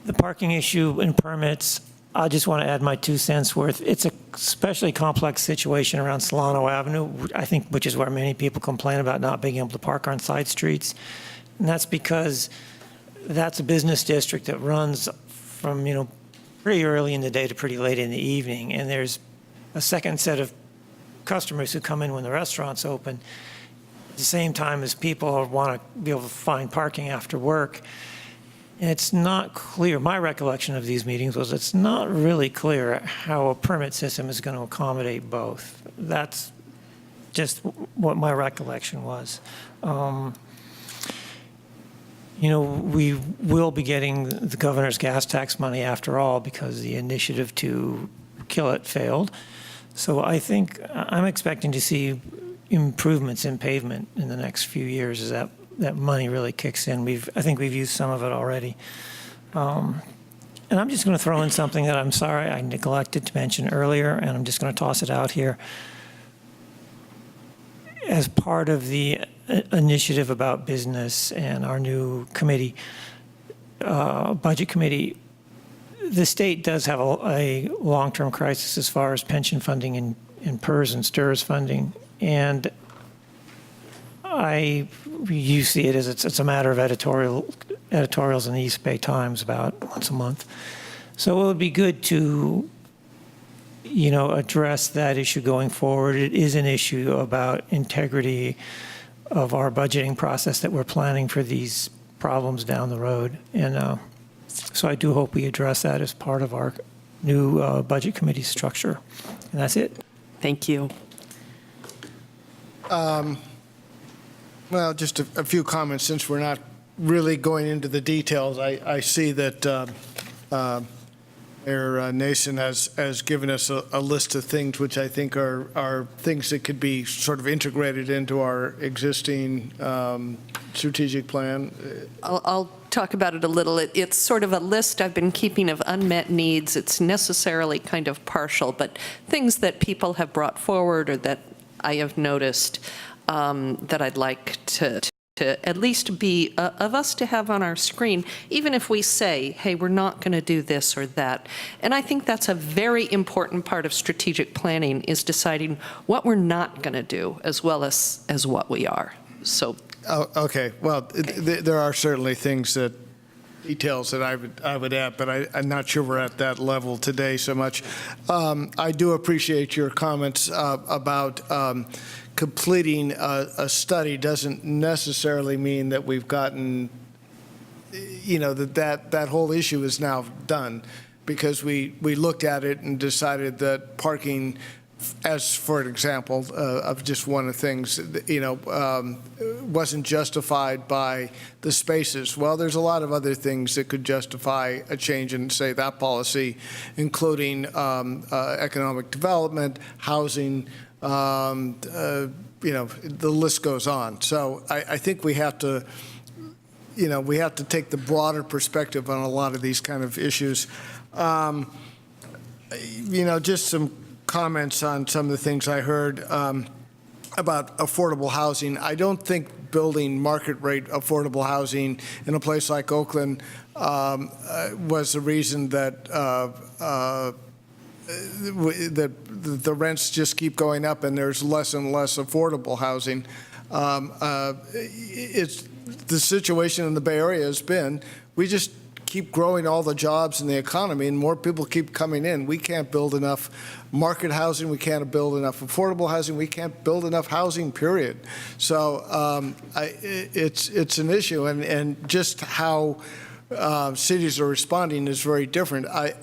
The parking issue and permits, I just want to add my 2 cents worth. It's a especially complex situation around Solano Avenue, I think, which is where many people complain about not being able to park on side streets. And that's because that's a business district that runs from, pretty early in the day to pretty late in the evening. And there's a second set of customers who come in when the restaurant's open, at the same time as people want to be able to find parking after work. And it's not clear, my recollection of these meetings was it's not really clear how a permit system is going to accommodate both. That's just what my recollection was. We will be getting the governor's gas tax money after all because the initiative to kill it failed. So I think I'm expecting to see improvements in pavement in the next few years as that money really kicks in. I think we've used some of it already. And I'm just going to throw in something that I'm sorry I neglected to mention earlier, and I'm just going to toss it out here. As part of the initiative about business and our new committee, budget committee, the state does have a long-term crisis as far as pension funding and PERS and STIRS funding. And you see it as it's a matter of editorials in the East Bay Times about once a month. So it would be good to, address that issue going forward. It is an issue about integrity of our budgeting process that we're planning for these problems down the road. And so I do hope we address that as part of our new budget committee structure. And that's it. Thank you. Well, just a few comments, since we're not really going into the details. I see that Mayor Nason has given us a list of things which I think are things that could be sort of integrated into our existing strategic plan. I'll talk about it a little. It's sort of a list I've been keeping of unmet needs. It's necessarily kind of partial, but things that people have brought forward or that I have noticed that I'd like to at least be of us to have on our screen, even if we say, hey, we're not going to do this or that. And I think that's a very important part of strategic planning, is deciding what we're not going to do as well as what we are. So. Okay. Well, there are certainly details that I would add, but I'm not sure we're at that level today so much. I do appreciate your comments about completing a study doesn't necessarily mean that we've gotten, that whole issue is now done, because we looked at it and decided that parking, as for an example of just one of the things, wasn't justified by the spaces. Well, there's a lot of other things that could justify a change in, say, that policy, including economic development, housing, the list goes on. So I think we have to, we have to take the broader perspective on a lot of these kind of issues. Just some comments on some of the things I heard. about affordable housing. I don't think building market rate affordable housing in a place like Oakland was the reason that that the rents just keep going up and there's less and less affordable housing. It's the situation in the Bay Area has been, we just keep growing all the jobs in the economy and more people keep coming in. We can't build enough market housing. We can't build enough affordable housing. We can't build enough housing, period. So it's an issue, and just how cities are responding is very different. I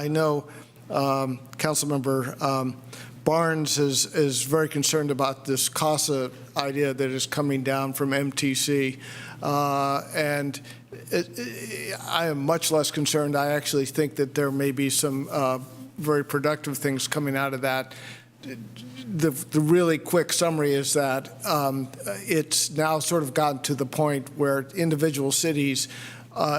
know Councilmember Barnes is very concerned about this CASA idea that is coming down from MTC, and I am much less concerned. I actually think that there may be some very productive things coming out of that. The really quick summary is that it's now sort of gotten to the point where individual cities,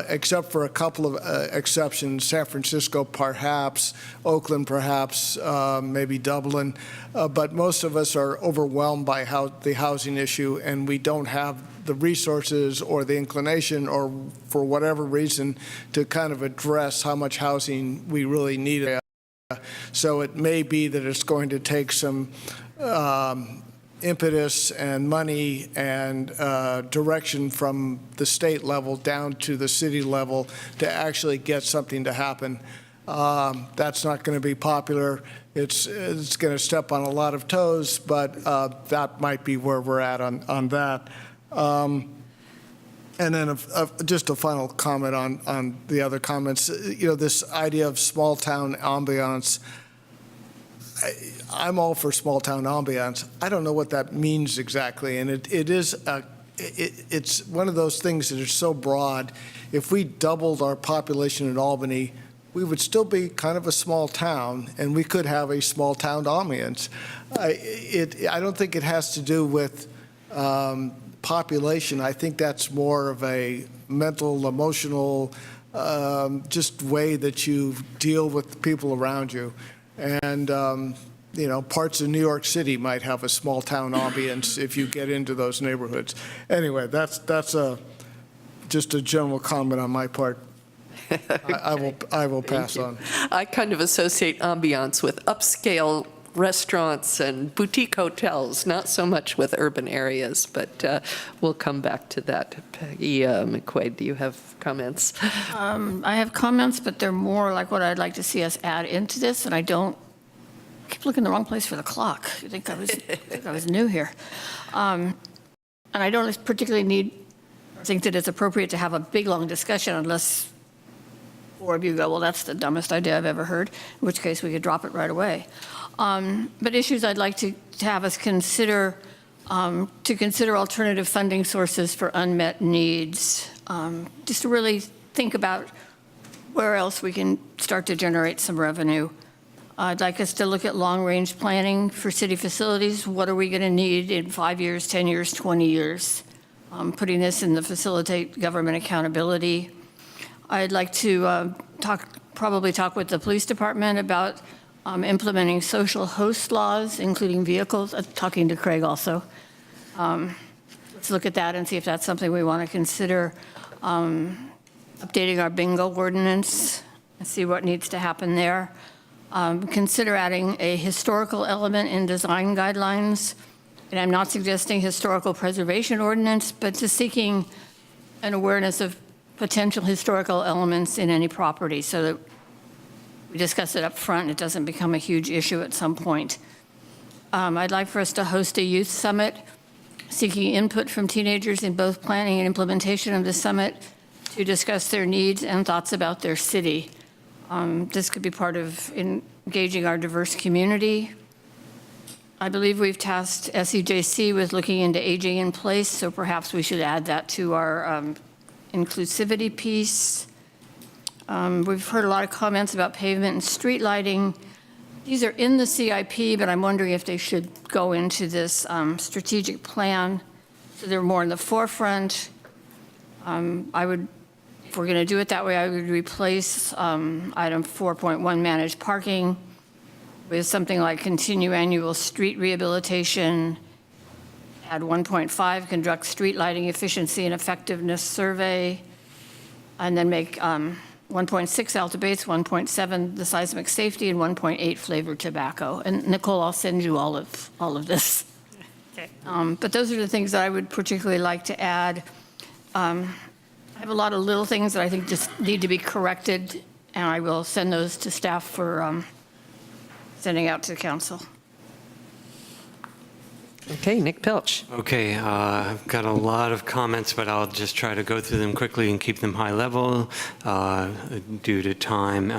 except for a couple of exceptions, San Francisco perhaps, Oakland perhaps, maybe Dublin, but most of us are overwhelmed by the housing issue, and we don't have the resources or the inclination or for whatever reason to kind of address how much housing we really need. So it may be that it's going to take some impetus and money and direction from the state level down to the city level to actually get something to happen. That's not going to be popular. It's going to step on a lot of toes, but that might be where we're at on that. And then just a final comment on the other comments. This idea of small town ambiance, I'm all for small town ambiance. I don't know what that means exactly, and it's one of those things that is so broad. If we doubled our population in Albany, we would still be kind of a small town, and we could have a small town ambiance. I don't think it has to do with population. I think that's more of a mental, emotional, just way that you deal with the people around you. And, parts of New York City might have a small town ambience if you get into those neighborhoods. Anyway, that's just a general comment on my part. I will pass on. I kind of associate ambiance with upscale restaurants and boutique hotels, not so much with urban areas, but we'll come back to that. Peggy McQuaid, do you have comments? I have comments, but they're more like what I'd like to see us add into this, and I keep looking in the wrong place for the clock. I think I was new here. And I don't particularly think that it's appropriate to have a big, long discussion unless 4 of you go, well, that's the dumbest idea I've ever heard, in which case we could drop it right away. But issues I'd like to have us consider, to consider alternative funding sources for unmet needs, just to really think about where else we can start to generate some revenue. I'd like us to look at long-range planning for city facilities. What are we going to need in 5 years, 10 years, 20 years? Putting this in the facilitate government accountability. I'd like to probably talk with the police department about implementing social host laws, including vehicles. Talking to Craig also. Let's look at that and see if that's something we want to consider. Updating our bingo ordinance and see what needs to happen there. Consider adding a historical element in design guidelines. And I'm not suggesting historical preservation ordinance, but just seeking an awareness of potential historical elements in any property so that we discuss it up front and it doesn't become a huge issue at some point. I'd like for us to host a youth summit, seeking input from teenagers in both planning and implementation of the summit to discuss their needs and thoughts about their city. This could be part of engaging our diverse community. I believe we've tasked SEJC with looking into aging in place, so perhaps we should add that to our inclusivity piece. We've heard a lot of comments about pavement and street lighting. These are in the CIP, but I'm wondering if they should go into this strategic plan so they're more in the forefront. If we're going to do it that way, I would replace item 4.1, managed parking, with something like continue annual street rehabilitation add 1.5, conduct street lighting efficiency and effectiveness survey, and then make 1.6 Alta Bates, 1.7 the seismic safety, and 1.8 flavored tobacco. And Nicole, I'll send you all of this. Okay. But those are the things that I would particularly like to add. I have a lot of little things that I think just need to be corrected, and I will send those to staff for sending out to the council. Okay, Nick Pilch. Okay, I've got a lot of comments, but I'll just try to go through them quickly and keep them high level due to time.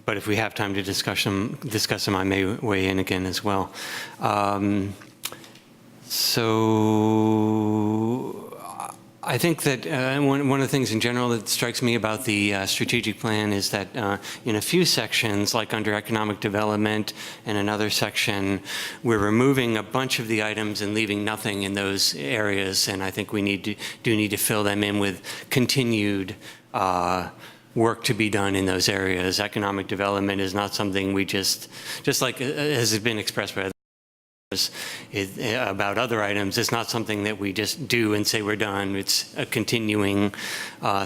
But if we have time to discuss them, I may weigh in again as well. So I think that one of the things in general that strikes me about the strategic plan is that in a few sections, like under economic development and another section, we're removing a bunch of the items and leaving nothing in those areas. And I think we do need to fill them in with continued work to be done in those areas. Economic development is not something we just like has been expressed by about other items. It's not something that we just do and say we're done. It's a continuing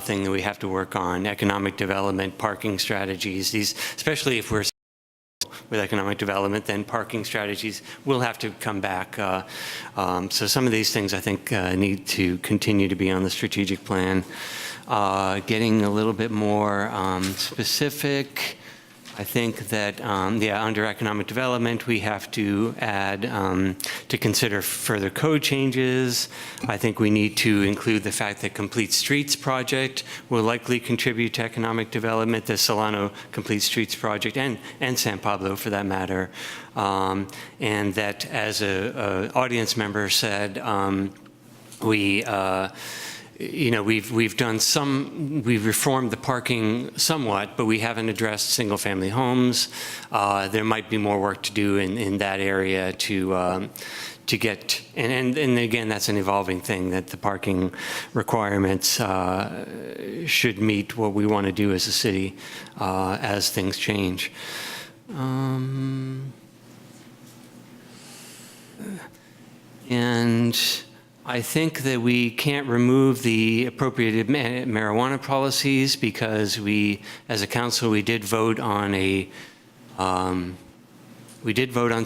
thing that we have to work on. Economic development, parking strategies, these, especially if we're with economic development, then parking strategies will have to come back. So some of these things I think need to continue to be on the strategic plan. Getting a little bit more specific, I think that, under economic development, we have to add to consider further code changes. I think we need to include the fact that Complete Streets project will likely contribute to economic development, the Solano Complete Streets project, and San Pablo for that matter. And that, as a audience member said, we've reformed the parking somewhat, but we haven't addressed single-family homes. There might be more work to do in that area to get, and again, that's an evolving thing, that the parking requirements should meet what we want to do as a city as things change. And I think that we can't remove the appropriated marijuana policies because we, as a council, we did vote on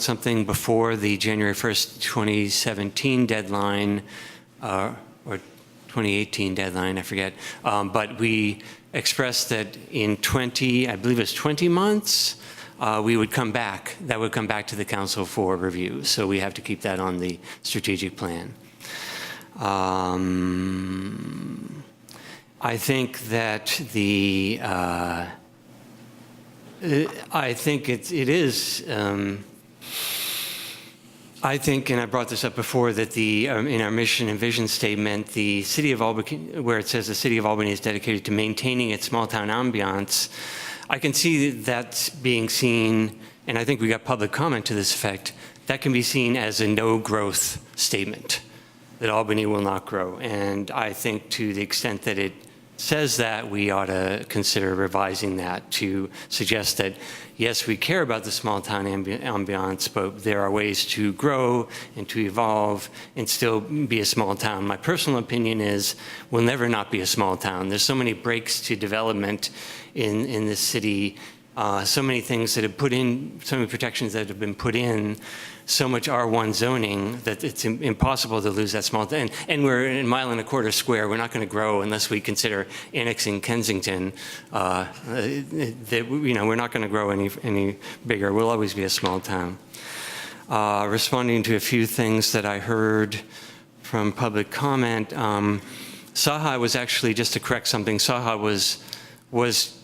something before the January 1st, 2017 deadline, or 2018 deadline, I forget. But we expressed that in I believe it was 20 months, we would come back. That would come back to the council for review. So we have to keep that on the strategic plan. I think that I think it is. I think, and I brought this up before, that in our mission and vision statement, the City of Albany, where it says the City of Albany is dedicated to maintaining its small town ambiance, I can see that's being seen, and I think we got public comment to this effect. That can be seen as a no growth statement, that Albany will not grow. And I think to the extent that it says that, we ought to consider revising that to suggest that, yes, we care about the small town ambiance, but there are ways to grow and to evolve and still be a small town. My personal opinion is we'll never not be a small town. There's so many breaks to development in this city, so many things that have put in, so many protections that have been put in, so much R1 zoning that it's impossible to lose that small town. And we're in a 1.25 mile square. We're not going to grow unless we consider annexing Kensington. We're not going to grow any bigger. We'll always be a small town. Responding to a few things that I heard from public comment, Saha was actually, just to correct something, Saha was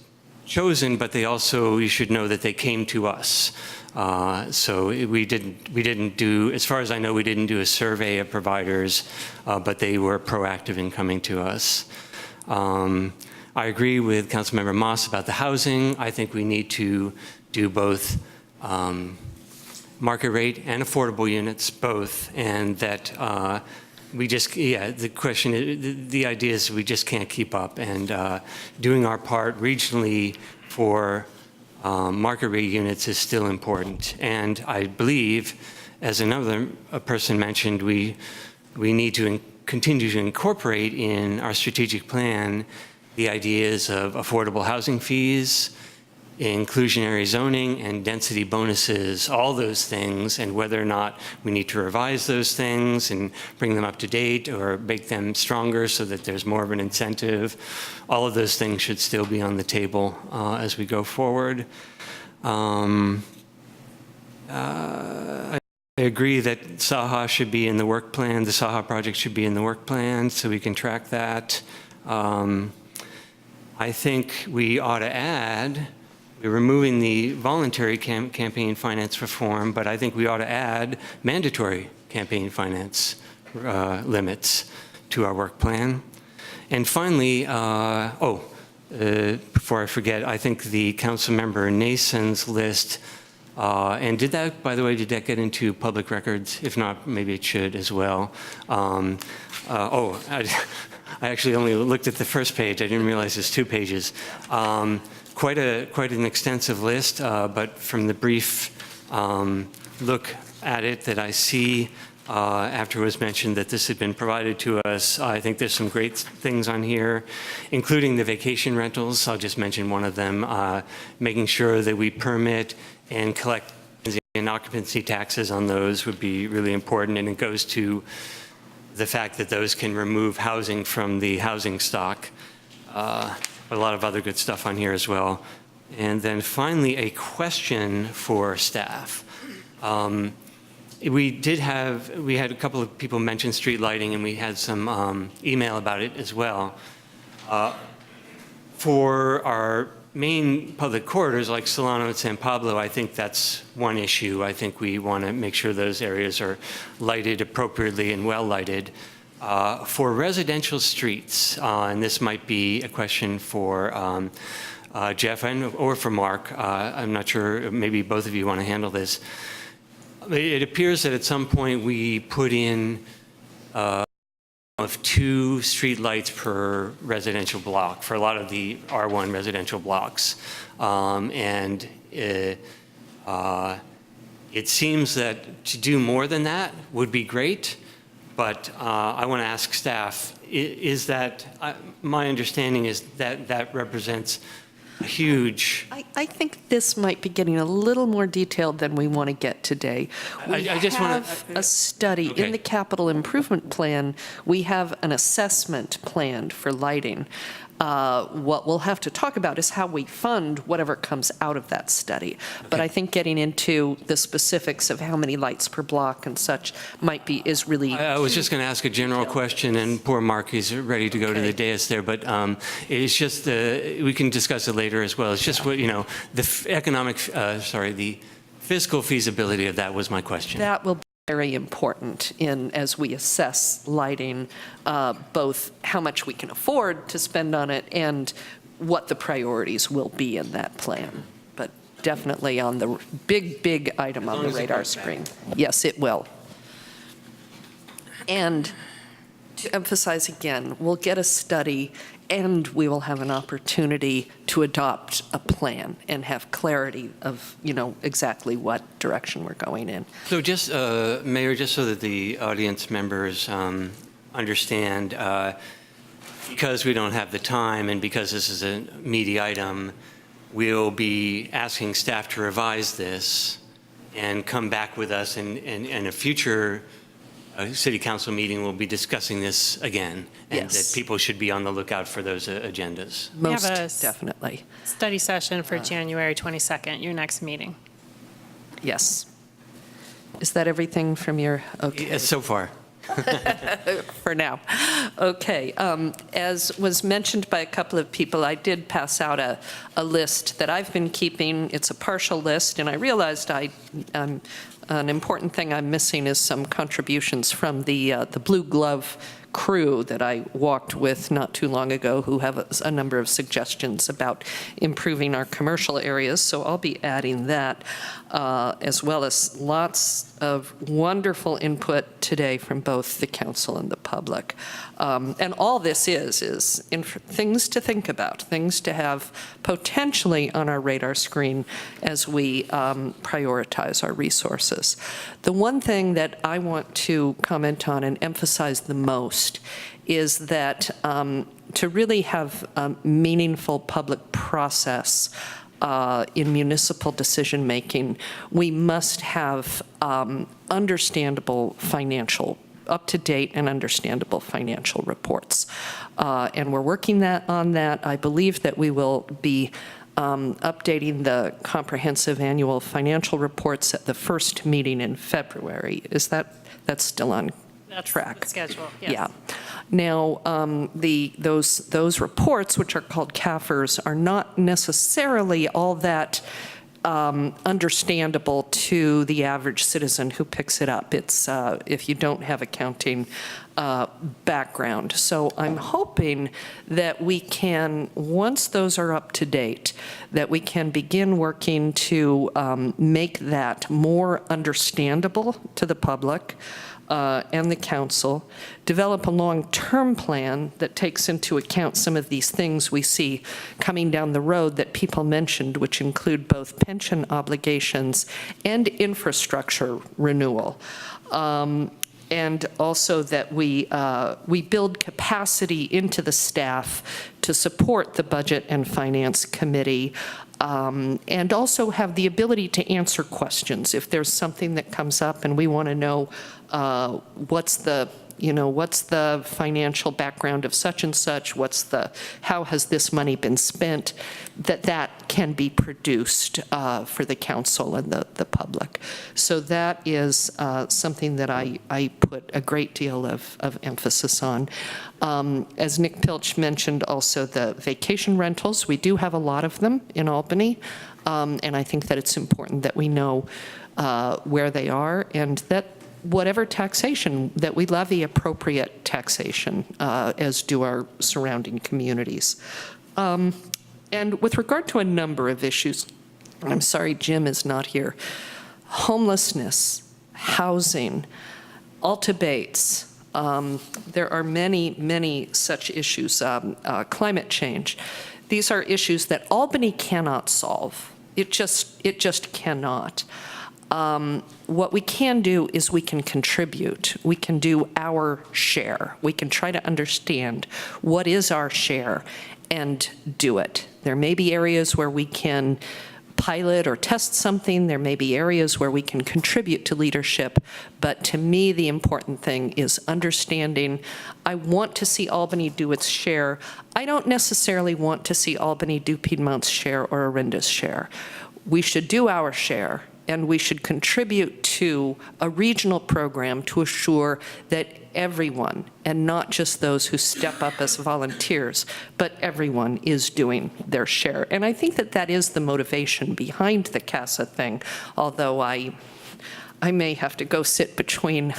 chosen, but they also, you should know that they came to us. So we didn't do, as far as I know, we didn't do a survey of providers, but they were proactive in coming to us. I agree with Councilmember Moss about the housing. I think we need to do both market rate and affordable units, both, and that the question, the idea is we just can't keep up, and doing our part regionally for market rate units is still important. And I believe, as a person mentioned, we need to continue to incorporate in our strategic plan the ideas of affordable housing fees, inclusionary zoning, and density bonuses, all those things, and whether or not we need to revise those things and bring them up to date or make them stronger so that there's more of an incentive. All of those things should still be on the table as we go forward. I agree that SAHA should be in the work plan. The SAHA project should be in the work plan so we can track that. I think we ought to add, we're removing the voluntary campaign finance reform, but I think we ought to add mandatory campaign finance limits to our work plan. And finally, before I forget, I think the Councilmember Nason's list, and did that, by the way, did that get into public records? If not, maybe it should as well. I actually only looked at the first page. I didn't realize there's 2 pages. Quite an extensive list, but from the brief look at it that I see after it was mentioned that this had been provided to us, I think there's some great things on here, including the vacation rentals. I'll just mention one of them, making sure that we permit and collect and occupancy taxes on those would be really important, and it goes to the fact that those can remove housing from the housing stock. A lot of other good stuff on here as well. And then finally, a question for staff. We had a couple of people mention street lighting, and we had some email about it as well. For our main public corridors like Solano and San Pablo, I think that's one issue. I think we want to make sure those areas are lighted appropriately and well lighted. For residential streets, and this might be a question for Jeff or for Mark, I'm not sure, maybe both of you want to handle this. It appears that at some point we put in of 2 street lights per residential block for a lot of the R1 residential blocks. It seems that to do more than that would be great, but I want to ask staff, is that, my understanding is that that represents a huge... I think this might be getting a little more detailed than we want to get today. We I just have a study in the capital improvement plan. We have an assessment planned for lighting. What we'll have to talk about is how we fund whatever comes out of that study. But I think getting into the specifics of how many lights per block and such is really... I was just going to ask a general question, and poor Mark, he's ready to go to the dais there, but it's just, we can discuss it later as well. It's just what, the fiscal feasibility of that was my question. That will be very important as we assess lighting, both how much we can afford to spend on it and what the priorities will be in that plan. But definitely on the big item on the radar screen. Yes, it will. And to emphasize again, we'll get a study and we will have an opportunity to adopt a plan and have clarity of, exactly what direction we're going in. So just, Mayor, just so that the audience members understand, because we don't have the time and because this is a meaty item, we'll be asking staff to revise this and come back with us in a future City Council meeting. We'll be discussing this again, and that people should be on the lookout for those agendas. Most definitely. Study session for January 22nd, your next meeting. Yes. Is that everything from your, okay. Yes, so far. For now. Okay. As was mentioned by a couple of people, I did pass out a list that I've been keeping. It's a partial list, and I realized an important thing I'm missing is some contributions from the Blue Glove crew that I walked with not too long ago who have a number of suggestions about improving our commercial areas, so I'll be adding that, as well as lots of wonderful input today from both the council and the public. And all this is things to think about, things to have potentially on our radar screen as we prioritize our resources. The one thing that I want to comment on and emphasize the most is that to really have a meaningful public process in municipal decision-making, we must have understandable financial, up-to-date and understandable financial reports. And we're working on that. I believe that we will be updating the comprehensive annual financial reports at the first meeting in February. That's still on track? That's the schedule, yes. Yeah. Now, those reports, which are called CAFRs, are not necessarily all that understandable to the average citizen who picks it up. It's if you don't have accounting background. So I'm hoping that we can, once those are up to date, that we can begin working to make that more understandable to the public and the council, develop a long-term plan that takes into account some of these things we see coming down the road that people mentioned, which include both pension obligations and infrastructure renewal. And also that we build capacity into the staff to support the Budget and Finance Committee, and also have the ability to answer questions. If there's something that comes up and we want to know what's the financial background of such and such, how has this money been spent, that can be produced for the council and the public. So that is something that I put a great deal of emphasis on. As Nick Pilch mentioned, also the vacation rentals, we do have a lot of them in Albany, and I think that it's important that we know where they are, and that whatever taxation, that we levy appropriate taxation, as do our surrounding communities. And with regard to a number of issues, I'm sorry Jim is not here, homelessness, housing, Alta Bates, there are many, many such issues, climate change. These are issues that Albany cannot solve. It just cannot. What we can do is we can contribute. We can do our share. We can try to understand what is our share and do it. There may be areas where we can pilot or test something. There may be areas where we can contribute to leadership. But to me, the important thing is understanding. I want to see Albany do its share. I don't necessarily want to see Albany do Piedmont's share or Orinda's share. We should do our share, and we should contribute to a regional program to assure that everyone, and not just those who step up as volunteers, but everyone is doing their share. And I think that is the motivation behind the CASA thing, although I may have to go sit between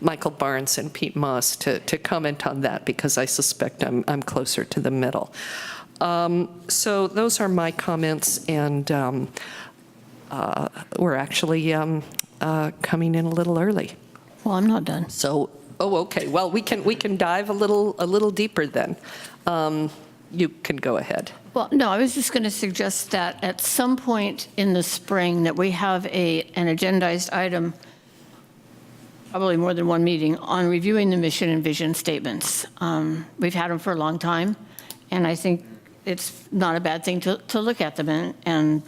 Michael Barnes and Pete Moss to comment on that, because I suspect I'm closer to the middle. So those are my comments, and we're actually coming in a little early. Well, I'm not done. So, okay. Well, we can dive a little deeper then. You can go ahead. Well, no, I was just going to suggest that at some point in the spring that we have an agendized item, probably more than one meeting, on reviewing the mission and vision statements. We've had them for a long time, and I think it's not a bad thing to look at them and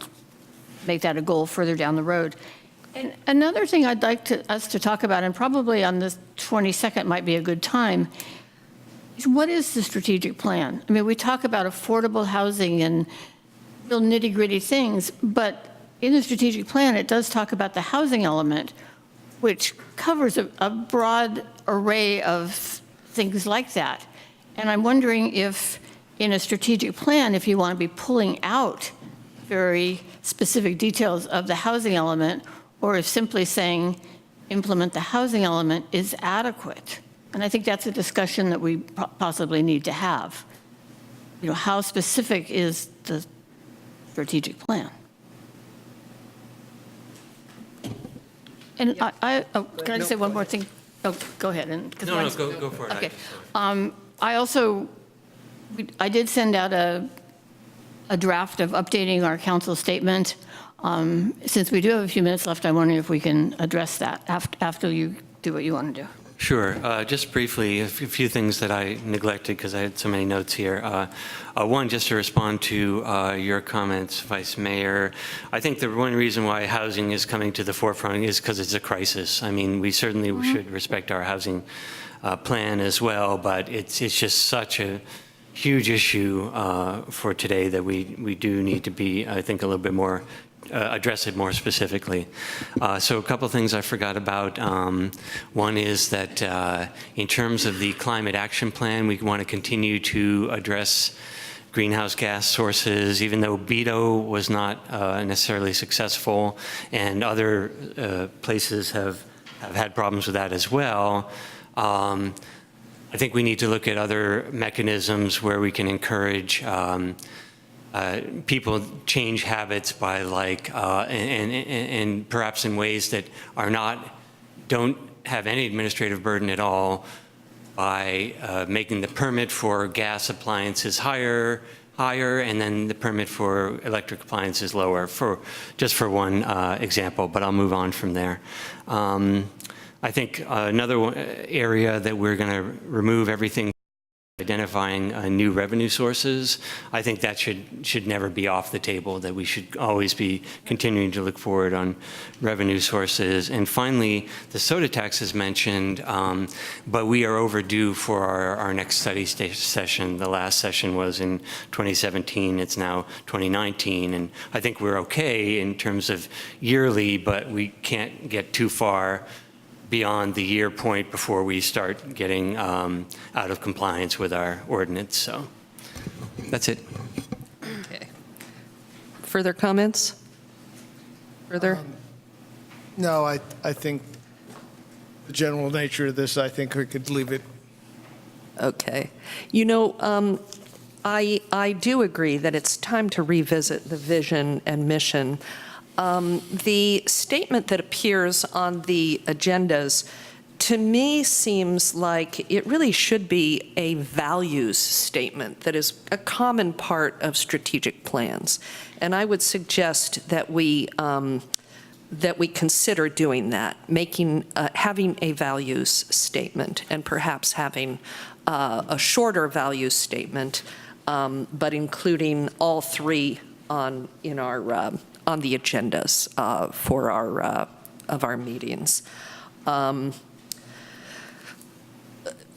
make that a goal further down the road. And another thing I'd like us to talk about, and probably on the 22nd might be a good time, is what is the strategic plan? I mean, we talk about affordable housing and real nitty-gritty things, but in the strategic plan, it does talk about the housing element, which covers a broad array of things like that. And I'm wondering if in a strategic plan, if you want to be pulling out very specific details of the housing element, or if simply saying implement the housing element is adequate. And I think that's a discussion that we possibly need to have. You know, how specific is the strategic plan? And can I just say one more thing? Oh, go ahead. No, go for it. Okay. I did send out a draft of updating our council statement. Since we do have a few minutes left, I'm wondering if we can address that after you do what you want to do. Sure. Just briefly, a few things that I neglected because I had so many notes here. One, just to respond to your comments, Vice Mayor. I think the one reason why housing is coming to the forefront is because it's a crisis. I mean, we certainly should respect our housing plan as well, but it's just such a huge issue for today that we do need to be, I think, a little bit more address it more specifically. So a couple things I forgot about. One is that in terms of the climate action plan, we want to continue to address greenhouse gas sources, even though BETO was not necessarily successful, and other places have had problems with that as well. I think we need to look at other mechanisms where we can encourage people change habits by and perhaps in ways that don't have any administrative burden at all, by making the permit for gas appliances higher, and then the permit for electric appliances lower, just for one example, but I'll move on from there. I think another area that we're going to remove everything, identifying new revenue sources. I think that should never be off the table, that we should always be continuing to look forward on revenue sources. And finally, the soda tax is mentioned, but we are overdue for our next study session. The last session was in 2017. It's now 2019. And I think we're okay in terms of yearly, but we can't get too far beyond the year point before we start getting out of compliance with our ordinance. So that's it. Okay. Further comments? Further? No, I think the general nature of this, I think we could leave it. Okay. You know, I do agree that it's time to revisit the vision and mission. The statement that appears on the agendas, to me, seems like it really should be a values statement that is a common part of strategic plans. And I would suggest that we consider doing that, having a values statement, and perhaps having a shorter values statement, but including all three on the agendas for our meetings.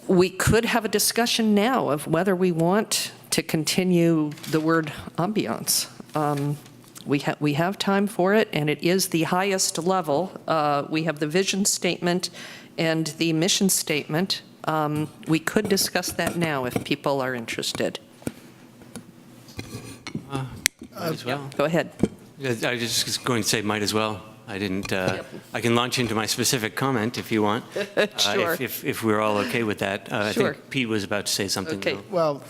We could have a discussion now of whether we want to continue the word ambiance. We have time for it, and it is the highest level. We have the vision statement and the mission statement. We could discuss that now if people are interested. Might as well. Go ahead. I was just going to say might as well. I didn't, I can launch into my specific comment if you want. Sure. If we're all okay with that. Sure. I think Pete was about to say something. Okay. Though. Well,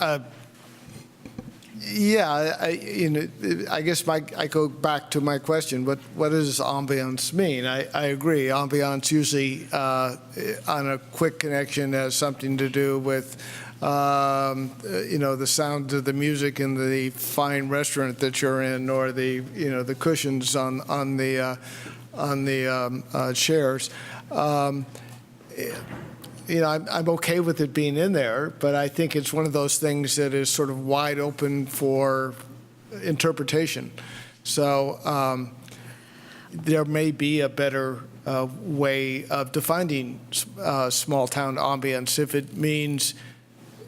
yeah, I guess I go back to my question. What does ambiance mean? I agree. Ambiance usually on a quick connection has something to do with the sound of the music in the fine restaurant that you're in, or the cushions on the chairs. I'm okay with it being in there, but I think it's one of those things that is sort of wide open for interpretation. So there may be a better way of defining small town ambience if it means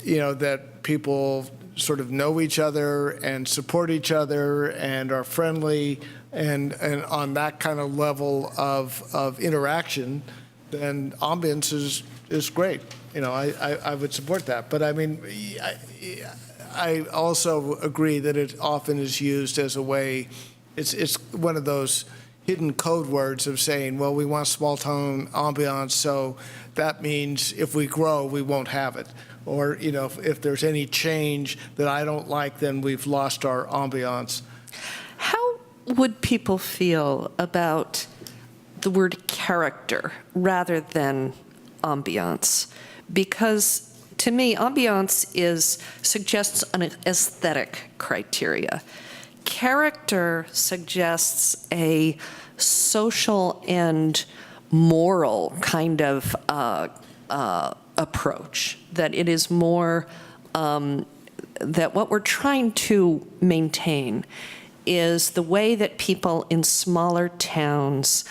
that people sort of know each other and support each other and are friendly and on that kind of level of interaction, then ambience is great. I would support that. But I mean, I also agree that it often is used as a way, it's one of those, hidden code words of saying, well, we want small town ambiance, so that means if we grow, we won't have it. Or, you know, if there's any change that I don't like, then we've lost our ambiance. How would people feel about the word character rather than ambiance? Because to me, ambiance suggests an aesthetic criteria. Character suggests a social and moral kind of approach, that it is more, that what we're trying to maintain is the way that people in smaller towns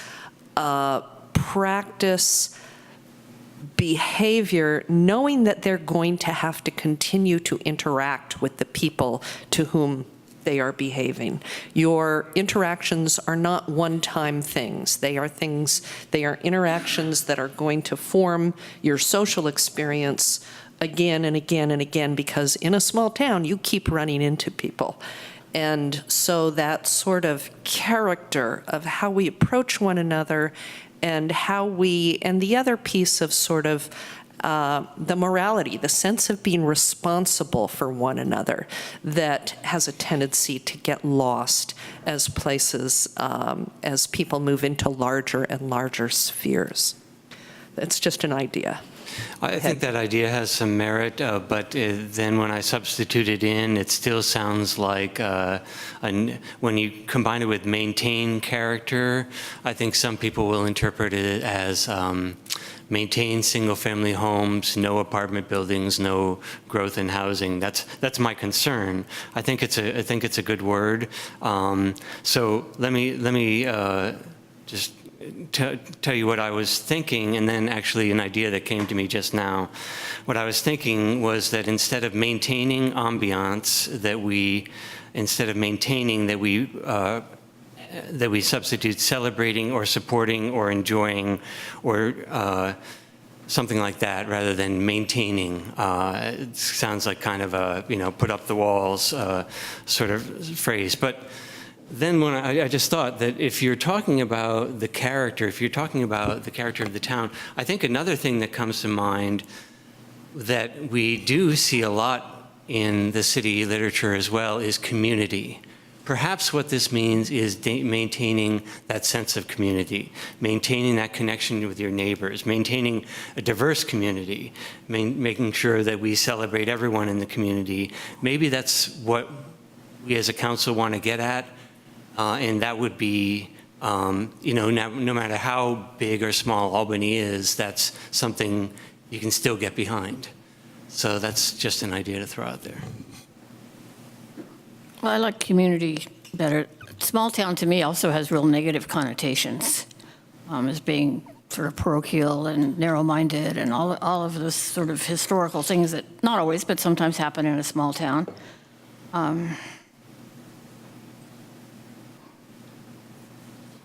practice behavior, knowing that they're going to have to continue to interact with the people to whom they are behaving. Your interactions are not one-time things. They are interactions that are going to form your social experience again and again and again, because in a small town, you keep running into people. And so that sort of character of how we approach one another and and the other piece of sort of the morality, the sense of being responsible for one another, that has a tendency to get lost as as people move into larger and larger spheres. It's just an idea. I think that idea has some merit, but then when I substitute it in, it still sounds like when you combine it with maintain character, I think some people will interpret it as maintain single-family homes, no apartment buildings, no growth in housing. That's my concern. I think it's a good word. So let me just tell you what I was thinking, and then actually an idea that came to me just now. What I was thinking was that instead of maintaining ambiance, that we substitute celebrating or supporting or enjoying or something like that, rather than maintaining. It sounds like kind of a, put up the walls sort of phrase. But then when I just thought that if you're talking about the character, of the town, I think another thing that comes to mind that we do see a lot in the city literature as well is community. Perhaps what this means is maintaining that sense of community, maintaining that connection with your neighbors, maintaining a diverse community, making sure that we celebrate everyone in the community. Maybe that's what we as a council want to get at. And that would be, no matter how big or small Albany is, that's something you can still get behind. So that's just an idea to throw out there. Well, I like community better. Small town to me also has real negative connotations as being sort of parochial and narrow-minded and all of those sort of historical things that not always, but sometimes happen in a small town.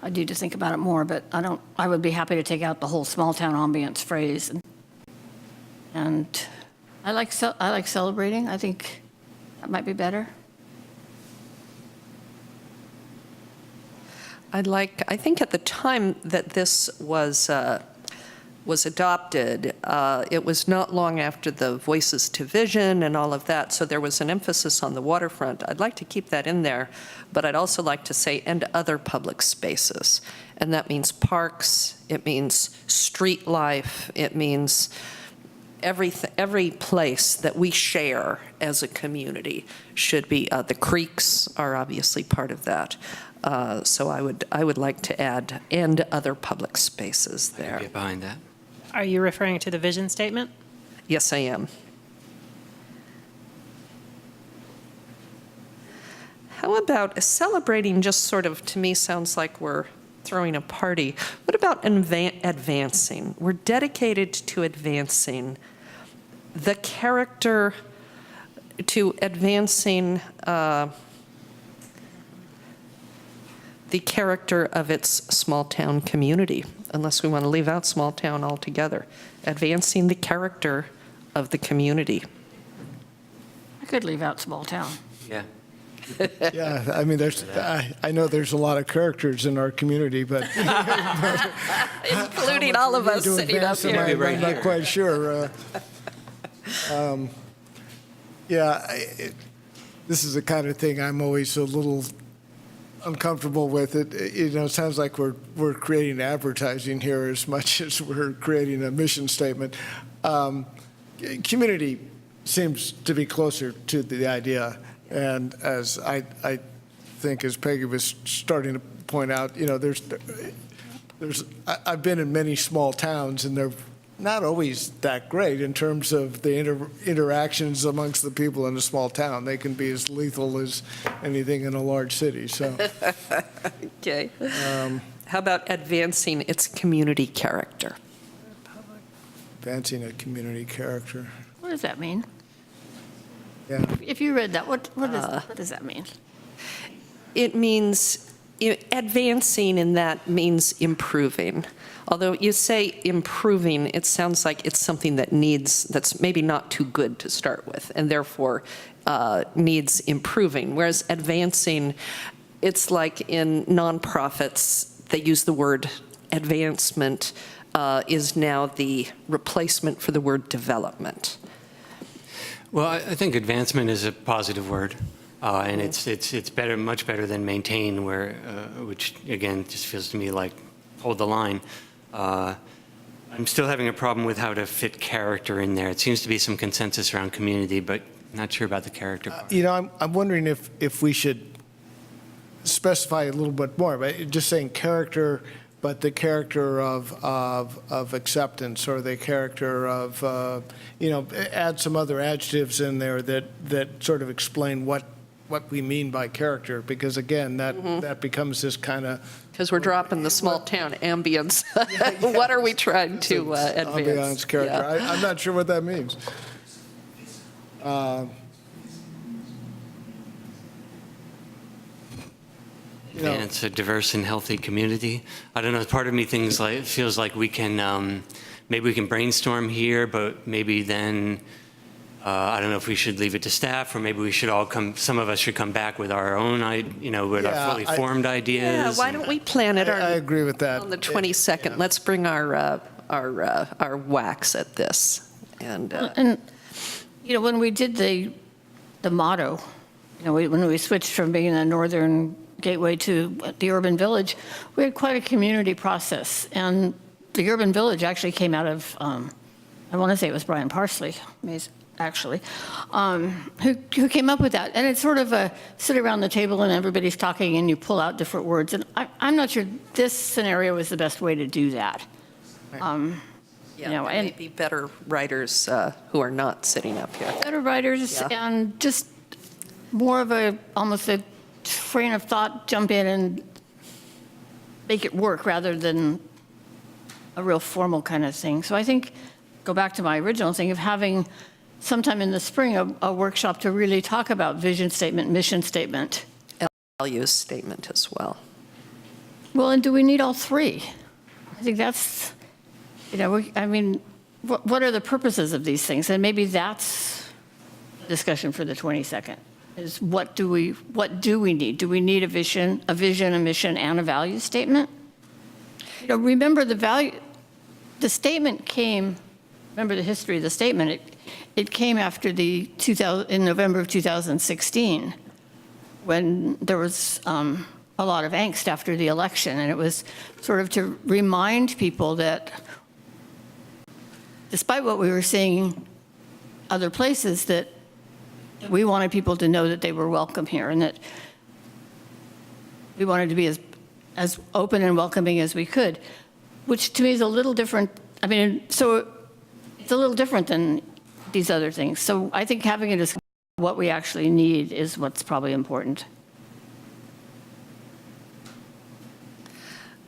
I need to think about it more, but I would be happy to take out the whole small town ambience phrase. And I like celebrating. I think that might be better. I think at the time that this was adopted, it was not long after the Voices to Vision and all of that, so there was an emphasis on the waterfront. I'd like to keep that in there, but I'd also like to say, and other public spaces. And that means parks, it means street life, it means every place that we share as a community should be, the creeks are obviously part of that. So I would like to add, and other public spaces there. I can get behind that. Are you referring to the vision statement? Yes, I am. How about celebrating? Just sort of, to me, sounds like we're throwing a party. What about advancing? We're dedicated to advancing the character, to advancing the character of its small town community, unless we want to leave out small town altogether. Advancing the character of the community. I could leave out small town. Yeah. Yeah, I mean, I know there's a lot of characters in our community, but. Including all of us sitting up here. I'm not quite sure. This is the kind of thing I'm always a little uncomfortable with. It sounds like we're creating advertising here as much as we're creating a mission statement. Community seems to be closer to the idea, and as I think, as Peggy was starting to point out, I've been in many small towns, and they're not always that great in terms of the interactions amongst the people in a small town. They can be as lethal as anything in a large city. So, okay. How about advancing its community character? Advancing a community character. What does that mean? Yeah. If you read that, what does that mean? It means advancing, and that means improving. Although you say improving, it sounds like it's something that's maybe not too good to start with, and therefore needs improving. Whereas advancing, it's like in nonprofits, they use the word advancement is now the replacement for the word development. Well, I think advancement is a positive word, and it's better, much better than maintain, which again just feels to me like hold the line. I'm still having a problem with how to fit character in there. It seems to be some consensus around community, but not sure about the character part. I'm wondering if we should specify a little bit more, but just saying character, but the character of acceptance, or the character of, add some other adjectives in there that sort of explain what we mean by character, because again, that becomes this kind of. Because we're dropping the small town ambience. What are we trying to advance? Ambiance character. Yeah. I'm not sure what that means. It's a diverse and healthy community. I don't know. Part of me feels like we can maybe we can brainstorm here, but maybe then I don't know if we should leave it to staff, or maybe we should all come. Some of us should come back with our own, with our fully formed ideas. Yeah, why don't we plan it? I agree with that. On the 22nd, yeah. Let's bring our whacks at this. And when we did the motto, when we switched from being a northern gateway to the urban village, we had quite a community process, and the urban village actually came out of I want to say it was Brian Parsley, actually, who came up with that. And it's sort of a sit around the table and everybody's talking and you pull out different words. And I'm not sure this scenario is the best way to do that. And maybe better writers who are not sitting up here. Better writers, and just more of almost a train of thought, jump in and make it work rather than a real formal kind of thing. So I think, go back to my original thing of having sometime in the spring a workshop to really talk about vision statement, mission statement. And values statement as well. Well, and do we need all three? I think that's, what are the purposes of these things? And maybe that's a discussion for the 22nd, is what do we need? Do we need a vision, a mission, and a value statement? Remember the statement came, remember the history of the statement, it came after in November of 2016, when there was a lot of angst after the election, and it was sort of to remind people that despite what we were seeing other places, that we wanted people to know that they were welcome here, and that we wanted to be as open and welcoming as we could, which to me is a little different. So it's a little different than these other things. So I think having a discussion about what we actually need is what's probably important.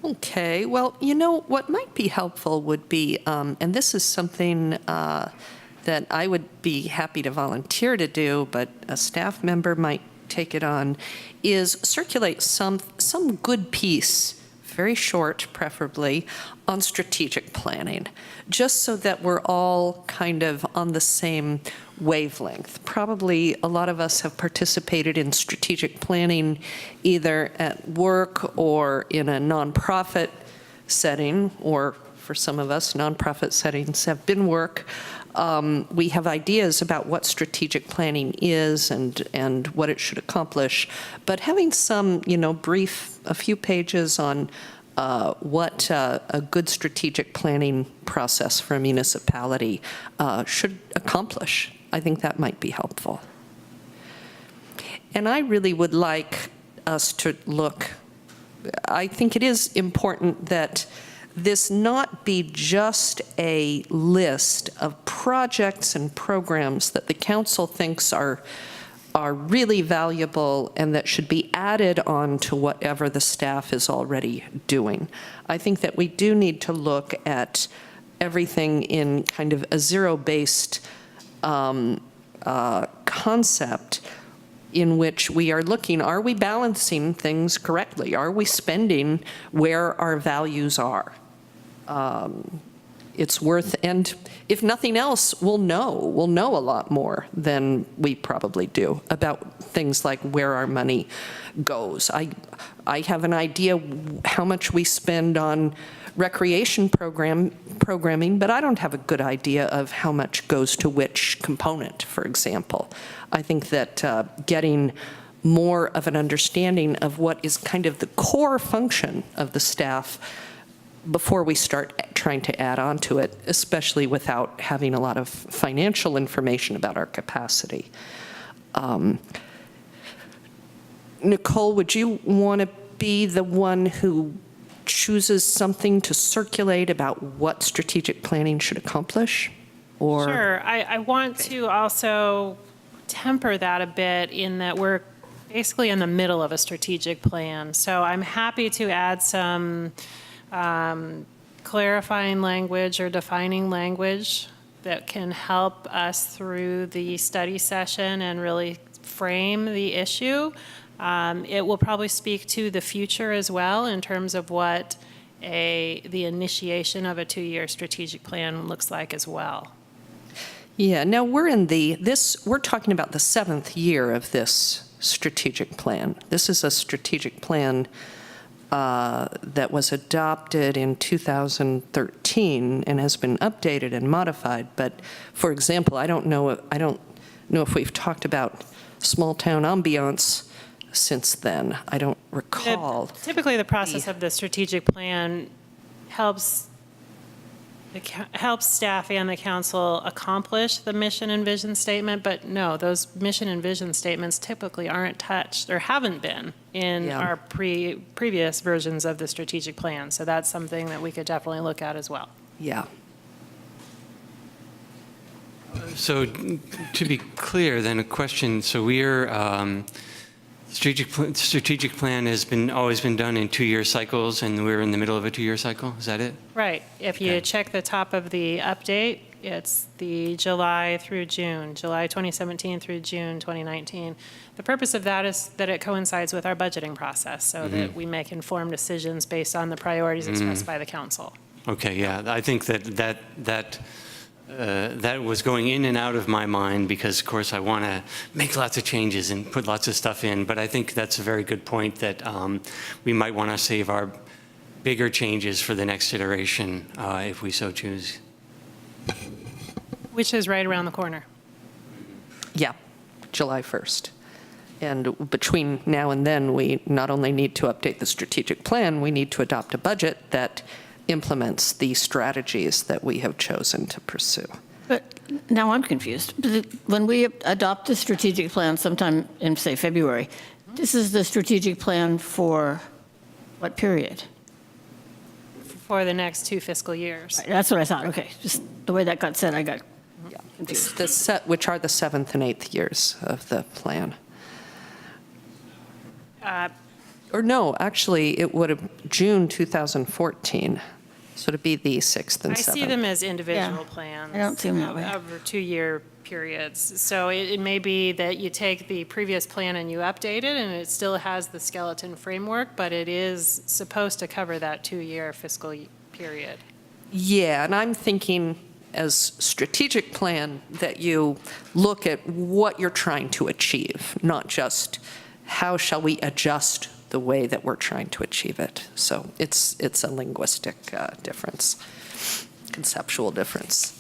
Okay, well, what might be helpful would be, and this is something that I would be happy to volunteer to do, but a staff member might take it on, is circulate some good piece, very short preferably, on strategic planning, just so that we're all kind of on the same wavelength. Probably a lot of us have participated in strategic planning either at work or in a nonprofit setting, or for some of us, nonprofit settings have been work. We have ideas about what strategic planning is and what it should accomplish, but having some, brief, a few pages on what a good strategic planning process for a municipality should accomplish, I think that might be helpful. And I really would like us to look, I think it is important that this not be just a list of projects and programs that the council thinks are really valuable and that should be added on to whatever the staff is already doing. I think that we do need to look at everything in kind of a zero-based concept in which we are looking, are we balancing things correctly? Are we spending where our values are? It's worth, and if nothing else, we'll know a lot more than we probably do about things like where our money goes. I have an idea how much we spend on recreation programming, but I don't have a good idea of how much goes to which component, for example. I think that getting more of an understanding of what is kind of the core function of the staff before we start trying to add on to it, especially without having a lot of financial information about our capacity. Nicole, would you want to be the one who chooses something to circulate about what strategic planning should accomplish? Or Sure. I want to also temper that a bit in that we're basically in the middle of a strategic plan. So I'm happy to add some clarifying language or defining language that can help us through the study session and really frame the issue. It will probably speak to the future as well in terms of what the initiation of a 2-year strategic plan looks like as well. Yeah, now we're talking about the 7th year of this strategic plan. This is a strategic plan that was adopted in 2013 and has been updated and modified. But for example, I don't know if we've talked about small town ambiance since then. I don't recall. Typically, the process of the strategic plan helps staff and the council accomplish the mission and vision statement, but no, those mission and vision statements typically aren't touched or haven't been in our previous versions of the strategic plan. So that's something that we could definitely look at as well. Yeah. So to be clear, then a question, so we're, strategic plan has always been done in 2-year cycles, and we're in the middle of a 2-year cycle, is that it? Right. If you check the top of the update, it's the July through June, July 2017 through June 2019. The purpose of that is that it coincides with our budgeting process so that we make informed decisions based on the priorities expressed by the council. Okay, yeah, I think that was going in and out of my mind because, of course, I want to make lots of changes and put lots of stuff in. But I think that's a very good point that we might want to save our bigger changes for the next iteration if we so choose. Which is right around the corner. Yeah, July 1st. And between now and then, we not only need to update the strategic plan, we need to adopt a budget that implements the strategies that we have chosen to pursue. But now I'm confused. When we adopt the strategic plan sometime in, say, February, this is the strategic plan for what period? For the next 2 fiscal years. Right, that's what I thought. Okay, just the way that got said, I got confused. Which are the 7th and 8th years of the plan. Or no, actually, it would have June 2014. So it'd be the 6th and 7th. I see them as individual plans. I don't see them that way. Over 2-year periods. So it may be that you take the previous plan and you update it, and it still has the skeleton framework, but it is supposed to cover that 2-year fiscal period. Yeah, and I'm thinking, as strategic plan that you look at what you're trying to achieve, not just how shall we adjust the way that we're trying to achieve it. So it's a linguistic difference, conceptual difference.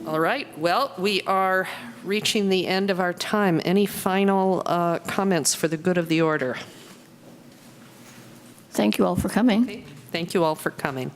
All right, well, we are reaching the end of our time. Any final comments for the good of the order? Thank you all for coming. Thank you all for coming.